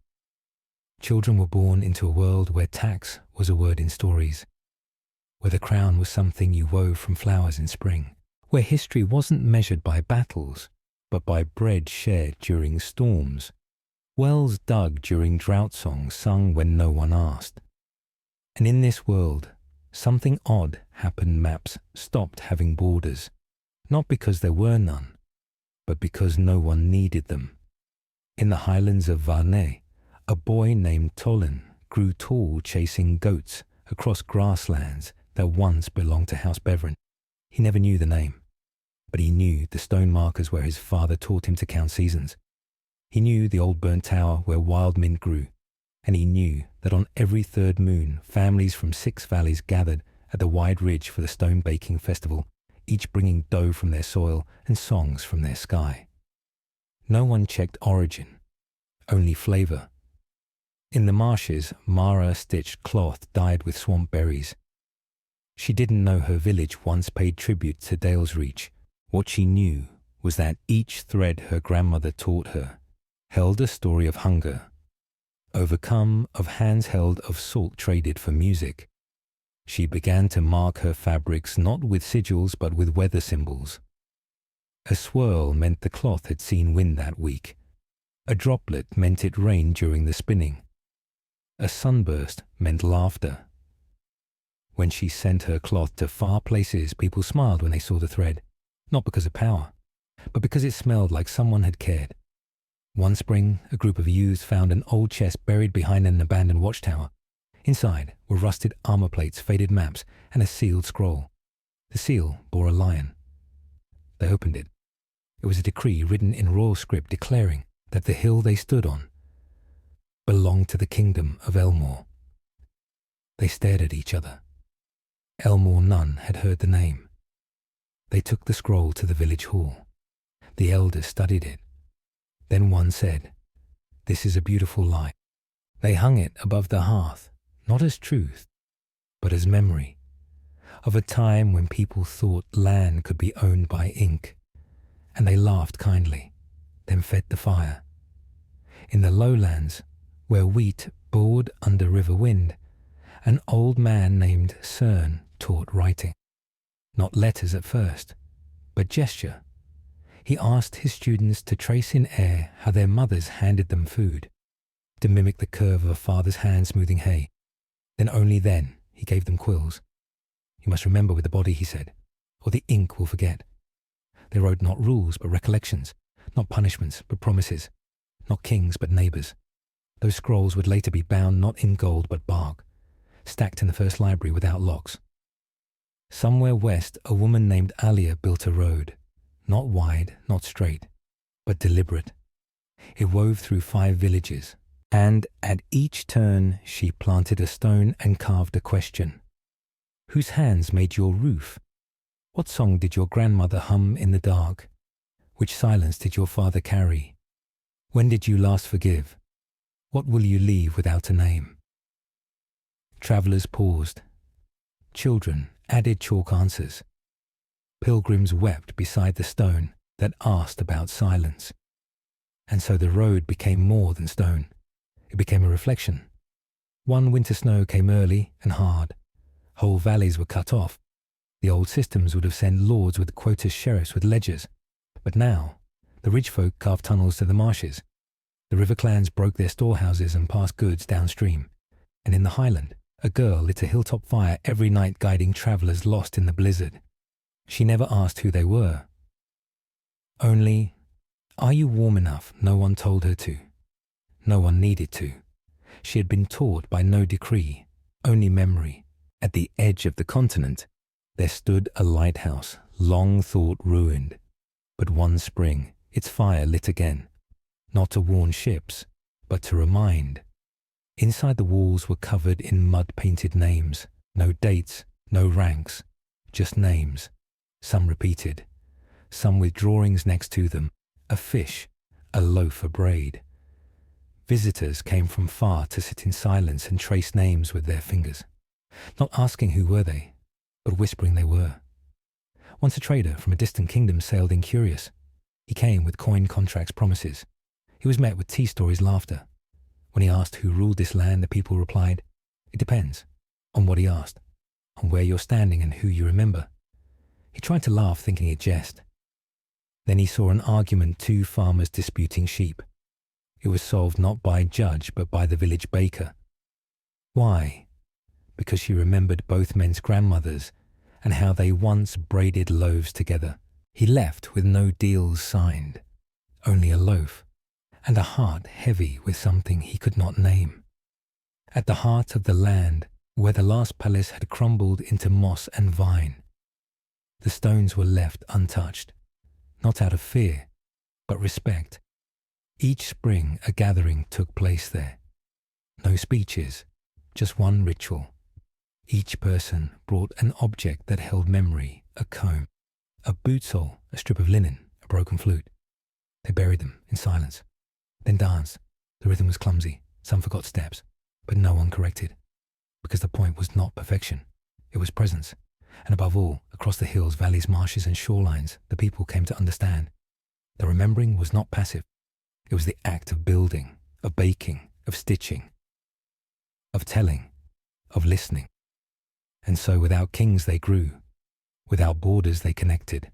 Children were born into a world where tax was a word in stories, where the crown was something you wove from flowers in spring, where history wasn't measured by battles, but by bread shared during storms, wells dug during drought songs sung when no one asked. And in this world, something odd happened. Maps stopped having borders, not because there were none, but because no one needed them. In the highlands of Varney, a boy named Tolin grew tall chasing goats across grasslands that once belonged to House Bevrin. He never knew the name, but he knew the stone markers where his father taught him to count seasons. He knew the old burnt tower where wild mint grew, and he knew that on every third moon, families from 6 valleys gathered at the wide ridge for the stone baking festival, each bringing dough from their soil and songs from their sky. No one checked origin, only flavor. In the marshes, Mara stitched cloth dyed with swamp berries. She didn't know her village once paid tribute to Dalesreach. What she knew was that each thread her grandmother taught her held a story of hunger, overcome of hands held of salt traded for music. She began to mark her fabrics not with sigils but with weather symbols. A swirl meant the cloth had seen wind that week. A droplet meant it rained during the spinning. A sunburst meant laughter. When she sent her cloth to far places, people smiled when they saw the thread, not because of power, but because it smelled like someone had cared. One spring, a group of youths found an old chest buried behind an abandoned watchtower. Inside were rusted armor plates, faded maps, and a sealed scroll. The seal bore a lion. They opened it. It was a decree written in royal script declaring that the hill they stood on belonged to the kingdom of Elmore. They stared at each other. Elmore none had heard the name. They took the scroll to the village hall. The elders studied it. Then one said, "This is a beautiful lie." They hung it above the hearth, not as truth, but as memory, of a time when people thought land could be owned by ink, and they laughed kindly, then fed the fire. In the lowlands, where wheat bored under river wind, an old man named Cern taught writing. Not letters at first, but gesture. He asked his students to trace in air how their mothers handed them food, to mimic the curve of a father's hand smoothing hay. Then only then he gave them quills. "You must remember with the body," he said, "or the ink will forget." They wrote not rules but recollections, not punishments but promises, not kings but neighbours. Those scrolls would later be bound not in gold but bark, stacked in the first library without locks. Somewhere west, a woman named Alia built a road, not wide, not straight, but deliberate. It wove through 5 villages, and at each turn she planted a stone and carved a question. Whose hands made your roof? What song did your grandmother hum in the dark? Which silence did your father carry? When did you last forgive? What will you leave without a name? Travellers paused. Children added chalk answers. Pilgrims wept beside the stone that asked about silence. And so the road became more than stone. It became a reflection. One winter snow came early and hard. Whole valleys were cut off. The old systems would have sent lords with quotas, sheriffs with ledgers. But now, the ridge folk carved tunnels to the marshes. The river clans broke their storehouses and passed goods downstream. And in the highland, a girl lit a hilltop fire every night guiding travellers lost in the blizzard. She never asked who they were. Only, "Are you warm enough?" No one told her to. No one needed to. She had been taught by no decree, only memory. At the edge of the continent, there stood a lighthouse, long thought ruined. But one spring, its fire lit again, not to warn ships, but to remind. Inside the walls were covered in mud-painted names, no dates, no ranks, just names, some repeated, some with drawings next to them, a fish, a loaf, a braid. Visitors came from far to sit in silence and trace names with their fingers, not asking who were they, but whispering they were. Once a trader from a distant kingdom sailed in curious. He came with coin contracts, promises. He was met with tea stories, laughter. When he asked who ruled this land, the people replied, "It depends on what he asked, on where you're standing and who you remember." He tried to laugh, thinking it jest. Then he saw an argument, 2 farmers disputing sheep. It was solved not by judge, but by the village baker. Why? Because she remembered both men's grandmothers and how they once braided loaves together. He left with no deals signed, only a loaf, and a heart heavy with something he could not name. At the heart of the land, where the last palace had crumbled into moss and vine, the stones were left untouched, not out of fear, but respect. Each spring a gathering took place there. No speeches, just one ritual. Each person brought an object that held memory, a comb, a boot sole, a strip of linen, a broken flute. They buried them in silence, then danced. The rhythm was clumsy, some forgot steps, but no one corrected, because the point was not perfection, it was presence. And above all, across the hills, valleys, marshes and shorelines, the people came to understand. The remembering was not passive, It was the act of building, of baking, of stitching, of telling, of listening. And so without kings they grew, without borders they connected,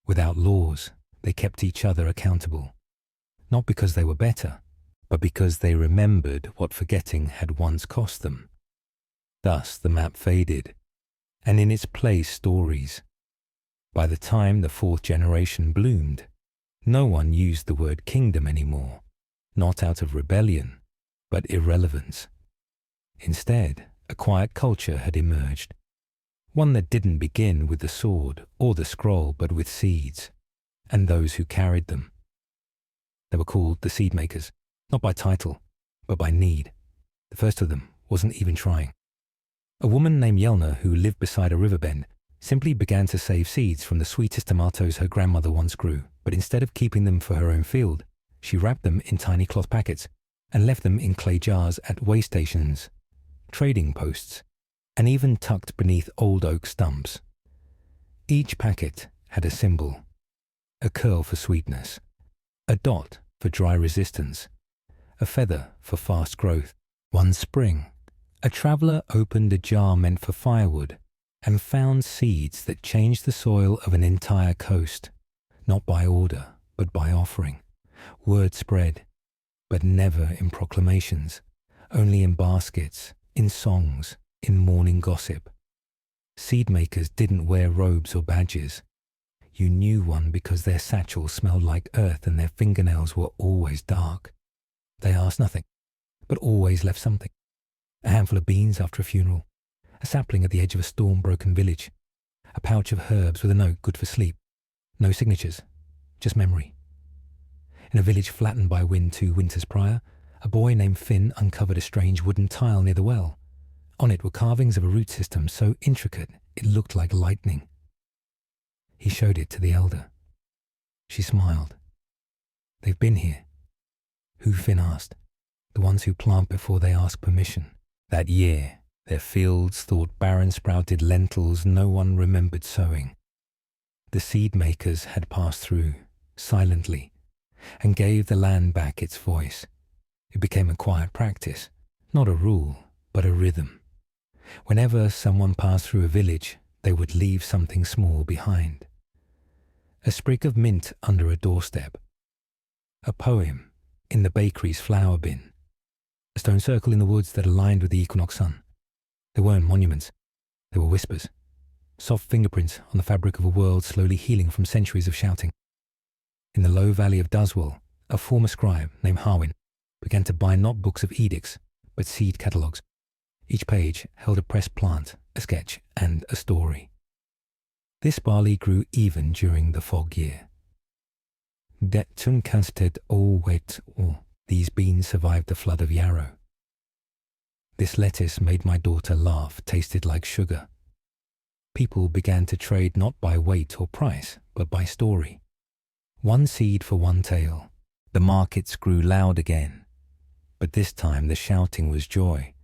without laws they kept each other accountable, not because they were better, but because they remembered what forgetting had once cost them. Thus the map faded, and in its place stories. By the time the fourth generation bloomed, no one used the word kingdom anymore, not out of rebellion, but irrelevance. Instead, a quiet culture had emerged, one that didn't begin with the sword or the scroll, but with seeds, and those who carried them. They were called the seed makers, not by title, but by need. The first of them wasn't even trying. A woman named Yelna, who lived beside a river bend, simply began to save seeds from the sweetest tomatoes her grandmother once grew, but instead of keeping them for her own field, she wrapped them in tiny cloth packets and left them in clay jars at way stations, trading posts, and even tucked beneath old oak stumps. Each packet had a symbol, a curl for sweetness, a dot for dry resistance, a feather for fast growth. One spring, a traveler opened a jar meant for firewood and found seeds that changed the soil of an entire coast, not by order, but by offering. Word spread, but never in proclamations, only in baskets, in songs, in morning gossip. Seed makers didn't wear robes or badges. You knew one because their satchels smelled like earth and their fingernails were always dark. They asked nothing, but always left something. A handful of beans after a funeral, a sapling at the edge of a storm-broken village, a pouch of herbs with a note good for sleep. No signatures, just memory. In a village flattened by wind 2 winters prior, a boy named Finn uncovered a strange wooden tile near the well. On it were carvings of a root system so intricate it looked like lightning. He showed it to the elder. She smiled. "They've been here." Who, Finn asked. "The ones who plant before they ask permission." That year, their fields thought barren-sprouted lentils no one remembered sowing. The seed makers had passed through, silently, and gave the land back its voice. It became a quiet practice, not a rule, but a rhythm. Whenever someone passed through a village, they would leave something small behind. A sprig of mint under a doorstep, a poem in the bakery's flour bin, a stone circle in the woods that aligned with the equinox sun. They weren't monuments, they were whispers, soft fingerprints on the fabric of a world slowly healing from centuries of shouting. In the low valley of Duswell, a former scribe named Harwin began to bind not books of edicts, but seed catalogues. Each page held a pressed plant, a sketch, and a story. This barley grew even during the fog year. Det tunkasted all wet or these beans survived the flood of yarrow. This lettuce made my daughter laugh, tasted like sugar. People began to trade not by weight or price, but by story. One seed for one tale. The markets grew loud again, but this time the shouting was joy.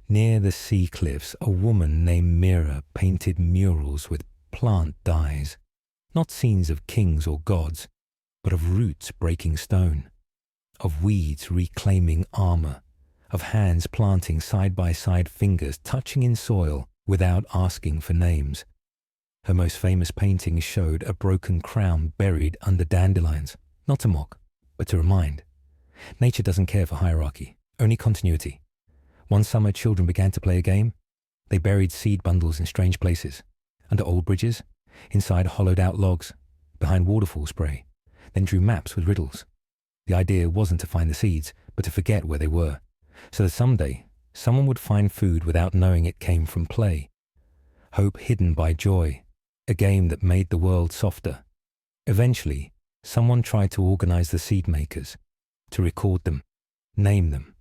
Near the sea cliffs, a woman named Mira painted murals with plant dyes, not scenes of kings or gods, but of roots breaking stone, of weeds reclaiming armor, of hands planting side by side fingers touching in soil without asking for names. Her most famous painting showed a broken crown buried under dandelions, not to mock, but to remind. Nature doesn't care for hierarchy, only continuity. One summer, children began to play a game. They buried seed bundles in strange places, under old bridges, inside hollowed-out logs, behind waterfall spray, then drew maps with riddles. The idea wasn't to find the seeds, but to forget where they were, so that someday someone would find food without knowing it came from play. Hope hidden by joy, a game that made the world softer. Eventually, someone tried to organize the seed makers, to record them, name them,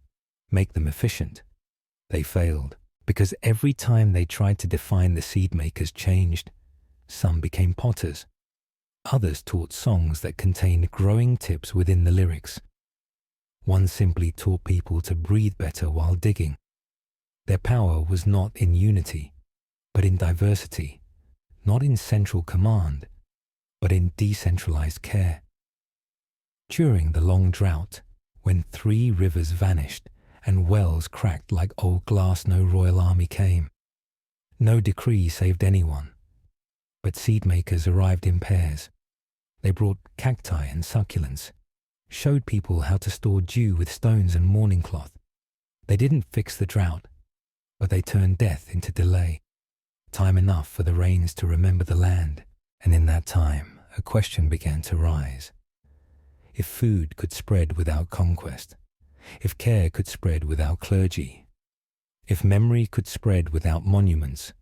make them efficient. They failed, because every time they tried to define the seed makers changed. Some became potters. Others taught songs that contained growing tips within the lyrics. One simply taught people to breathe better while digging. Their power was not in unity, but in diversity, not in central command, but in decentralized care. During the long drought, when 3 rivers vanished and wells cracked like old glass, no royal army came. No decree saved anyone, but seed makers arrived in pairs. They brought cacti and succulents, showed people how to store dew with stones and mourning cloth. They didn't fix the drought, but they turned death into delay, time enough for the rains to remember the land. And in that time, a question began to rise. If food could spread without conquest, if care could spread without clergy, if memory could spread without monuments,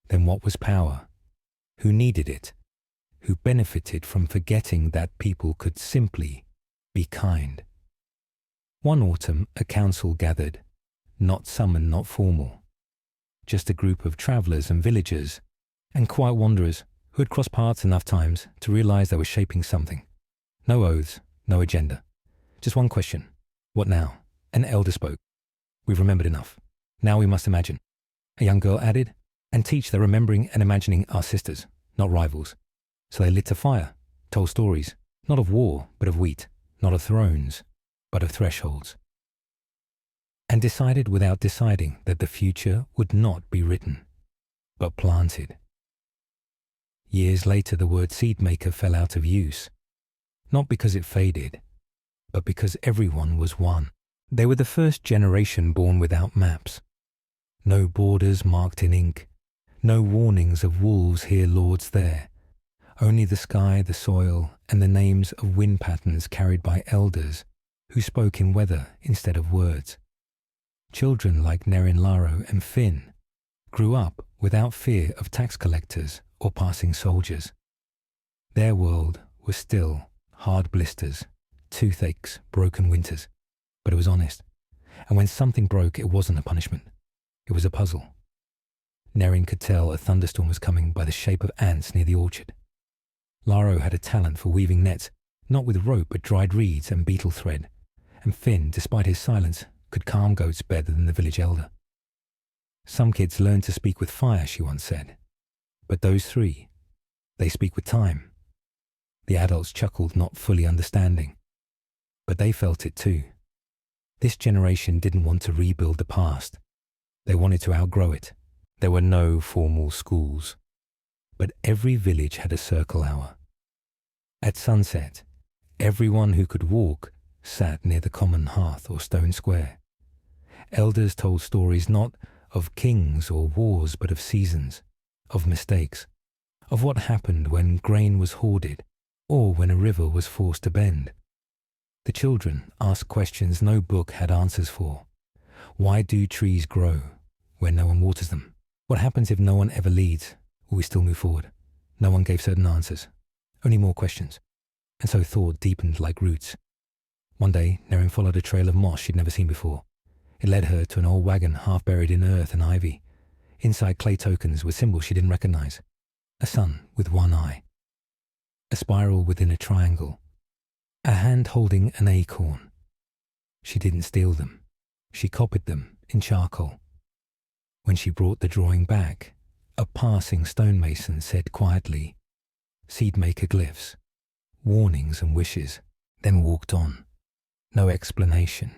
then what was power? Who needed it? Who benefited from forgetting that people could simply be kind? One autumn, a council gathered, not summoned, not formal, just a group of travellers and villagers and quiet wanderers who had crossed paths enough times to realise they were shaping something. No oaths, no agenda. Just one question. What now? An elder spoke. We've remembered enough. Now we must imagine. A young girl added, and teach that remembering and imagining are sisters, not rivals. So they lit a fire, told stories, not of war, but of wheat, not of thrones, but of thresholds. And decided without deciding that the future would not be written, but planted. Years later, the word seed maker fell out of use, not because it faded, but because everyone was one. They were the first generation born without maps. No borders marked in ink, no warnings of wolves here, lords there, only the sky, the soil, and the names of wind patterns carried by elders who spoke in weather instead of words. Children like Nerin, Laro, and Finn grew up without fear of tax collectors or passing soldiers. Their world was still hard blisters, toothaches, broken winters, but it was honest. And when something broke, it wasn't a punishment. It was a puzzle. Nerin could tell a thunderstorm was coming by the shape of ants near the orchard. Laro had a talent for weaving nets, not with rope but dried reeds and beetle thread. And Finn, despite his silence, could calm goats better than the village elder. Some kids learn to speak with fire, she once said. But those 3, they speak with time. The adults chuckled, not fully understanding. But they felt it too. This generation didn't want to rebuild the past. They wanted to outgrow it. There were no formal schools, but every village had a circle hour. At sunset, everyone who could walk sat near the common hearth or stone square. Elders told stories not of kings or wars, but of seasons, of mistakes, of what happened when grain was hoarded or when a river was forced to bend. The children asked questions no book had answers for. Why do trees grow when no one waters them? What happens if no one ever leads? Will we still move forward? No one gave certain answers, only more questions. And so thought deepened like roots. One day, Nerin followed a trail of moss she'd never seen before. It led her to an old wagon half buried in earth and ivy. Inside, clay tokens with symbols she didn't recognize. A sun with one eye. A spiral within a triangle. A hand holding an acorn. She didn't steal them. She copied them in charcoal. When she brought the drawing back, a passing stonemason said quietly, "Seedmaker glyphs, warnings and wishes," then walked on. No explanation,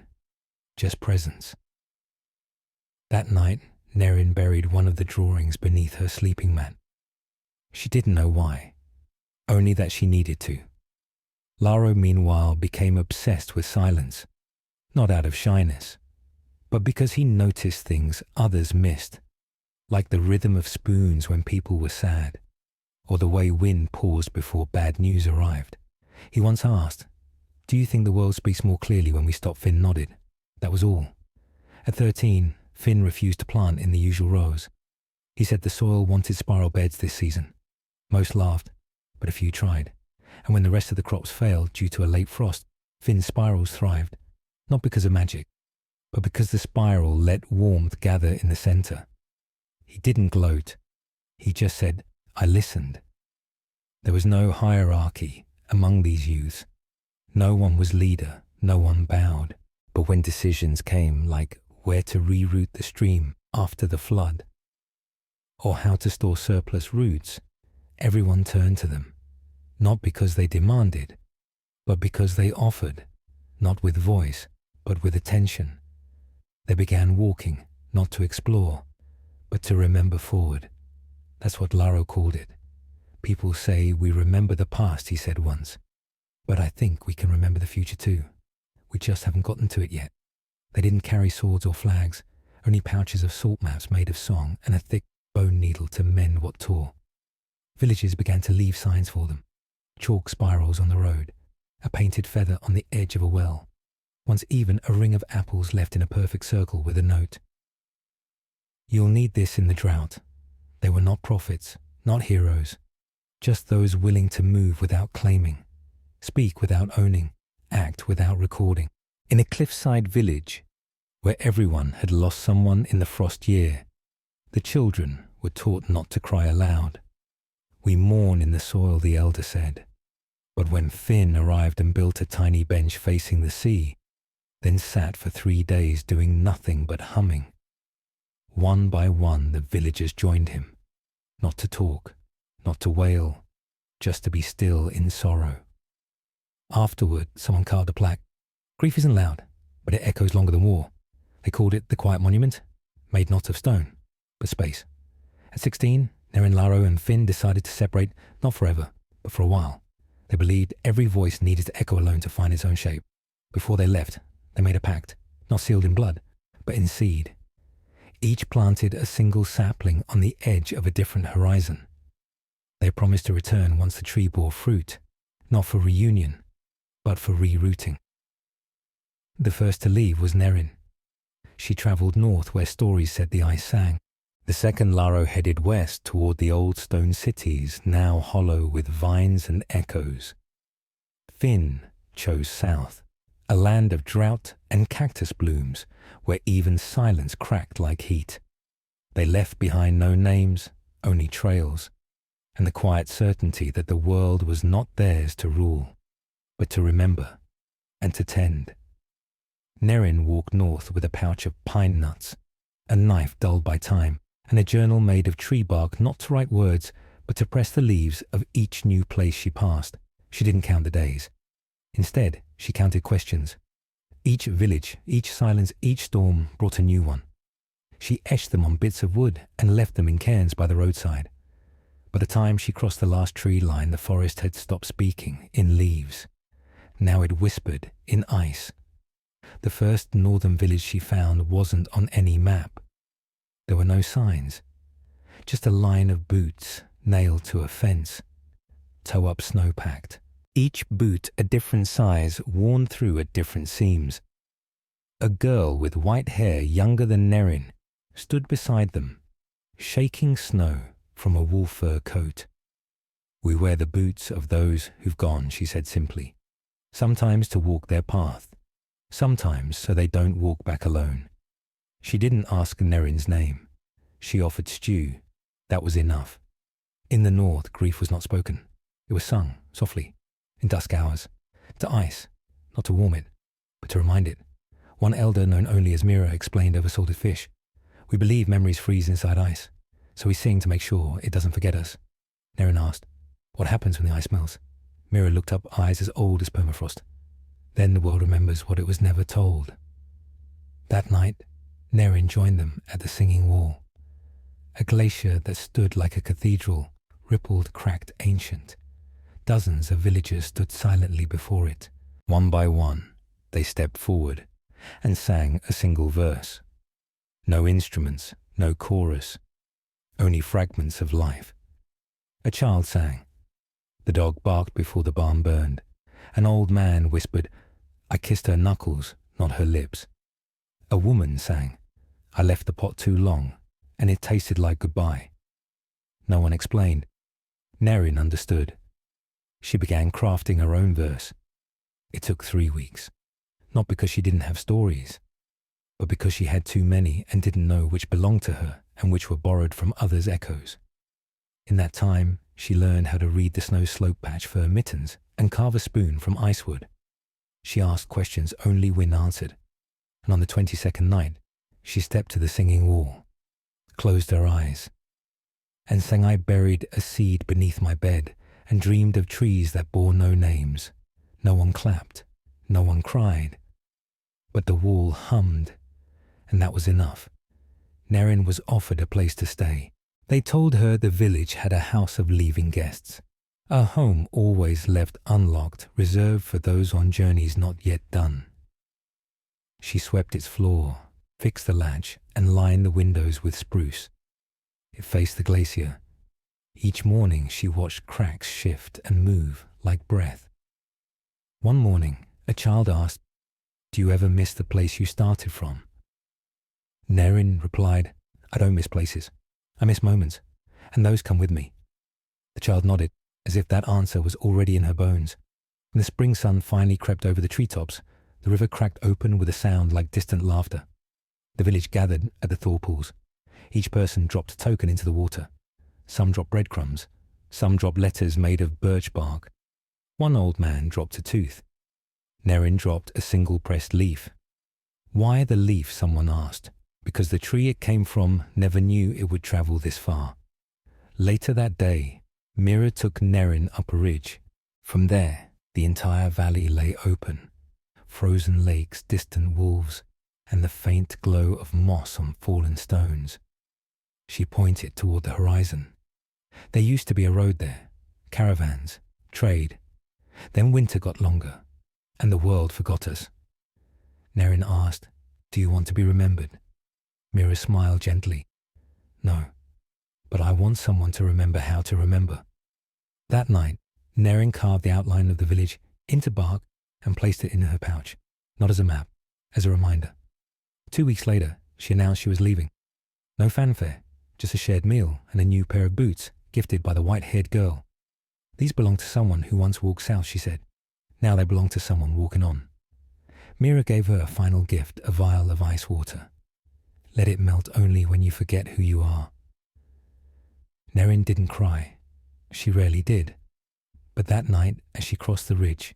just presence. That night, Nerin buried one of the drawings beneath her sleeping mat. She didn't know why, only that she needed to. Laro, meanwhile, became obsessed with silence, not out of shyness, but because he noticed things others missed, like the rhythm of spoons when people were sad, or the way wind paused before bad news arrived. He once asked, "Do you think the world speaks more clearly when we stop?" Finn nodded. That was all. At 13, Finn refused to plant in the usual rows. He said the soil wanted spiral beds this season. Most laughed, but a few tried. And when the rest of the crops failed due to a late frost, Finn's spirals thrived, not because of magic, but because the spiral let warmth gather in the center. He didn't gloat. He just said, "I listened." There was no hierarchy among these youths. No one was leader, no one bowed. But when decisions came, like where to reroute the stream after the flood, or how to store surplus roots, everyone turned to them, not because they demanded, but because they offered, not with voice, but with attention. They began walking, not to explore, but to remember forward. That's what Laro called it. People say we remember the past, he said once. But I think we can remember the future too. We just haven't gotten to it yet. They didn't carry swords or flags, only pouches of salt maps made of song and a thick bone needle to mend what tore. Villages began to leave signs for them. Chalk spirals on the road, a painted feather on the edge of a well, once even a ring of apples left in a perfect circle with a note. You'll need this in the drought. They were not prophets, not heroes, just those willing to move without claiming, speak without owning, act without recording. In a cliffside village, where everyone had lost someone in the frost year, the children were taught not to cry aloud. We mourn in the soil, the elder said. But when Finn arrived and built a tiny bench facing the sea, then sat for 3 days doing nothing but humming, one by one the villagers joined him, not to talk, not to wail, just to be still in sorrow. Afterward, someone carved a plaque. Grief isn't loud, but it echoes longer than war. They called it the Quiet Monument, made not of stone, but space. At 16, Nerin, Laro and Finn decided to separate, not forever, but for a while. They believed every voice needed to echo alone to find its own shape. Before they left, they made a pact, not sealed in blood, but in seed. Each planted a single sapling on the edge of a different horizon. They promised to return once the tree bore fruit, not for reunion, but for rerouting. The first to leave was Nerin. She travelled north where stories said the ice sang. The second Laro headed west toward the old stone cities, now hollow with vines and echoes. Finn chose south, a land of drought and cactus blooms, where even silence cracked like heat. They left behind no names, only trails, and the quiet certainty that the world was not theirs to rule, but to remember and to tend. Nerin walked north with a pouch of pine nuts, a knife dulled by time, and a journal made of tree bark not to write words, but to press the leaves of each new place she passed. She didn't count the days. Instead, she counted questions. Each village, each silence, each storm brought a new one. She etched them on bits of wood and left them in cairns by the roadside. By the time she crossed the last tree line, the forest had stopped speaking in leaves. Now it whispered in ice. The first northern village she found wasn't on any map. There were no signs, just a line of boots nailed to a fence, toe-up snow-packed. Each boot a different size, worn through at different seams. A girl with white hair younger than Nerin stood beside them, shaking snow from a wool fur coat. We wear the boots of those who've gone, she said simply, sometimes to walk their path, sometimes so they don't walk back alone. She didn't ask Nerin's name. She offered stew. That was enough. In the north, grief was not spoken. It was sung, softly, in dusk hours, to ice, not to warm it, but to remind it. One elder, known only as Mira, explained over salted fish. We believe memories freeze inside ice, so we sing to make sure it doesn't forget us. Nerin asked, what happens when the ice melts? Mira looked up, eyes as old as permafrost. Then the world remembers what it was never told. That night, Nerin joined them at the singing wall. A glacier that stood like a cathedral, rippled, cracked, ancient. Dozens of villagers stood silently before it. One by one, they stepped forward and sang a single verse. No instruments, no chorus, only fragments of life. A child sang. The dog barked before the barn burned. An old man whispered, I kissed her knuckles, not her lips. A woman sang, I left the pot too long, and it tasted like goodbye. No one explained. Nerin understood. She began crafting her own verse. It took 3 weeks, not because she didn't have stories, but because she had too many and didn't know which belonged to her and which were borrowed from others' echoes. In that time, she learned how to read the snow slope patch for her mittens and carve a spoon from icewood. She asked questions only Wynne answered, and on the 22nd night, she stepped to the singing wall, closed her eyes, and sang, I buried a seed beneath my bed and dreamed of trees that bore no names, No one clapped, no one cried, but the wall hummed, and that was enough. Nerin was offered a place to stay. They told her the village had a house of leaving guests, a home always left unlocked, reserved for those on journeys not yet done. She swept its floor, fixed the latch, and lined the windows with spruce. It faced the glacier. Each morning she watched cracks shift and move like breath. One morning, a child asked, "Do you ever miss the place you started from?" Nerin replied, "I don't miss places. I miss moments, and those come with me." The child nodded, as if that answer was already in her bones. When the spring sun finally crept over the treetops, the river cracked open with a sound like distant laughter. The village gathered at the thaw pools. Each person dropped a token into the water. Some dropped breadcrumbs. Some dropped letters made of birch bark. One old man dropped a tooth. Nerin dropped a single pressed leaf. Why the leaf, someone asked, because the tree it came from never knew it would travel this far. Later that day, Mira took Nerin up a ridge. From there, the entire valley lay open. Frozen lakes, distant wolves, and the faint glow of moss on fallen stones. She pointed toward the horizon. There used to be a road there, caravans, trade. Then winter got longer, and the world forgot us. Nerin asked, "Do you want to be remembered?" Mira smiled gently. "No, but I want someone to remember how to remember." That night, Nerin carved the outline of the village into bark and placed it in her pouch, not as a map, as a reminder. 2 weeks later, she announced she was leaving. No fanfare, just a shared meal and a new pair of boots gifted by the white-haired girl. "These belong to someone who once walked south," she said. "Now they belong to someone walking on." Mira gave her a final gift, a vial of ice water. "Let it melt only when you forget who you are." Nerin didn't cry. She rarely did. But that night, as she crossed the ridge,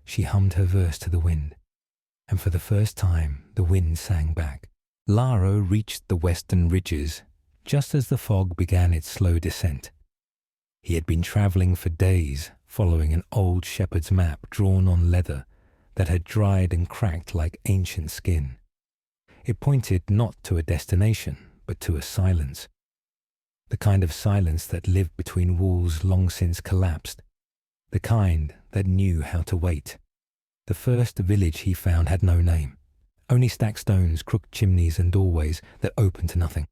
she hummed her verse to the wind. And for the first time, the wind sang back. Laro reached the western ridges just as the fog began its slow descent. He had been travelling for days, following an old shepherd's map drawn on leather that had dried and cracked like ancient skin. It pointed not to a destination, but to a silence. The kind of silence that lived between walls long since collapsed. The kind that knew how to wait. The first village he found had no name. Only stacked stones, crooked chimneys and doorways that opened to nothing.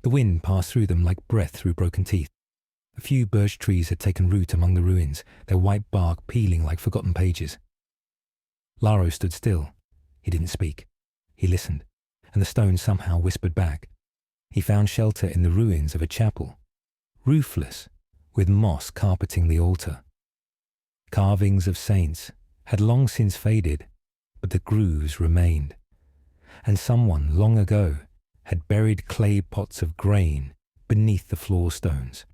The wind passed through them like breath through broken teeth. A few birch trees had taken root among the ruins, their white bark peeling like forgotten pages. Laro stood still. He didn't speak. He listened, and the stones somehow whispered back. He found shelter in the ruins of a chapel, roofless, with moss carpeting the altar. Carvings of saints had long since faded, but the grooves remained. And someone, long ago, had buried clay pots of grain beneath the floor stones.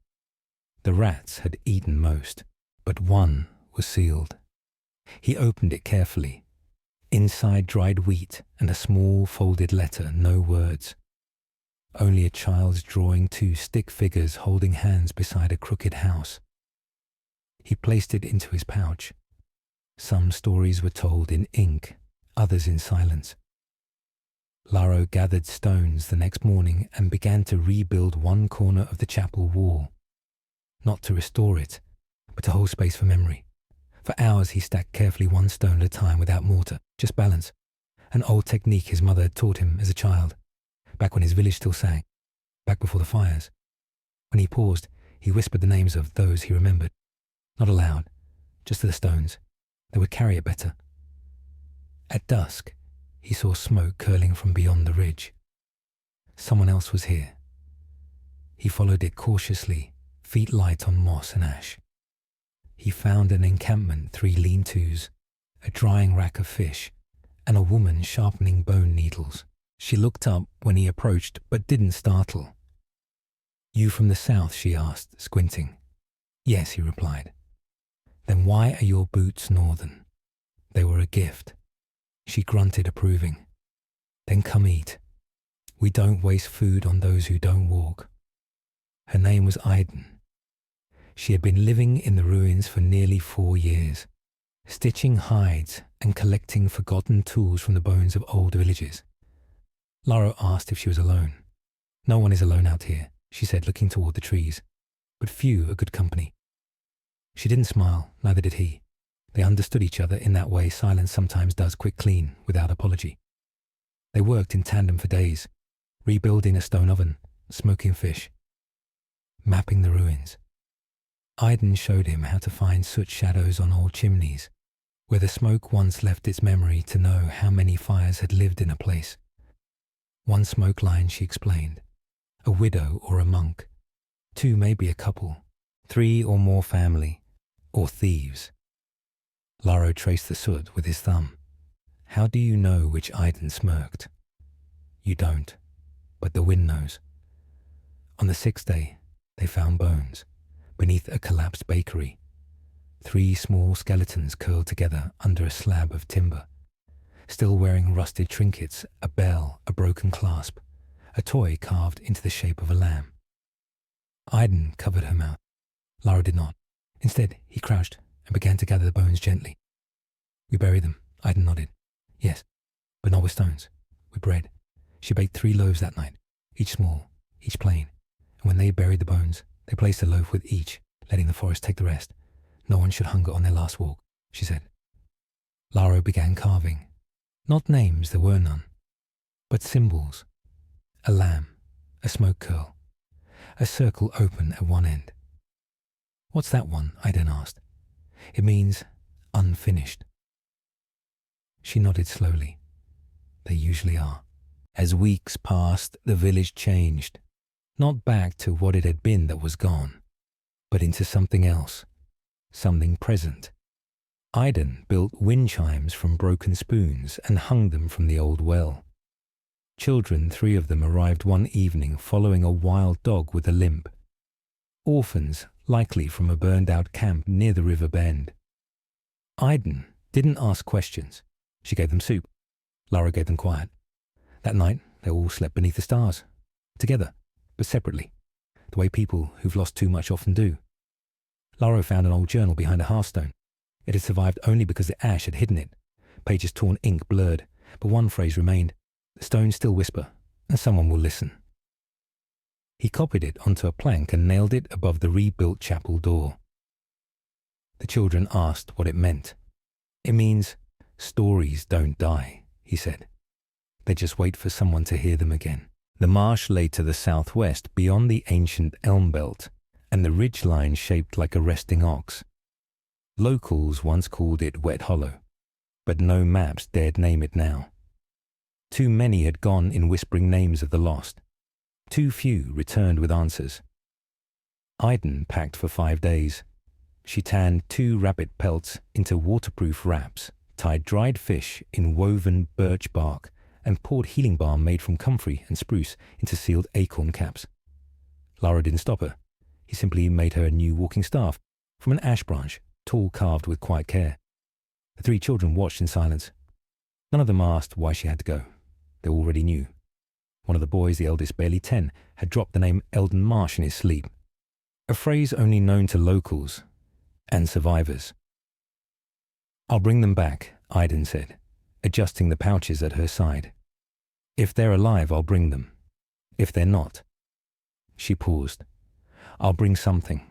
The rats had eaten most, but one was sealed. He opened it carefully. Inside dried wheat and a small folded letter, no words. Only a child's drawing two stick figures holding hands beside a crooked house. He placed it into his pouch. Some stories were told in ink, others in silence. Laro gathered stones the next morning and began to rebuild one corner of the chapel wall. Not to restore it, but to hold space for memory. For hours he stacked carefully one stone at a time without mortar, just balance, an old technique his mother had taught him as a child, back when his village still sang, back before the fires. When he paused, he whispered the names of those he remembered. Not aloud, just to the stones. They would carry it better. At dusk, he saw smoke curling from beyond the ridge. Someone else was here. He followed it cautiously, feet light on moss and ash. He found an encampment, 3 lean-tos, a drying rack of fish, and a woman sharpening bone needles. She looked up when he approached, but didn't startle. "You from the south?" she asked, squinting. "Yes," he replied. "Then why are your boots northern?" "They were a gift." She grunted, approving. "Then come eat. We don't waste food on those who don't walk." Her name was Aiden. She had been living in the ruins for nearly 4 years. stitching hides and collecting forgotten tools from the bones of old villages. Lara asked if she was alone. "No one is alone out here," she said, looking toward the trees, "but few are good company." She didn't smile, neither did he. They understood each other in that way silence sometimes does quick clean, without apology. They worked in tandem for days, rebuilding a stone oven, smoking fish, mapping the ruins. Aiden showed him how to find soot shadows on old chimneys, where the smoke once left its memory to know how many fires had lived in a place. One smoke line, she explained, a widow or a monk, two maybe a couple, three or more family, or thieves. Laro traced the soot with his thumb. How do you know which Aiden smirked? You don't, but the wind knows. On the sixth day, they found bones beneath a collapsed bakery. 3 small skeletons curled together under a slab of timber, still wearing rusted trinkets, a bell, a broken clasp, a toy carved into the shape of a lamb. Aiden covered her mouth. Lara did not. Instead, he crouched and began to gather the bones gently. "We bury them," Aiden nodded. "Yes, but not with stones, with bread." She baked 3 loaves that night, each small, each plain, and when they buried the bones, they placed a loaf with each, letting the forest take the rest. No one should hunger on their last walk, she said. Lara began carving. Not names, there were none, but symbols. A lamb, a smoke curl, a circle open at one end. "What's that one?" Aiden asked. "It means unfinished." She nodded slowly. They usually are. As weeks passed, the village changed. Not back to what it had been that was gone, but into something else, something present. Aiden built wind chimes from broken spoons and hung them from the old well. Children, 3 of them, arrived one evening following a wild dog with a limp. Orphans, likely from a burned-out camp near the river bend. Aiden didn't ask questions. She gave them soup. Lara gave them quiet. That night, they all slept beneath the stars, together, but separately, the way people who've lost too much often do. Lara found an old journal behind a hearthstone. It had survived only because the ash had hidden it. Pages torn, ink blurred, but one phrase remained. The stones still whisper, and someone will listen. He copied it onto a plank and nailed it above the rebuilt chapel door. The children asked what it meant. "It means stories don't die," he said. "They just wait for someone to hear them again." The marsh lay to the southwest beyond the ancient elm belt, and the ridge line shaped like a resting ox. Locals once called it Wet Hollow, but no maps dared name it now. Too many had gone in whispering names of the lost. Too few returned with answers. Aiden packed for 5 days. She tanned 2 rabbit pelts into waterproof wraps, tied dried fish in woven birch bark, and poured healing balm made from comfrey and spruce into sealed acorn caps. Lara didn't stop her. He simply made her a new walking staff from an ash branch, tall, carved with quiet care. The 3 children watched in silence. None of them asked why she had to go. They already knew. One of the boys, the eldest, barely 10, had dropped the name Eldon Marsh in his sleep, a phrase only known to locals and survivors. "I'll bring them back," Aiden said, adjusting the pouches at her side. "If they're alive, I'll bring them. If they're not..." She paused. "I'll bring something."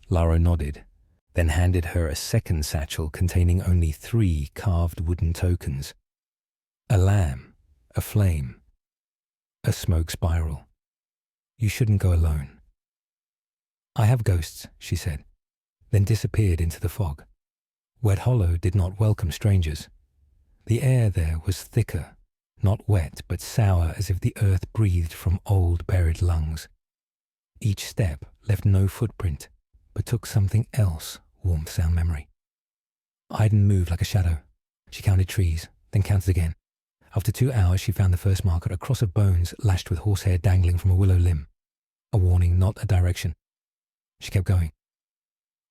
Lara nodded, then handed her a second satchel containing only 3 carved wooden tokens. A lamb, a flame, a smoke spiral. "You shouldn't go alone." "I have ghosts," she said, then disappeared into the fog. Wet Hollow did not welcome strangers. The air there was thicker, not wet, but sour as if the earth breathed from old buried lungs. Each step left no footprint, but took something else, warmth, sound, memory. Aiden moved like a shadow. She counted trees, then counted again. After 2 hours, she found the first marker, a cross of bones lashed with horsehair dangling from a willow limb. A warning, not a direction. She kept going.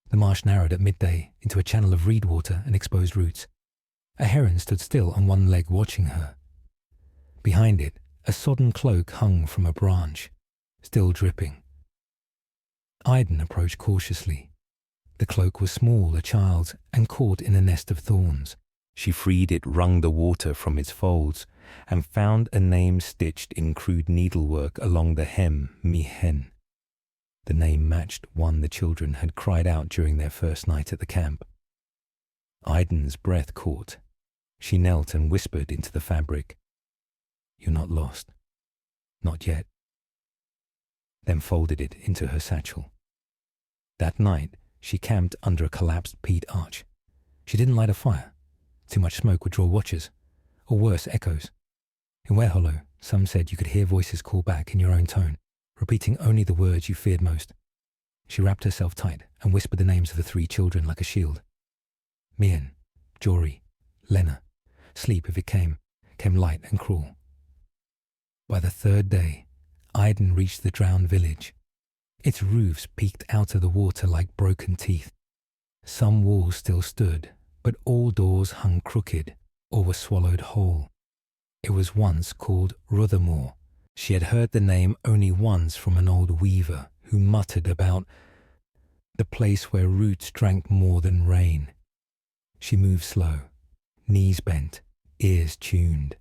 The marsh narrowed at midday into a channel of reed water and exposed roots. A heron stood still on one leg watching her. Behind it, a sodden cloak hung from a branch, still dripping. Aiden approached cautiously. The cloak was small, a child's, and caught in a nest of thorns. She freed it, wrung the water from its folds, and found a name stitched in crude needlework along the hem, Mihen. The name matched one the children had cried out during their first night at the camp. Iden's breath caught. She knelt and whispered into the fabric, "You're not lost. Not yet." Then folded it into her satchel. That night, she camped under a collapsed peat arch. She didn't light a fire. Too much smoke would draw watchers, or worse, echoes. In Wet Hollow, some said you could hear voices call back in your own tone, repeating only the words you feared most. She wrapped herself tight and whispered the names of the 3 children like a shield. Mien, Jory, Lena. Sleep, if it came light and cruel. By the 3rd day, Iden reached the drowned village. Its roofs peeked out of the water like broken teeth. Some walls still stood, but all doors hung crooked or were swallowed whole. It was once called Ruthermore. She had heard the name only once from an old weaver who muttered about the place where roots drank more than rain. She moved slow, knees bent, ears tuned.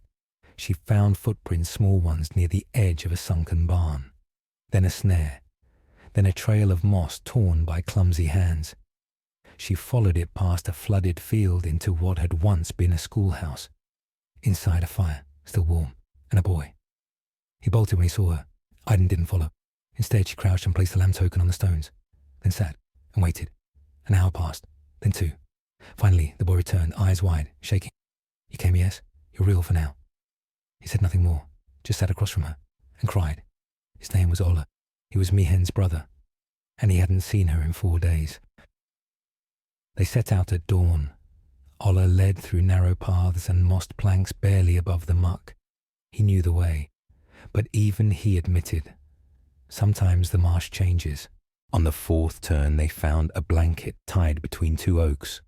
She found footprints, small ones, near the edge of a sunken barn. Then a snare. Then a trail of moss torn by clumsy hands. She followed it past a flooded field into what had once been a schoolhouse. Inside, a fire, still warm, and a boy. He bolted when he saw her. Iden didn't follow. Instead, she crouched and placed the lamb token on the stones, then sat and waited. An hour passed, then 2. Finally, the boy returned, eyes wide, shaking. "You came, yes? You're real for now." He said nothing more, just sat across from her and cried. His name was Ola. He was Mihen's brother, and he hadn't seen her in 4 days. They set out at dawn. Ola led through narrow paths and mossed planks barely above the muck. He knew the way, but even he admitted, sometimes the marsh changes. On the 4th turn they found a blanket tied between 2 oaks.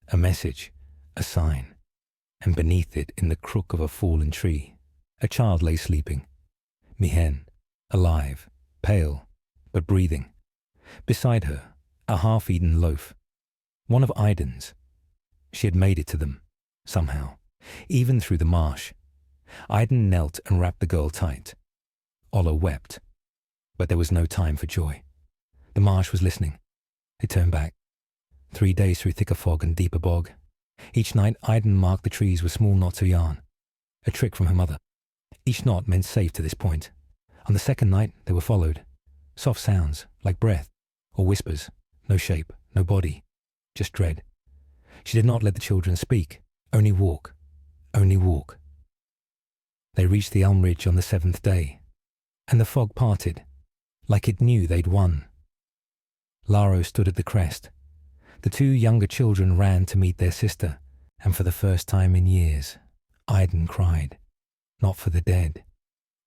A message, a sign, and beneath it, in the crook of a fallen tree, a child lay sleeping. Mihen, alive, pale, but breathing. Beside her, a half-eaten loaf. One of Iden's. She had made it to them, somehow, even through the marsh. Iden knelt and wrapped the girl tight. Ola wept, but there was no time for joy. The marsh was listening. They turned back. 3 days through thicker fog and deeper bog. Each night, Iden marked the trees with small knots of yarn, a trick from her mother. Each knot meant safe to this point. On the 2nd night, they were followed. Soft sounds, like breath, or whispers, no shape, no body, just dread. She did not let the children speak, only walk, only walk. They reached the elm ridge on the 7th day, and the fog parted, like it knew they'd won. Laro stood at the crest. The 2 younger children ran to meet their sister, and for the first time in years, Iden cried, not for the dead,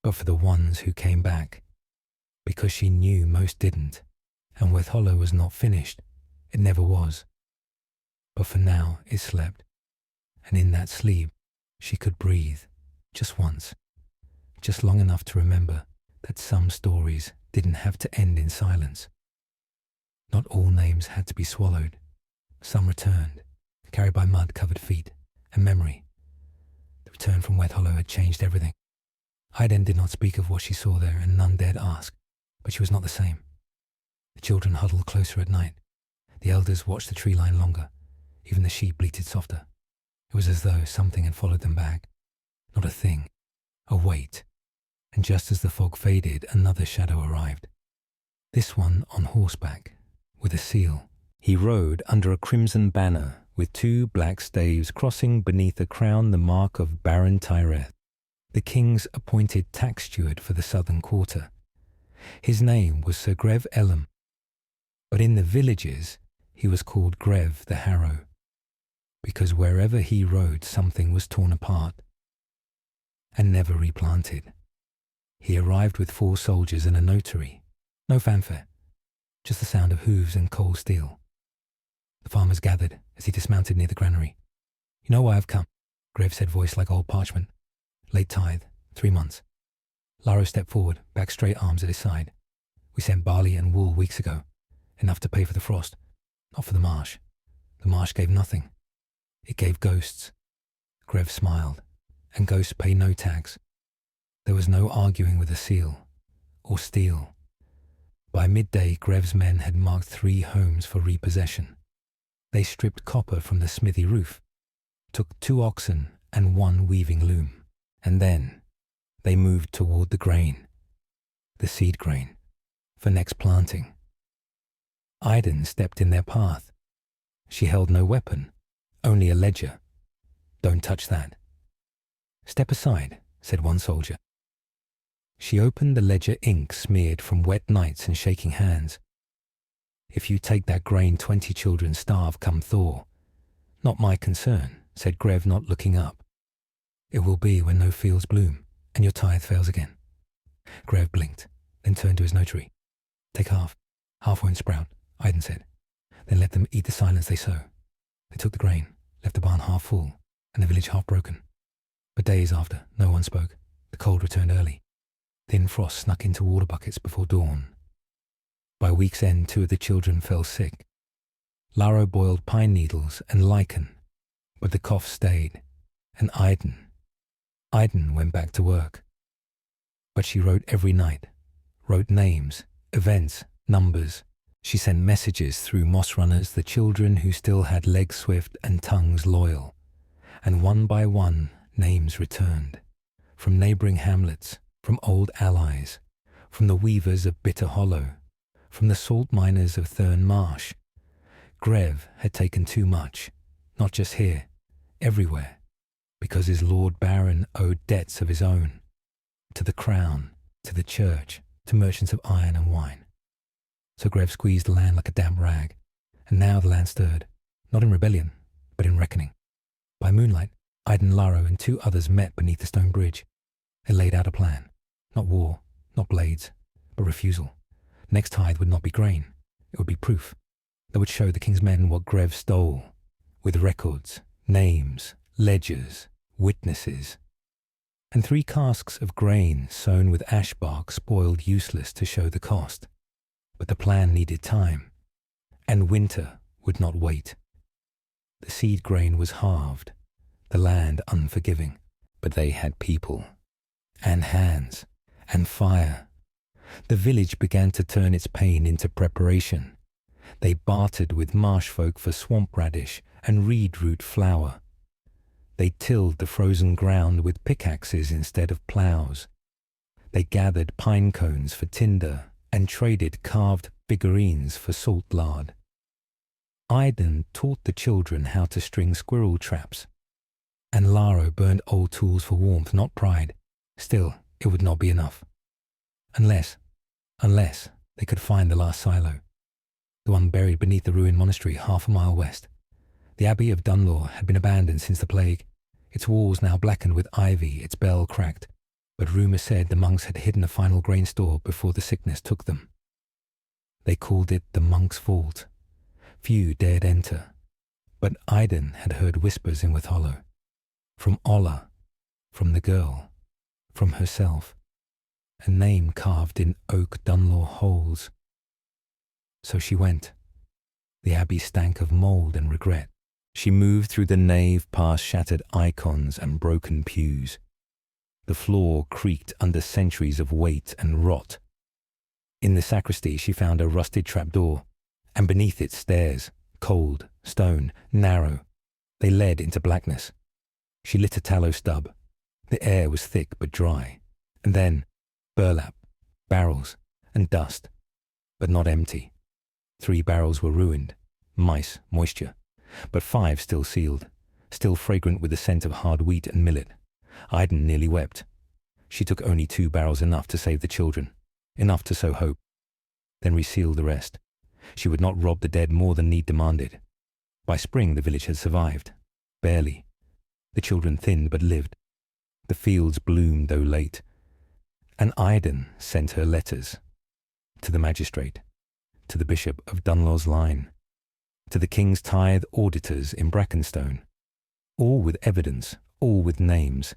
but for the ones who came back, because she knew most didn't, and Wet Hollow was not finished. It never was. But for now it slept, and in that sleep she could breathe, just once, just long enough to remember that some stories didn't have to end in silence. Not all names had to be swallowed. Some returned, carried by mud-covered feet and memory. The return from Wet Hollow had changed everything. Iden did not speak of what she saw there, and none dared ask, but she was not the same. The children huddled closer at night. The elders watched the tree line longer. Even the sheep bleated softer. It was as though something had followed them back. Not a thing, a weight. And just as the fog faded, another shadow arrived. This one on horseback, with a seal. He rode under a crimson banner, with 2 black staves crossing beneath a crown the mark of Baron Tyreth, the king's appointed tax steward for the southern quarter. His name was Sir Grev Ellum, but in the villages he was called Grev the Harrow, because wherever he rode something was torn apart and never replanted. He arrived with 4 soldiers and a notary. No fanfare, just the sound of hooves and cold steel. The farmers gathered as he dismounted near the granary. "You know why I've come," Grev said, voice like old parchment. "Late tithe, 3 months. Laro stepped forward, back straight, arms at his side. "We sent barley and wool weeks ago, enough to pay for the frost. Not for the marsh. The marsh gave nothing. It gave ghosts. Grev smiled, and ghosts pay no tax. There was no arguing with a seal, or steel. By midday, Grev's men had marked 3 homes for repossession. They stripped copper from the smithy roof, took 2 oxen and 1 weaving loom, and then they moved toward the grain, the seed grain, for next planting. Iden stepped in their path. She held no weapon, only a ledger. "Don't touch that." "Step aside," said one soldier. She opened the ledger, ink smeared from wet nights and shaking hands. "If you take that grain, 20 children starve come Thor." "Not my concern," said Grev, not looking up. "It will be when no fields bloom and your tithe fails again." Grev blinked, then turned to his notary. "Take half. Half won't sprout," Iden said. "Then let them eat the silence they sow." They took the grain, left the barn half full, and the village half broken. But days after, no one spoke. The cold returned early. Thin frost snuck into water buckets before dawn. By week's end, 2 of the children fell sick. Laro boiled pine needles and lichen, but the cough stayed, and Iden went back to work. But she wrote every night, wrote names, events, numbers. She sent messages through moss runners, the children who still had legs swift and tongues loyal. And one by one, names returned. From neighboring hamlets, from old allies, from the weavers of Bitter Hollow, from the salt miners of Thurn Marsh. Grev had taken too much, not just here, everywhere, because his Lord Baron owed debts of his own, to the crown, to the church, to merchants of iron and wine. So Grev squeezed the land like a damp rag, and now the land stirred, not in rebellion, but in reckoning. By moonlight, Iden, Laro, and 2 others met beneath the stone bridge. They laid out a plan. Not war, not blades, but refusal. Next tithe would not be grain. It would be proof that would show the king's men what Grev stole, with records, names, ledgers, witnesses. And 3 casks of grain sown with ash bark spoiled useless to show the cost. But the plan needed time, and winter would not wait. The seed grain was halved, the land unforgiving, but they had people, and hands, and fire. The village began to turn its pain into preparation. They bartered with marsh folk for swamp radish and reed root flour. They tilled the frozen ground with pickaxes instead of ploughs. They gathered pine cones for tinder and traded carved figurines for salt lard. Iden taught the children how to string squirrel traps, and Laro burned old tools for warmth, not pride. Still, it would not be enough. Unless they could find the last silo, the one buried beneath the ruined monastery 1/2 mile west. The Abbey of Dunlaw had been abandoned since the plague, its walls now blackened with ivy, its bell cracked, but rumour said the monks had hidden a final grain store before the sickness took them. They called it the Monk's Vault. Few dared enter, but Iden had heard whispers in Withhollow. From Olla, from the girl, from herself, a name carved in oak Dunlaw holes. So she went. The abbey stank of mould and regret. She moved through the nave past shattered icons and broken pews. The floor creaked under centuries of weight and rot. In the sacristy she found a rusted trapdoor, and beneath it stairs, cold, stone, narrow. They led into blackness. She lit a tallow stub. The air was thick but dry. And then burlap, barrels, and dust, but not empty. 3 barrels were ruined, mice, moisture, but 5 still sealed, still fragrant with the scent of hard wheat and millet. Iden nearly wept. She took only 2 barrels, enough to save the children, enough to sow hope, then resealed the rest. She would not rob the dead more than need demanded. By spring the village had survived, barely. The children thinned but lived. The fields bloomed though late. And Iden sent her letters to the magistrate, to the Bishop of Dunlaw's Line, to the King's Tithe auditors in Brackenstone, all with evidence, all with names.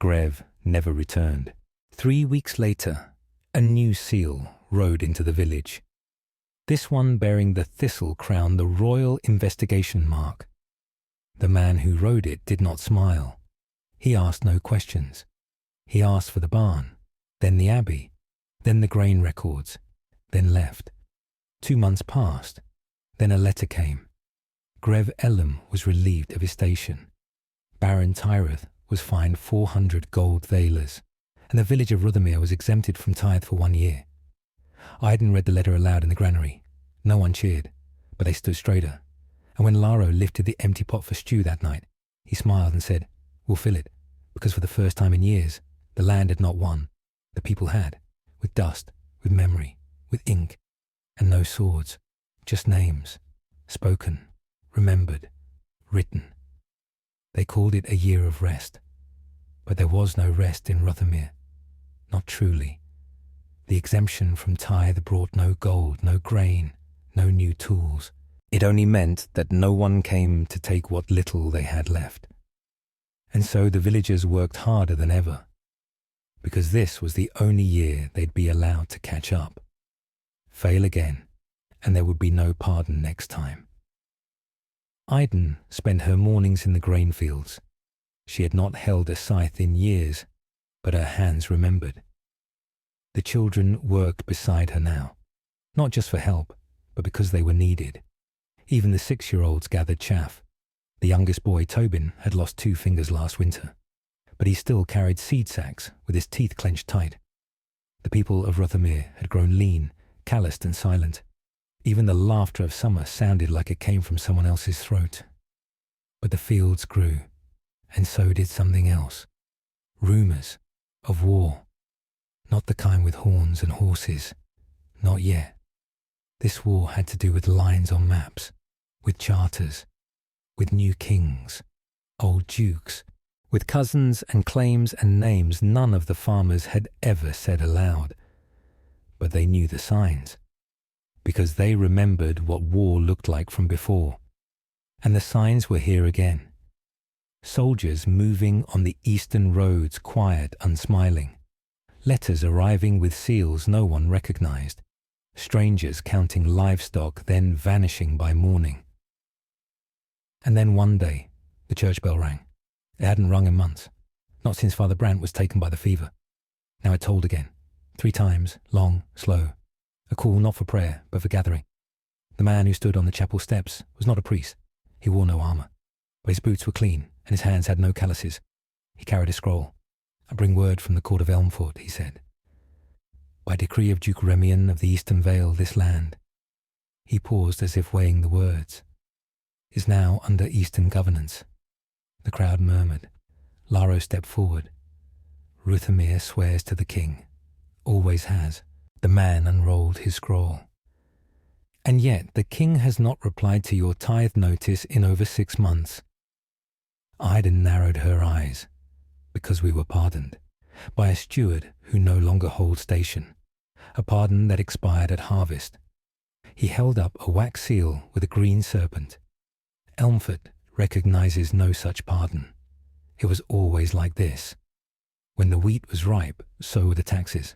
Grev never returned. 3 weeks later, a new seal rode into the village. this one bearing the thistle crown, the Royal Investigation Mark. The man who rode it did not smile. He asked no questions. He asked for the barn, then the abbey, then the grain records, then left. 2 months passed. Then a letter came. Grev Elam was relieved of his station. Baron Tyreth was fined 400 gold thalers, and the village of Ruthermere was exempted from tithe for 1 year. Iden read the letter aloud in the granary. No one cheered, but they stood straighter. And when Laro lifted the empty pot for stew that night, he smiled and said, "We'll fill it," because for the first time in years, the land had not won. The people had, with dust, with memory, with ink, and no swords, just names, spoken, remembered, written. They called it a year of rest, but there was no rest in Rothermere, not truly. The exemption from tithe brought no gold, no grain, no new tools. It only meant that no one came to take what little they had left. And so the villagers worked harder than ever, because this was the only year they'd be allowed to catch up. Fail again, and there would be no pardon next time. Iden spent her mornings in the grain fields. She had not held a scythe in years, but her hands remembered. The children worked beside her now, not just for help, but because they were needed. Even the 6-year-olds gathered chaff. The youngest boy, Tobin, had lost 2 fingers last winter, but he still carried seed sacks with his teeth clenched tight. The people of Rothermere had grown lean, calloused and silent. Even the laughter of summer sounded like it came from someone else's throat. But the fields grew, and so did something else. Rumours of war. Not the kind with horns and horses. Not yet. This war had to do with lines on maps, with charters, with new kings, old dukes, with cousins and claims and names none of the farmers had ever said aloud. But they knew the signs, because they remembered what war looked like from before. And the signs were here again. Soldiers moving on the eastern roads, quiet, unsmiling. Letters arriving with seals no one recognized. Strangers counting livestock, then vanishing by morning. And then one day, the church bell rang. It hadn't rung in months, not since Father Brant was taken by the fever. Now it tolled again, 3 times, long, slow. A call not for prayer, but for gathering. The man who stood on the chapel steps was not a priest. He wore no armour, but his boots were clean, and his hands had no calluses. He carried a scroll. "I bring word from the court of Elmford," he said. "By decree of Duke Remian of the Eastern Vale, this land," he paused as if weighing the words, "is now under Eastern governance." The crowd murmured. Laro stepped forward. "Ruthermere swears to the king. Always has." The man unrolled his scroll. "And yet the king has not replied to your tithe notice in over 6 months." Iden narrowed her eyes, because we were pardoned, by a steward who no longer holds station, a pardon that expired at harvest. He held up a wax seal with a green serpent. Elmford recognizes no such pardon. It was always like this. When the wheat was ripe, so were the taxes.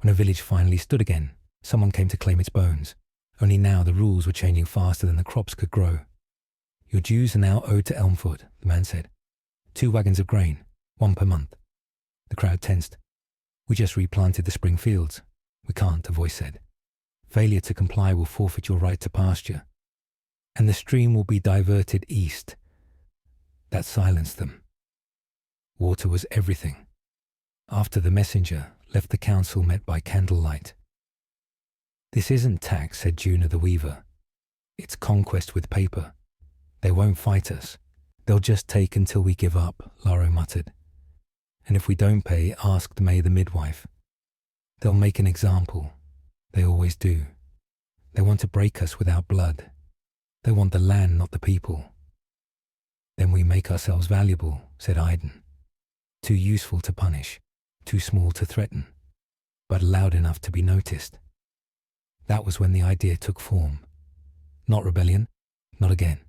When a village finally stood again, someone came to claim its bones. Only now the rules were changing faster than the crops could grow. "Your dues are now owed to Elmford," the man said. 2 wagons of grain, 1 per month. The crowd tensed. "We just replanted the spring fields." "We can't," a voice said. "Failure to comply will forfeit your right to pasture. And the stream will be diverted east." That silenced them. Water was everything. After the messenger left, the council met by candlelight. "This isn't tax," said Juna the weaver. "It's conquest with paper. They won't fight us. They'll just take until we give up," Laro muttered. "And if we don't pay," asked May the midwife, "they'll make an example. They always do. They want to break us without blood. They want the land, not the people." "Then we make ourselves valuable," said Iden. "Too useful to punish, too small to threaten, but loud enough to be noticed." That was when the idea took form. Not rebellion, not again.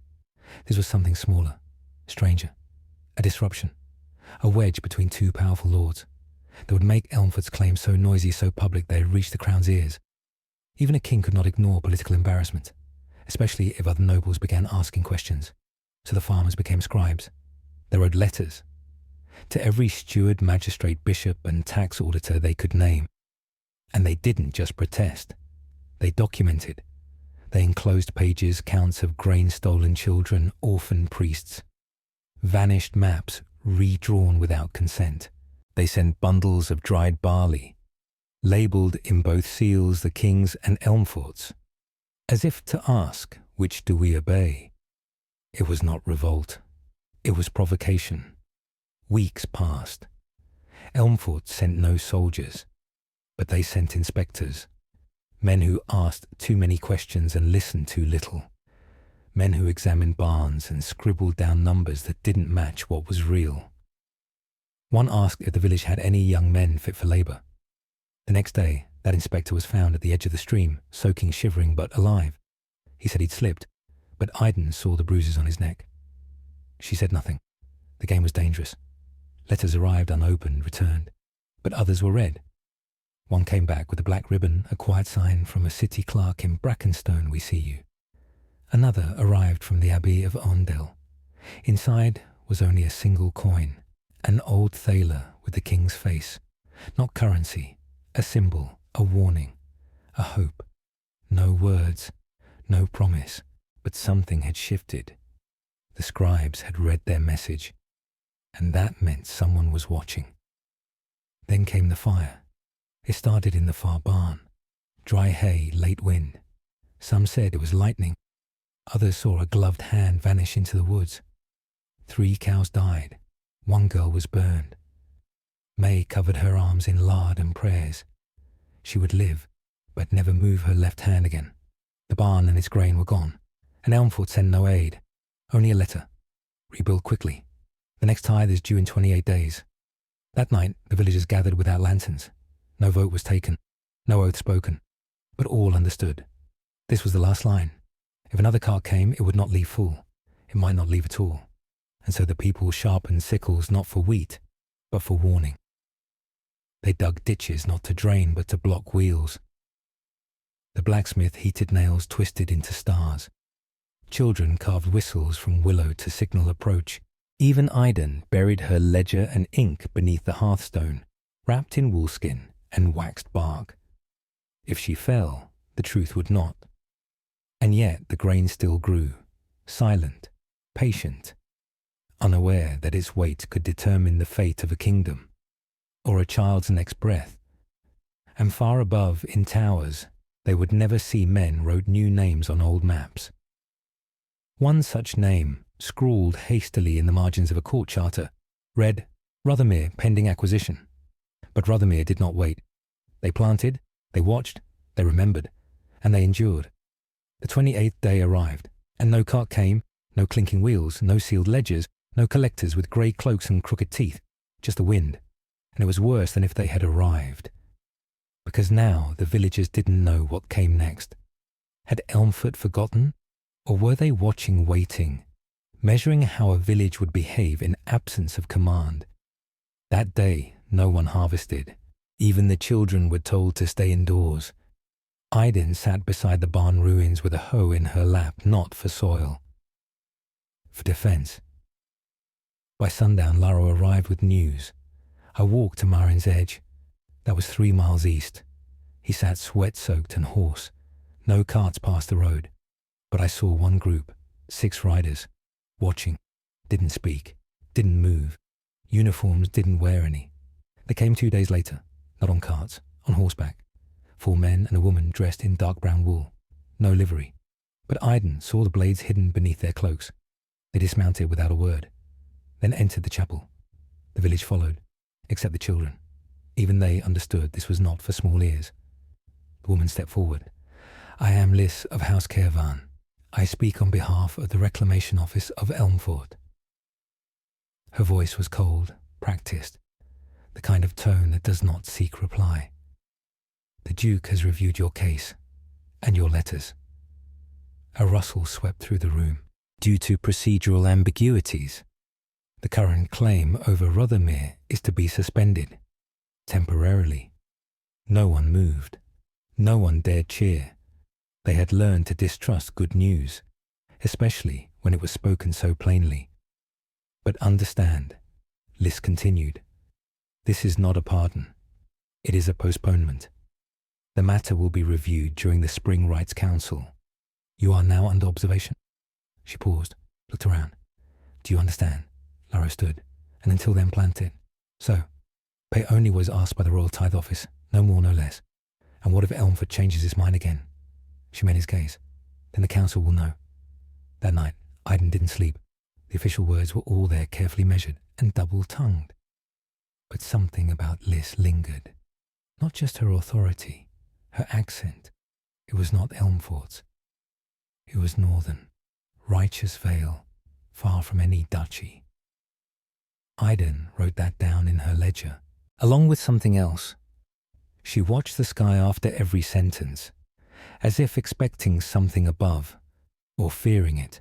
This was something smaller, stranger, a disruption, a wedge between 2 powerful lords that would make Elmford's claim so noisy, so public they had reached the crown's ears. Even a king could not ignore political embarrassment, especially if other nobles began asking questions. So the farmers became scribes. They wrote letters to every steward, magistrate, bishop, and tax auditor they could name. And they didn't just protest. They documented. They enclosed pages, counts of grain-stolen children, orphan priests, vanished maps redrawn without consent. They sent bundles of dried barley, labelled in both seals the king's and Elmfort's, as if to ask, which do we obey? It was not revolt. It was provocation. Weeks passed. Elmfort sent no soldiers, but they sent inspectors, men who asked too many questions and listened too little, men who examined barns and scribbled down numbers that didn't match what was real. One asked if the village had any young men fit for labour. The next day, that inspector was found at the edge of the stream, soaking, shivering, but alive. He said he'd slipped, but Iden saw the bruises on his neck. She said nothing. The game was dangerous. Letters arrived unopened, returned, but others were read. One came back with a black ribbon, a quiet sign from a city clerk in Brackenstone, "We see you." Another arrived from the Abbey of Ondel. Inside was only a single coin, an old thaler with the king's face. Not currency, a symbol, a warning, a hope. No words, no promise, but something had shifted. The scribes had read their message, and that meant someone was watching. Then came the fire. It started in the far barn. Dry hay, late wind. Some said it was lightning. Others saw a gloved hand vanish into the woods. 3 cows died. 1 girl was burned. May covered her arms in lard and prayers. She would live, but never move her left hand again. The barn and its grain were gone, and Elmfort sent no aid, only a letter. Rebuild quickly. The next tithe is due in 28 days. That night, the villagers gathered without lanterns. No vote was taken, no oath spoken, but all understood. This was the last line. If another cart came, it would not leave full. It might not leave at all. And so the people sharpened sickles not for wheat, but for warning. They dug ditches not to drain, but to block wheels. The blacksmith heated nails twisted into stars. Children carved whistles from willow to signal approach. Even Iden buried her ledger and ink beneath the hearthstone, wrapped in woolskin and waxed bark. If she fell, the truth would not. And yet the grain still grew, silent, patient, unaware that its weight could determine the fate of a kingdom, or a child's next breath. And far above, in towers, they would never see men wrote new names on old maps. One such name, scrawled hastily in the margins of a court charter, read, Rothermere pending acquisition. But Rothermere did not wait. They planted, they watched, they remembered, and they endured. The 28th day arrived, and no cart came, no clinking wheels, no sealed ledgers, no collectors with grey cloaks and crooked teeth, just the wind. And it was worse than if they had arrived. Because now the villagers didn't know what came next. Had Elmfort forgotten? Or were they watching, waiting, measuring how a village would behave in absence of command? That day, no one harvested. Even the children were told to stay indoors. Iden sat beside the barn ruins with a hoe in her lap, not for soil, for defense. By sundown, Laro arrived with news. I walked to Marin's Edge. That was 3 miles east. He sat sweat-soaked and hoarse. No carts passed the road. But I saw one group, 6 riders, watching, didn't speak, didn't move. Uniforms didn't wear any. They came 2 days later, not on carts, on horseback. 4 men and a woman dressed in dark brown wool. No livery. But Iden saw the blades hidden beneath their cloaks. They dismounted without a word, then entered the chapel. The village followed, except the children. Even they understood this was not for small ears. The woman stepped forward. I am Liz of House Caervan. I speak on behalf of the Reclamation Office of Elmfort. Her voice was cold, practiced, the kind of tone that does not seek reply. The Duke has reviewed your case and your letters. A rustle swept through the room. Due to procedural ambiguities, the current claim over Rothermere is to be suspended, temporarily. No one moved. No one dared cheer. They had learned to distrust good news, especially when it was spoken so plainly. But understand, Liz continued, this is not a pardon. It is a postponement. The matter will be reviewed during the Spring Rights Council. You are now under observation. She paused, looked around. Do you understand? Lara stood, and until then planted. So, pay only was asked by the Royal Tithe Office, no more, no less. And what if Elmford changes his mind again? She met his gaze. Then the council will know. That night, Iden didn't sleep. The official words were all there, carefully measured and double-tongued. But something about Liz lingered. Not just her authority, her accent. It was not Elmford's. It was northern, righteous Vale, far from any duchy. Iden wrote that down in her ledger, along with something else. She watched the sky after every sentence, as if expecting something above, or fearing it.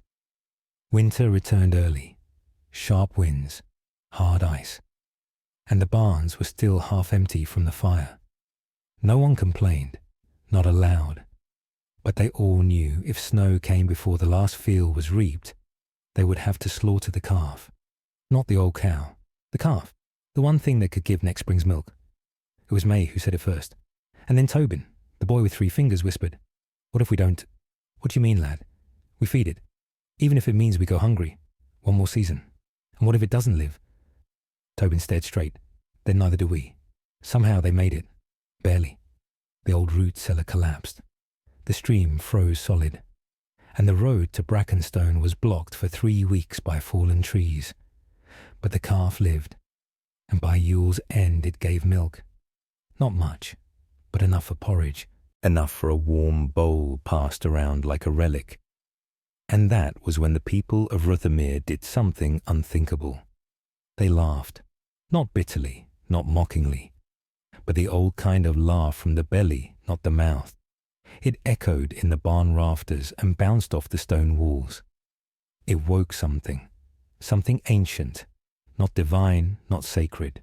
Winter returned early, sharp winds, hard ice, and the barns were still half empty from the fire. No one complained, not aloud, but they all knew if snow came before the last field was reaped, they would have to slaughter the calf. Not the old cow, the calf, the one thing that could give next spring's milk. It was May who said it first. And then Tobin, the boy with 3 fingers, whispered, What if we don't? What do you mean, lad? We feed it, even if it means we go hungry. One more season. And what if it doesn't live? Tobin stared straight. Then neither do we. Somehow they made it. Barely. The old root cellar collapsed. The stream froze solid. And the road to Brackenstone was blocked for 3 weeks by fallen trees. But the calf lived, and by Yule's end it gave milk. Not much, but enough for porridge, enough for a warm bowl passed around like a relic. And that was when the people of Ruthermere did something unthinkable. They laughed, not bitterly, not mockingly, but the old kind of laugh from the belly, not the mouth. It echoed in the barn rafters and bounced off the stone walls. It woke something ancient, not divine, not sacred,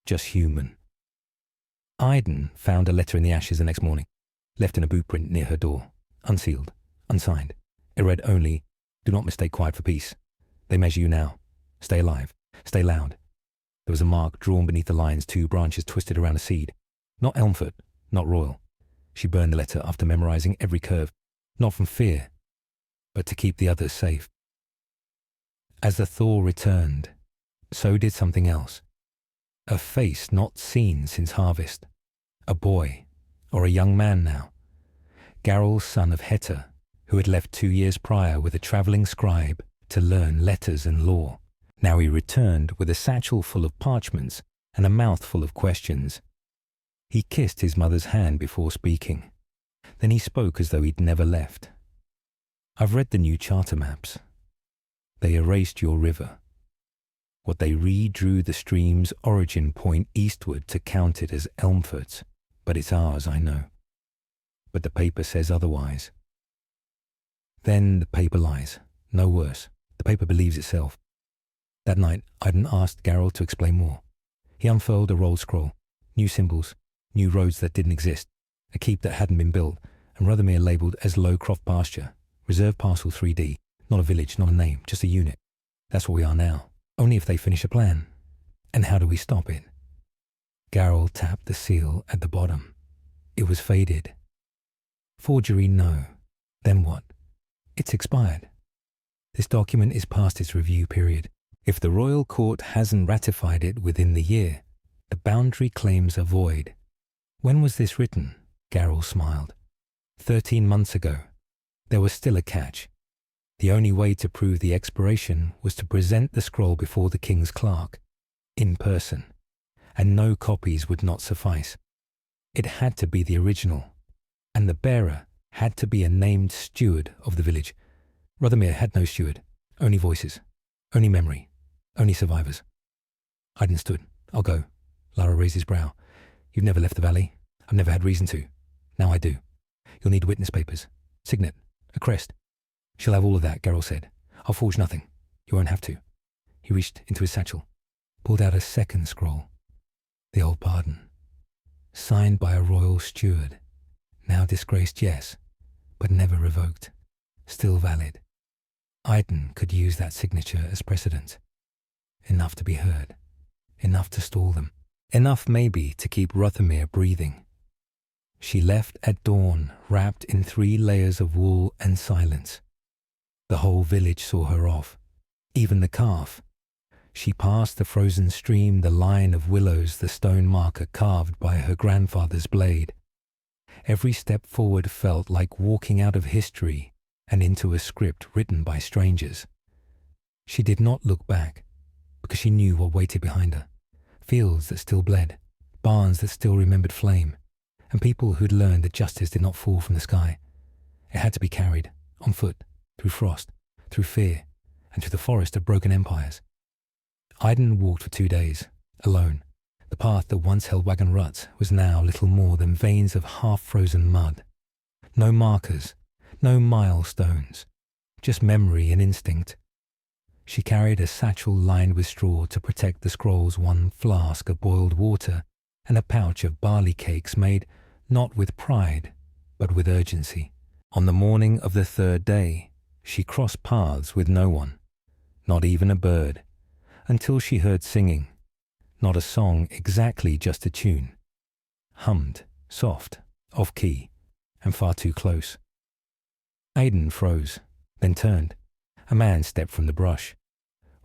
just human. Iden found a letter in the ashes the next morning, left in a boot print near her door, unsealed, unsigned. It read only, Do not mistake quiet for peace. They measure you now. Stay alive. Stay loud. There was a mark drawn beneath the lines, 2 branches twisted around a seed. Not Elmford, not royal. She burned the letter after memorizing every curve, not from fear, but to keep the others safe. As the thaw returned, so did something else. A face not seen since harvest. A boy, or a young man now. Garrel, son of Heta, who had left 2 years prior with a travelling scribe to learn letters and law. Now he returned with a satchel full of parchments and a mouthful of questions. He kissed his mother's hand before speaking. Then he spoke as though he'd never left. I've read the new charter maps. They erased your river. What they redrew the stream's origin point eastward to count it as Elmford's, but it's ours, I know. But the paper says otherwise. Then the paper lies, no worse. The paper believes itself. That night, Iden asked Garrel to explain more. He unfurled a rolled scroll, new symbols, new roads that didn't exist, a keep that hadn't been built, and Ruthermere labelled as Lowcroft Pasture, Reserve Parcel 3D, not a village, not a name, just a unit. That's what we are now. Only if they finish a plan. And how do we stop it? Garrel tapped the seal at the bottom. It was faded. Forgery, no. Then what? It's expired. This document is past its review period. If the royal court hasn't ratified it within the year, the boundary claims are void. When was this written? Garrel smiled. 13 months ago. There was still a catch. The only way to prove the expiration was to present the scroll before the king's clerk, in person, and no copies would not suffice. It had to be the original, and the bearer had to be a named steward of the village. Ruthermere had no steward, only voices, only memory, only survivors. Iden stood. I'll go. Lara raised his brow. You've never left the valley. I've never had reason to. Now I do. You'll need witness papers, signet, a crest. She'll have all of that, Garrel said. I'll forge nothing. You won't have to. He reached into his satchel, pulled out a second scroll. The old pardon. Signed by a royal steward. Now disgraced, yes, but never revoked. Still valid. Aiden could use that signature as precedent. Enough to be heard. Enough to stall them. Enough, maybe, to keep Rothamir breathing. She left at dawn, wrapped in 3 layers of wool and silence. The whole village saw her off. Even the calf. She passed the frozen stream, the line of willows, the stone marker carved by her grandfather's blade. Every step forward felt like walking out of history and into a script written by strangers. She did not look back, because she knew what waited behind her. Fields that still bled, barns that still remembered flame, and people who'd learned that justice did not fall from the sky. It had to be carried, on foot, through frost, through fear, and through the forest of broken empires. Aiden walked for 2 days, alone. The path that once held wagon ruts was now little more than veins of half-frozen mud. No markers, no milestones, just memory and instinct. She carried a satchel lined with straw to protect the scrolls, 1 flask of boiled water, and a pouch of barley cakes made not with pride, but with urgency. On the morning of the 3rd day, she crossed paths with no one, not even a bird, until she heard singing. Not a song exactly, just a tune. Hummed, soft, off-key, and far too close. Aiden froze, then turned. A man stepped from the brush.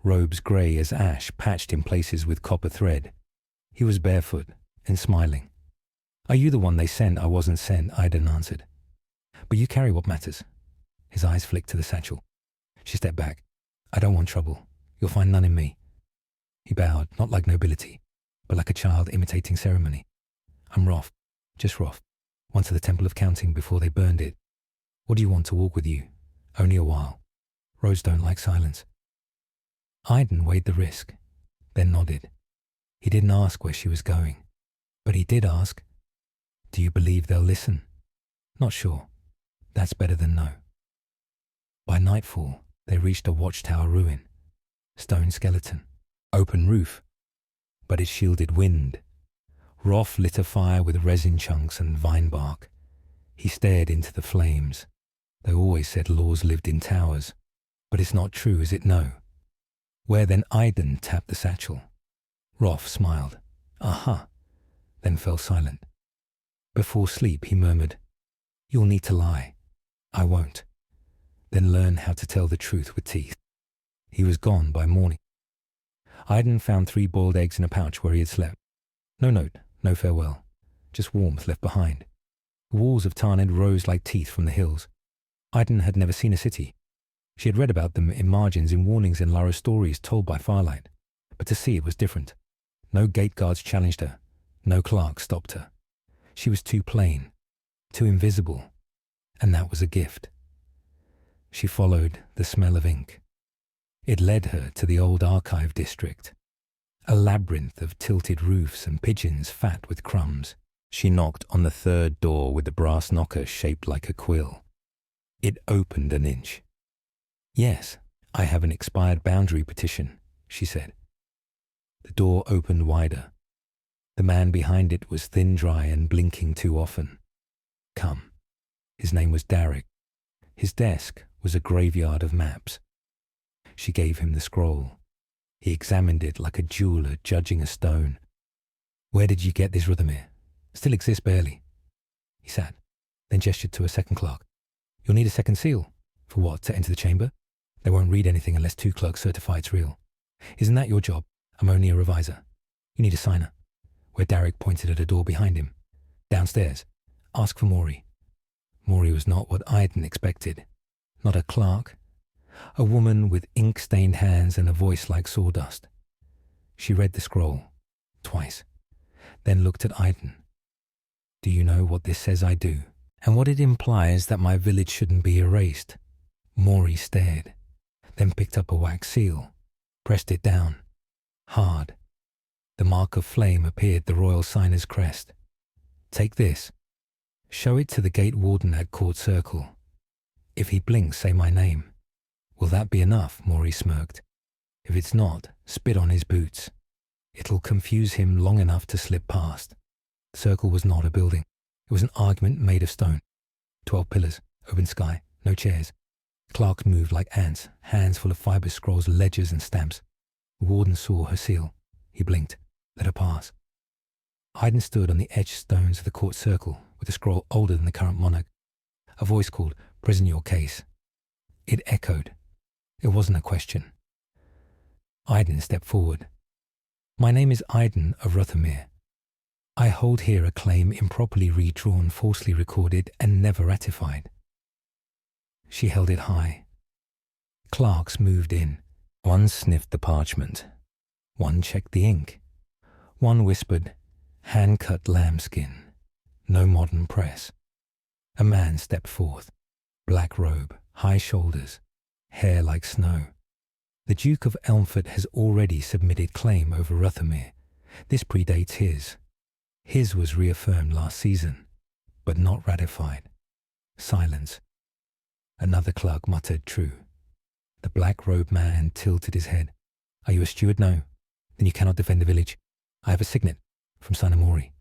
Robes grey as ash, patched in places with copper thread. He was barefoot and smiling. "Are you the one they sent? I wasn't sent," Aiden answered. "But you carry what matters." His eyes flicked to the satchel. She stepped back. "I don't want trouble. You'll find none in me." He bowed, not like nobility, but like a child imitating ceremony. "I'm Roth, just Roth. Once to the Temple of Counting before they burned it. What do you want to walk with you? Only a while. Roads don't like silence." Aiden weighed the risk, then nodded. He didn't ask where she was going, but he did ask, "Do you believe they'll listen?" "Not sure. That's better than no." By nightfall, they reached a watchtower ruin. Stone skeleton. Open roof. But it shielded wind. Roth lit a fire with resin chunks and vine bark. He stared into the flames. They always said laws lived in towers. But it's not true, is it? No. Where then Aiden tapped the satchel. Roth smiled. "Aha," then fell silent. Before sleep he murmured, "You'll need to lie. I won't. Then learn how to tell the truth with teeth." He was gone by morning. Aiden found 3 boiled eggs in a pouch where he had slept. No note, no farewell, just warmth left behind. The walls of Tarned rose like teeth from the hills. Aiden had never seen a city. She had read about them in margins, in warnings in Lara's stories told by firelight. But to see it was different. No gate guards challenged her. No clerk stopped her. She was too plain, too invisible, and that was a gift. She followed the smell of ink. It led her to the old archive district, a labyrinth of tilted roofs and pigeons fat with crumbs. She knocked on the 3rd door with the brass knocker shaped like a quill. It opened an inch. "Yes, I have an expired boundary petition," she said. The door opened wider. The man behind it was thin, dry, and blinking too often. "Come." His name was Darrick. His desk was a graveyard of maps. She gave him the scroll. He examined it like a jeweler judging a stone. "Where did you get this, Rothamir? Still exists barely." He sat, then gestured to a second clerk. "You'll need a second seal." "For what, to enter the chamber? They won't read anything unless 2 clerks certify it's real." "Isn't that your job? I'm only a reviser." "You need a signer." Where Darrick pointed at a door behind him. "Downstairs. Ask for Maury." Maury was not what Aiden expected. Not a clerk. A woman with ink-stained hands and a voice like sawdust. She read the scroll, twice, then looked at Aiden. "Do you know what this says I do? And what it implies that my village shouldn't be erased?" Maury stared, then picked up a wax seal, pressed it down. Hard. The mark of flame appeared, the royal signer's crest. "Take this. Show it to the gate warden at Court Circle. If he blinks, say my name." "Will that be enough?" Maury smirked. "If it's not, spit on his boots. It'll confuse him long enough to slip past." The circle was not a building. It was an argument made of stone. 12 pillars, open sky, no chairs. Clerks moved like ants, hands full of fibrous scrolls, ledgers and stamps. The warden saw her seal. He blinked, let her pass. Iden stood on the edged stones of the court circle with a scroll older than the current monarch. A voice called, "Present your case." It echoed. It wasn't a question. Iden stepped forward. "My name is Iden of Rothermere. I hold here a claim improperly redrawn, falsely recorded, and never ratified." She held it high. Clerks moved in. One sniffed the parchment. One checked the ink. One whispered, "Hand-cut lambskin. No modern press." A man stepped forth. Black robe, high shoulders, hair like snow. The Duke of Elmford has already submitted claim over Rothermere. This predates his. His was reaffirmed last season, but not ratified. Silence. Another clerk muttered, "True." The black-robed man tilted his head. "Are you a steward? No. Then you cannot defend the village. I have a signet from Sinamori.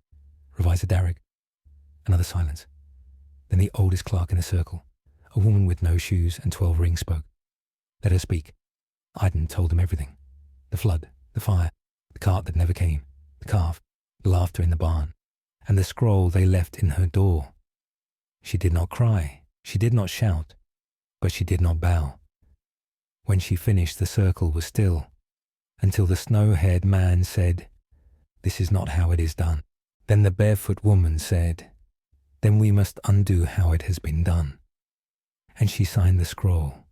Revisor Darrick." Another silence. Then the oldest clerk in the circle, a woman with no shoes and 12 rings, spoke. "Let her speak." Iden told them everything. The flood, the fire, the cart that never came, the calf, the laughter in the barn, and the scroll they left in her door. She did not cry, she did not shout, but she did not bow. When she finished, the circle was still, until the snow-haired man said, "This is not how it is done." Then the barefoot woman said, "Then we must undo how it has been done." And she signed the scroll.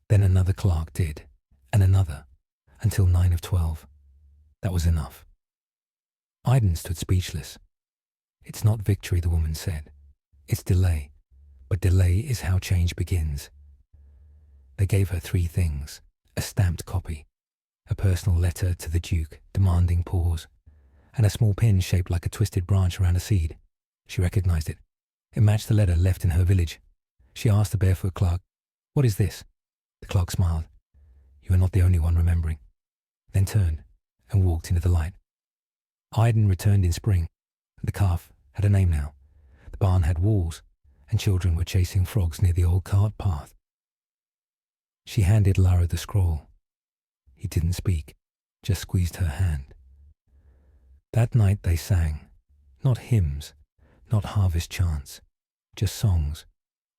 Then another clerk did, and another, until 9 of 12. That was enough. Iden stood speechless. "It's not victory," the woman said. "It's delay, but delay is how change begins." They gave her 3 things: a stamped copy, a personal letter to the Duke demanding pause, and a small pin shaped like a twisted branch around a seed. She recognized it. It matched the letter left in her village. She asked the barefoot clerk, "What is this?" The clerk smiled. "You are not the only one remembering," then turned and walked into the light. Iden returned in spring. The calf had a name now. The barn had walls, and children were chasing frogs near the old cart path. She handed Lara the scroll. He didn't speak, just squeezed her hand. That night they sang, not hymns, not harvest chants, just songs,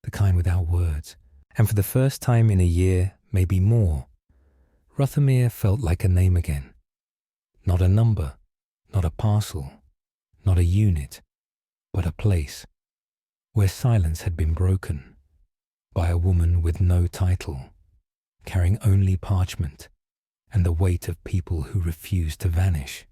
the kind without words. And for the first time in a year, maybe more, Rothermere felt like a name again. Not a number, not a parcel, not a unit, but a place, where silence had been broken by a woman with no title, carrying only parchment and the weight of people who refused to vanish.